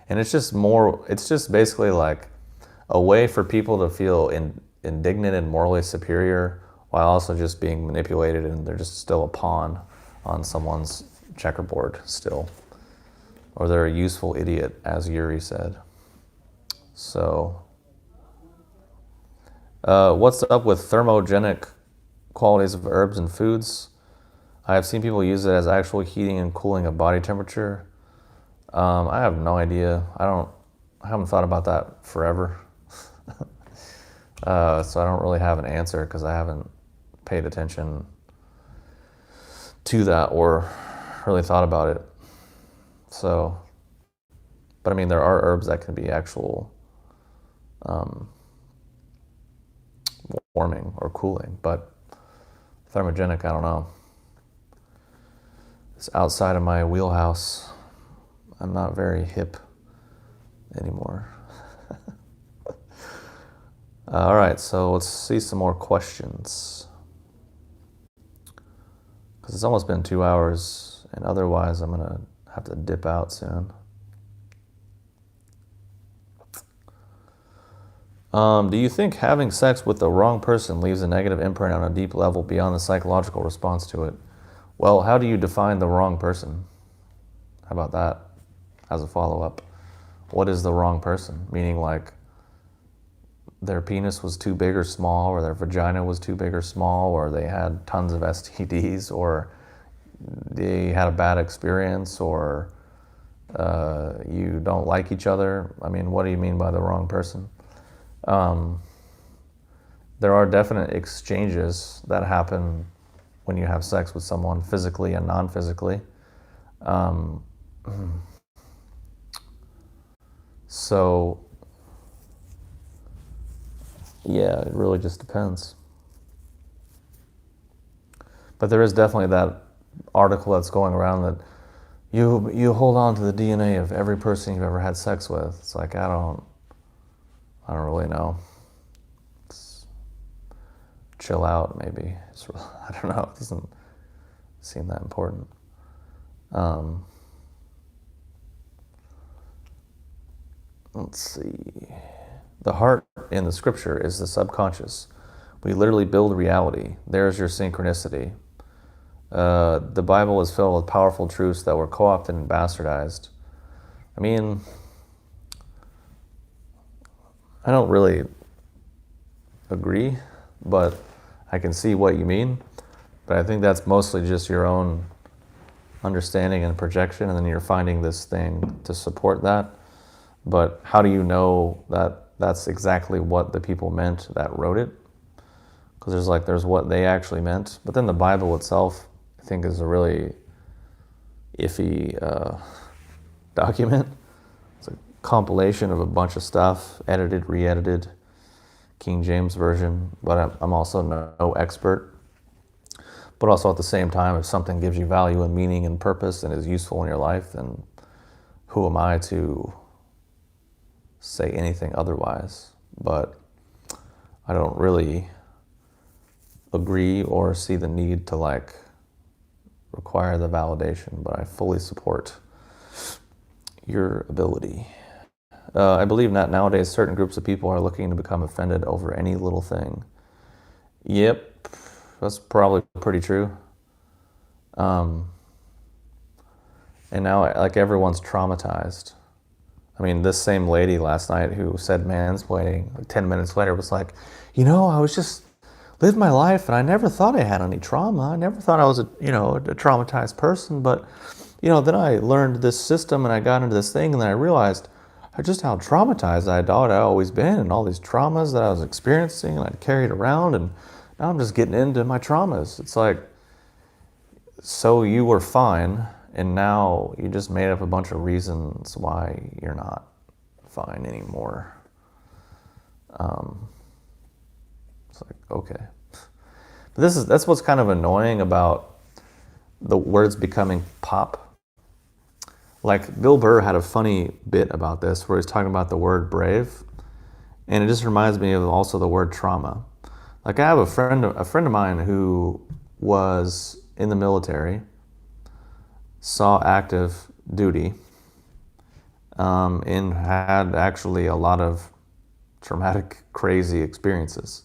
And it's just basically like a way for people to feel indignant and morally superior while also just being manipulated, and they're just still a pawn on someone's checkerboard still. Or they're a useful idiot, as Yuri said. So, what's up with thermogenic qualities of herbs and foods? I have seen people use it as actual heating and cooling of body temperature. I have no idea. I haven't thought about that forever. So I don't really have an answer because I haven't paid attention to that or really thought about it. So, but I mean, there are herbs that can be actual warming or cooling, but thermogenic, I don't know. It's outside of my wheelhouse. I'm not very hip anymore. All right, so let's see some more questions. Because it's almost been 2 hours, and otherwise I'm going to have to dip out soon. Do you think having sex with the wrong person leaves a negative imprint on a deep level beyond the psychological response to it? Well, how do you define the wrong person? How about that as a follow-up? What is the wrong person? Meaning, like, their penis was too big or small, or their vagina was too big or small, or they had tons of STDs, or they had a bad experience, or you don't like each other. I mean, what do you mean by the wrong person? There are definite exchanges that happen when you have sex with someone, physically and non-physically. So, yeah, it really just depends. But there is definitely that article that's going around that you hold on to the DNA of every person you've ever had sex with. It's like, I don't really know. Chill out, maybe. I don't know. It doesn't seem that important. Let's see. The heart in the scripture is the subconscious. We literally build reality. There's your synchronicity. The Bible is filled with powerful truths that were co-opted and bastardized. I mean, I don't really agree, but I can see what you mean. But I think that's mostly just your own understanding and projection, and then you're finding this thing to support that. But how do you know that that's exactly what the people meant that wrote it? Because there's what they actually meant. But then the Bible itself, I think, is a really iffy document. It's like, compilation of a bunch of stuff, edited, re-edited, King James Version, but I'm also no expert. But also at the same time, if something gives you value and meaning and purpose and is useful in your life, then who am I to say anything otherwise? But I don't really agree or see the need to like require the validation, but I fully support your ability. I believe that nowadays certain groups of people are looking to become offended over any little thing. Yep, that's probably pretty true. And now like everyone's traumatized. I mean, this same lady last night who said mansplaining, like 10 minutes later was like, I was just lived my life and I never thought I had any trauma. I never thought I was a traumatized person. But, then I learned this system and I got into this thing and then I realized just how traumatized I thought I'd always been and all these traumas that I was experiencing and I'd carried around. And now I'm just getting into my traumas. It's like, so you were fine. And now you just made up a bunch of reasons why you're not fine anymore. It's like, okay. But that's what's kind of annoying about the words becoming pop. Like Bill Burr had a funny bit about this where he's talking about the word brave. And it just reminds me of also the word trauma. Like I have a friend of mine who was in the military, saw active duty, and had actually a lot of traumatic, crazy experiences.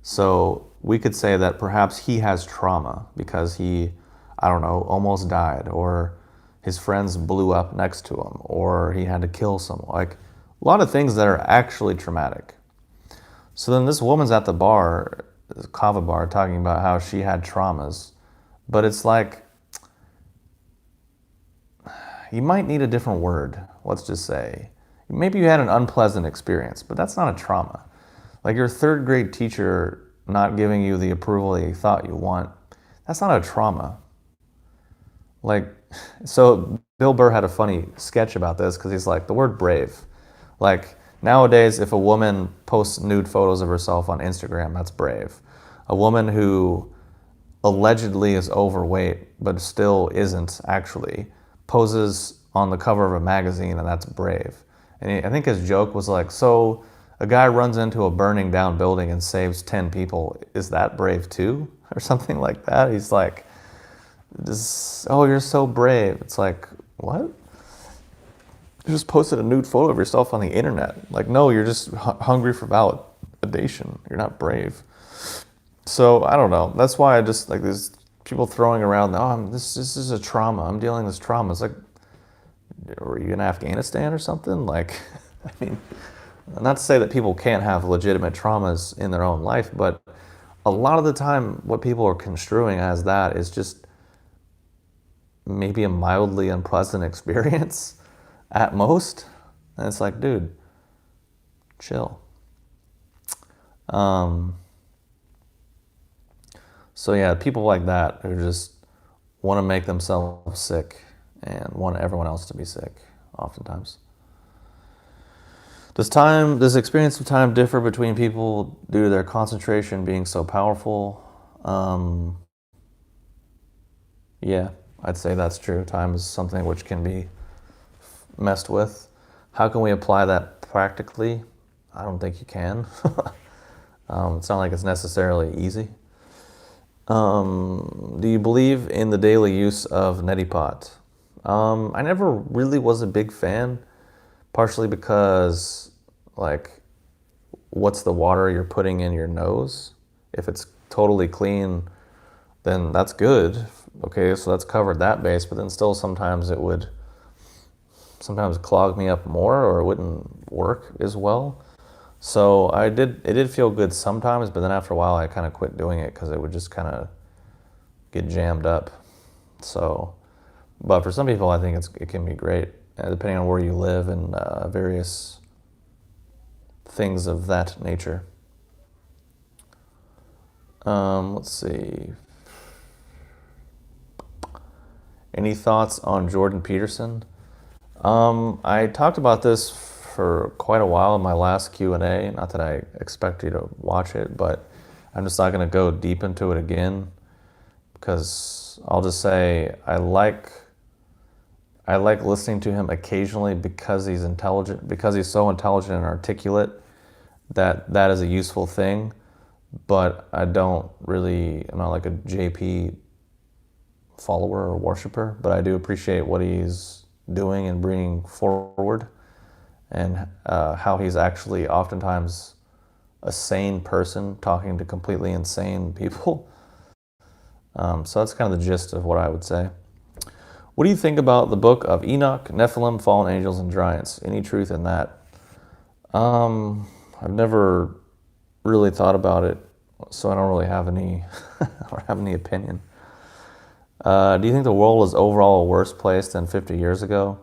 So we could say that perhaps he has trauma because he, almost died, or his friends blew up next to him, or he had to kill someone. Like a lot of things that are actually traumatic. So then this woman's at the bar, the kava bar, talking about how she had traumas. But it's like, you might need a different word, let's just say. Maybe you had an unpleasant experience, but that's not a trauma. Like your third grade teacher not giving you the approval that you thought you want, that's not a trauma. Like, so Bill Burr had a funny sketch about this because he's like, the word brave. Like nowadays, if a woman posts nude photos of herself on Instagram, that's brave. A woman who allegedly is overweight, but still isn't actually, poses on the cover of a magazine, and that's brave. And I think his joke was like, so a guy runs into a burning down building and saves 10 people. Is that brave too? Or something like that. He's like, you're so brave. It's like, what? You just posted a nude photo of yourself on the internet. Like, no, you're just hungry for validation. You're not brave. So I don't know. That's why I just like there's people throwing around, this is a trauma. I'm dealing with this trauma. It's like, were you in Afghanistan or something? Like, I mean, not to say that people can't have legitimate traumas in their own life, but a lot of the time what people are construing as that is just maybe a mildly unpleasant experience at most. And it's like, dude, chill. So yeah, people like that who just want to make themselves sick and want everyone else to be sick, oftentimes. Does experience of time differ between people due to their concentration being so powerful? Yeah, I'd say that's true. Time is something which can be messed with. How can we apply that practically? I don't think you can. It's not like it's necessarily easy. Do you believe in the daily use of neti pot? I never really was a big fan, partially because, like, what's the water you're putting in your nose? If it's totally clean, then that's good. Okay, so that's covered that base, but then still sometimes it would clog me up more, or it wouldn't work as well. So it did feel good sometimes, but then after a while I kind of quit doing it because it would just kind of get jammed up. So, but for some people I think it can be great, depending on where you live and various things of that nature. Let's see. Any thoughts on Jordan Peterson? I talked about this for quite a while in my last Q&A. Not that I expect you to watch it, but I'm just not going to go deep into it again, because I'll just say I like listening to him occasionally because he's intelligent, because he's so intelligent and articulate that is a useful thing. But I'm not like a JP follower or worshiper, but I do appreciate what he's doing and bringing forward, and how he's actually oftentimes a sane person talking to completely insane people. So that's kind of the gist of what I would say. What do you think about the book of Enoch, Nephilim, Fallen Angels, and Giants? Any truth in that? I've never really thought about it, so I don't really have any or have any opinion. Do you think the world is overall a worse place than 50 years ago?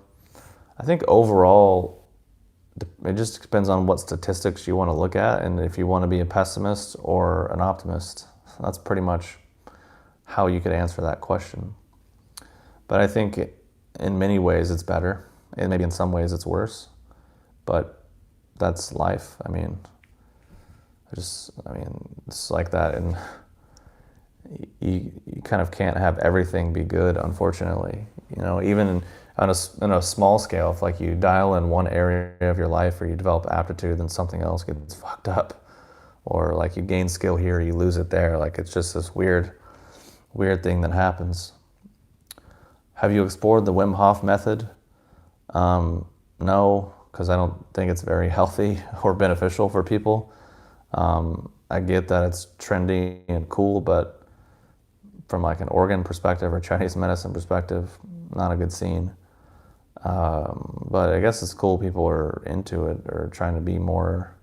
I think overall, it just depends on what statistics you want to look at, and if you want to be a pessimist or an optimist. That's pretty much how you could answer that question. But I think in many ways it's better, and maybe in some ways it's worse. But that's life. I mean, it's like that, and you kind of can't have everything be good, unfortunately. You know, even on a small scale, if like you dial in one area of your life or you develop aptitude, then something else gets fucked up, or like you gain skill here, you lose it there. Like it's just this weird thing that happens. Have you explored the Wim Hof method? No, because I don't think it's very healthy or beneficial for people. I get that it's trendy and cool, but from like an organ perspective or Chinese medicine perspective, not a good scene. But I guess it's cool people are into it or trying to be more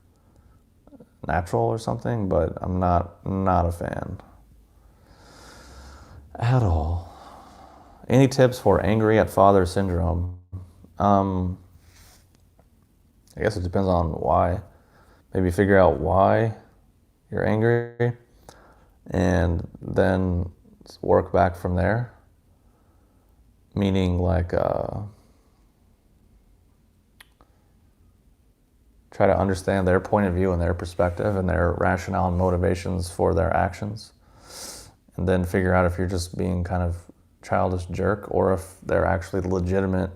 natural or something, but I'm not a fan at all. Any tips for angry at father syndrome? I guess it depends on why. Maybe figure out why you're angry and then work back from there. Meaning like try to understand their point of view and their perspective and their rationale and motivations for their actions. And then figure out if you're just being kind of childish jerk or if they're actually legitimate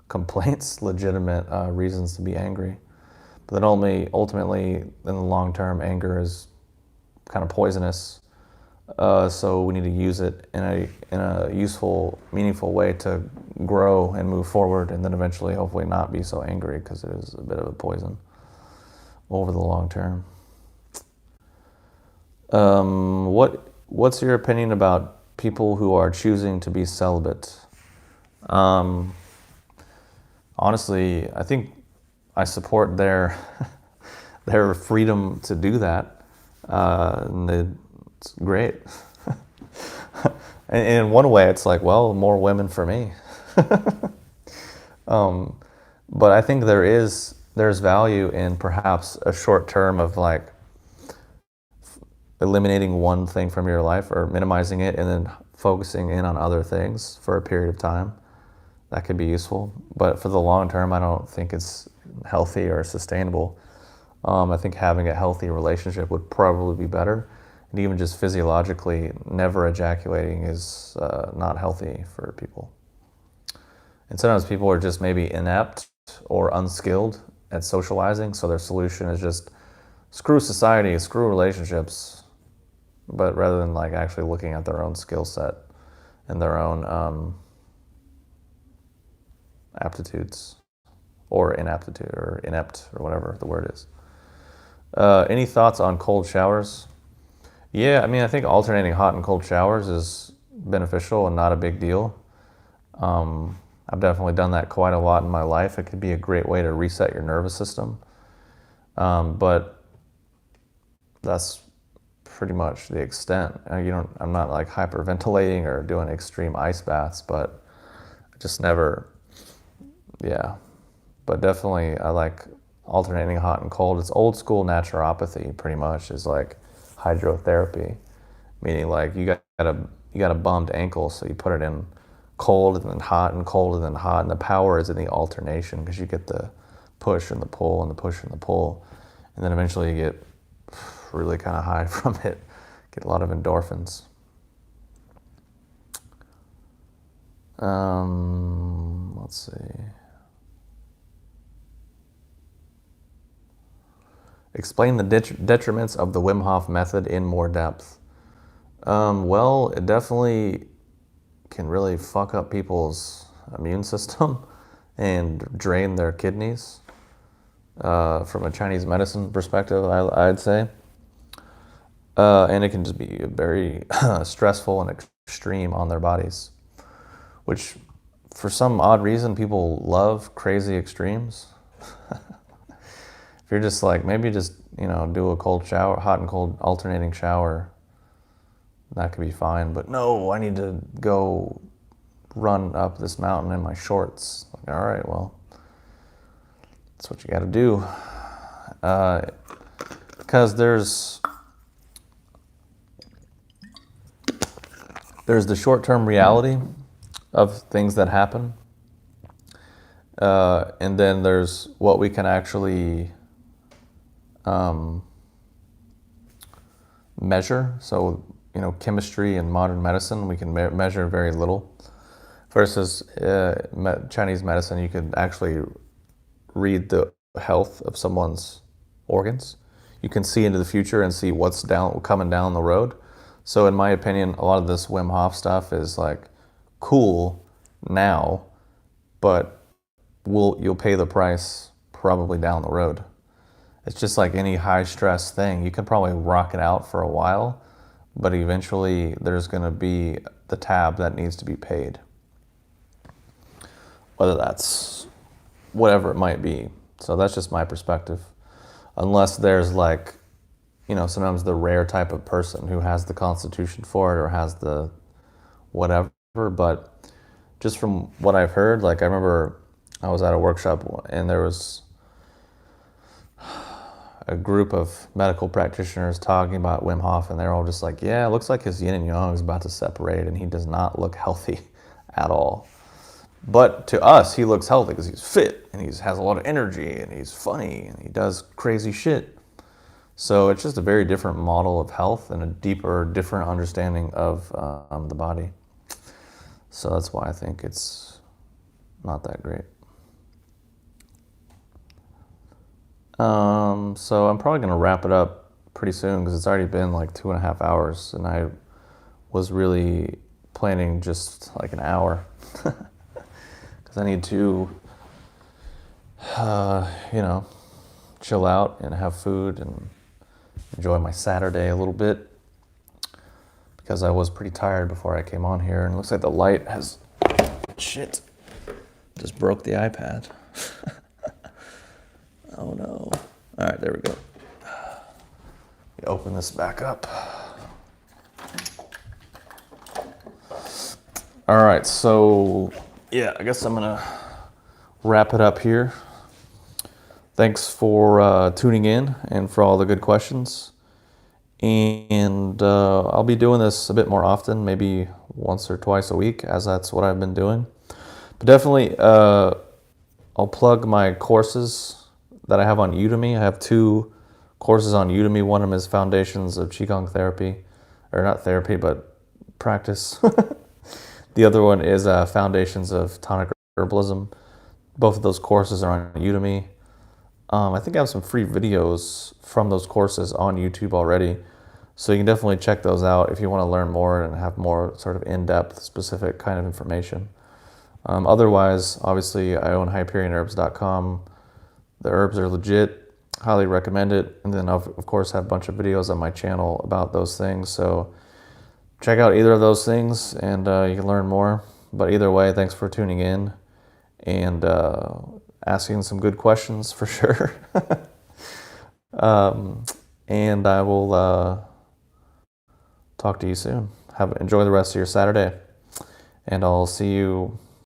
complaints, legitimate reasons to be angry. But then ultimately, in the long term, anger is kind of poisonous. So we need to use it in a useful, meaningful way to grow and move forward, and then eventually, hopefully, not be so angry, because it is a bit of a poison over the long term. What's your opinion about people who are choosing to be celibate? Honestly, I think I support their freedom to do that. And it's great. And in one way, it's like, well, more women for me. But I think there's value in perhaps a short term of like eliminating one thing from your life or minimizing it and then focusing in on other things for a period of time. That could be useful. But for the long term, I don't think it's healthy or sustainable. I think having a healthy relationship would probably be better. And even just physiologically, never ejaculating is not healthy for people. And sometimes people are just maybe inept or unskilled at socializing, so their solution is just screw society, screw relationships, but rather than like actually looking at their own skill set and their own aptitudes or inaptitude or inept or whatever the word is. Any thoughts on cold showers? Yeah, I mean, I think alternating hot and cold showers is beneficial and not a big deal. I've definitely done that quite a lot in my life. It could be a great way to reset your nervous system. But that's pretty much the extent. I'm not like hyperventilating or doing extreme ice baths, but I just never, yeah. But definitely I like alternating hot and cold. It's old school naturopathy pretty much, is like hydrotherapy, meaning like you got a bummed ankle, so you put it in cold and then hot and cold and then hot. And the power is in the alternation because you get the push and the pull and the push and the pull. And then eventually you get really kind of high from it. Get a lot of endorphins. Let's see. Explain the detriments of the Wim Hof method in more depth. Well, it definitely can really fuck up people's immune system and drain their kidneys. From a Chinese medicine perspective, I'd say. And it can just be very stressful and extreme on their bodies, which for some odd reason people love crazy extremes. If you're just like, maybe just, do a cold shower, hot and cold alternating shower, that could be fine. But no, I need to go run up this mountain in my shorts. Like, all right, well, that's what you got to do. Because there's the short-term reality of things that happen. And then there's what we can actually measure. So, chemistry and modern medicine, we can measure very little. Versus Chinese medicine, you could actually read the health of someone's organs. You can see into the future and see what's coming down the road. So in my opinion, a lot of this Wim Hof stuff is like cool now, but you'll pay the price probably down the road. It's just like any high stress thing. You can probably rock it out for a while, but eventually there's going to be the tab that needs to be paid. Whether that's whatever it might be. So that's just my perspective. Unless there's like, sometimes the rare type of person who has the constitution for it or has the whatever. But just from what I've heard, like I remember I was at a workshop and there was a group of medical practitioners talking about Wim Hof, and they're all just like, yeah, it looks like his yin and yang is about to separate and he does not look healthy at all. But to us, he looks healthy because he's fit and he has a lot of energy and he's funny and he does crazy shit. So it's just a very different model of health and a deeper, different understanding of the body. So that's why I think it's not that great. So I'm probably going to wrap it up pretty soon because it's already been like 2.5 hours and I was really planning just like an hour because I need to, chill out and have food and enjoy my Saturday a little bit because I was pretty tired before I came on here, and it looks like the light has, shit, just broke the iPad. Oh no. All right, there we go. Open this back up. All right, so yeah, I guess I'm gonna wrap it up here. Thanks for tuning in and for all the good questions. And I'll be doing this a bit more often, maybe once or twice a week, as that's what I've been doing. But definitely, I'll plug my courses that I have on Udemy. I have 2 courses on Udemy. One of them is Foundations of Qigong Therapy, or not therapy, but practice. The other one is Foundations of Tonic Herbalism. Both of those courses are on Udemy. I think I have some free videos from those courses on YouTube already. So you can definitely check those out if you want to learn more and have more sort of in-depth, specific kind of information. Otherwise, obviously, I own HyperNormalization.com. The herbs are legit. Highly recommend it. And then, of course, have a bunch of videos on my channel about those things. So check out either of those things and you can learn more. But either way, thanks for tuning in and asking some good questions for sure. And I will talk to you soon. Enjoy the rest of your Saturday. And I'll see you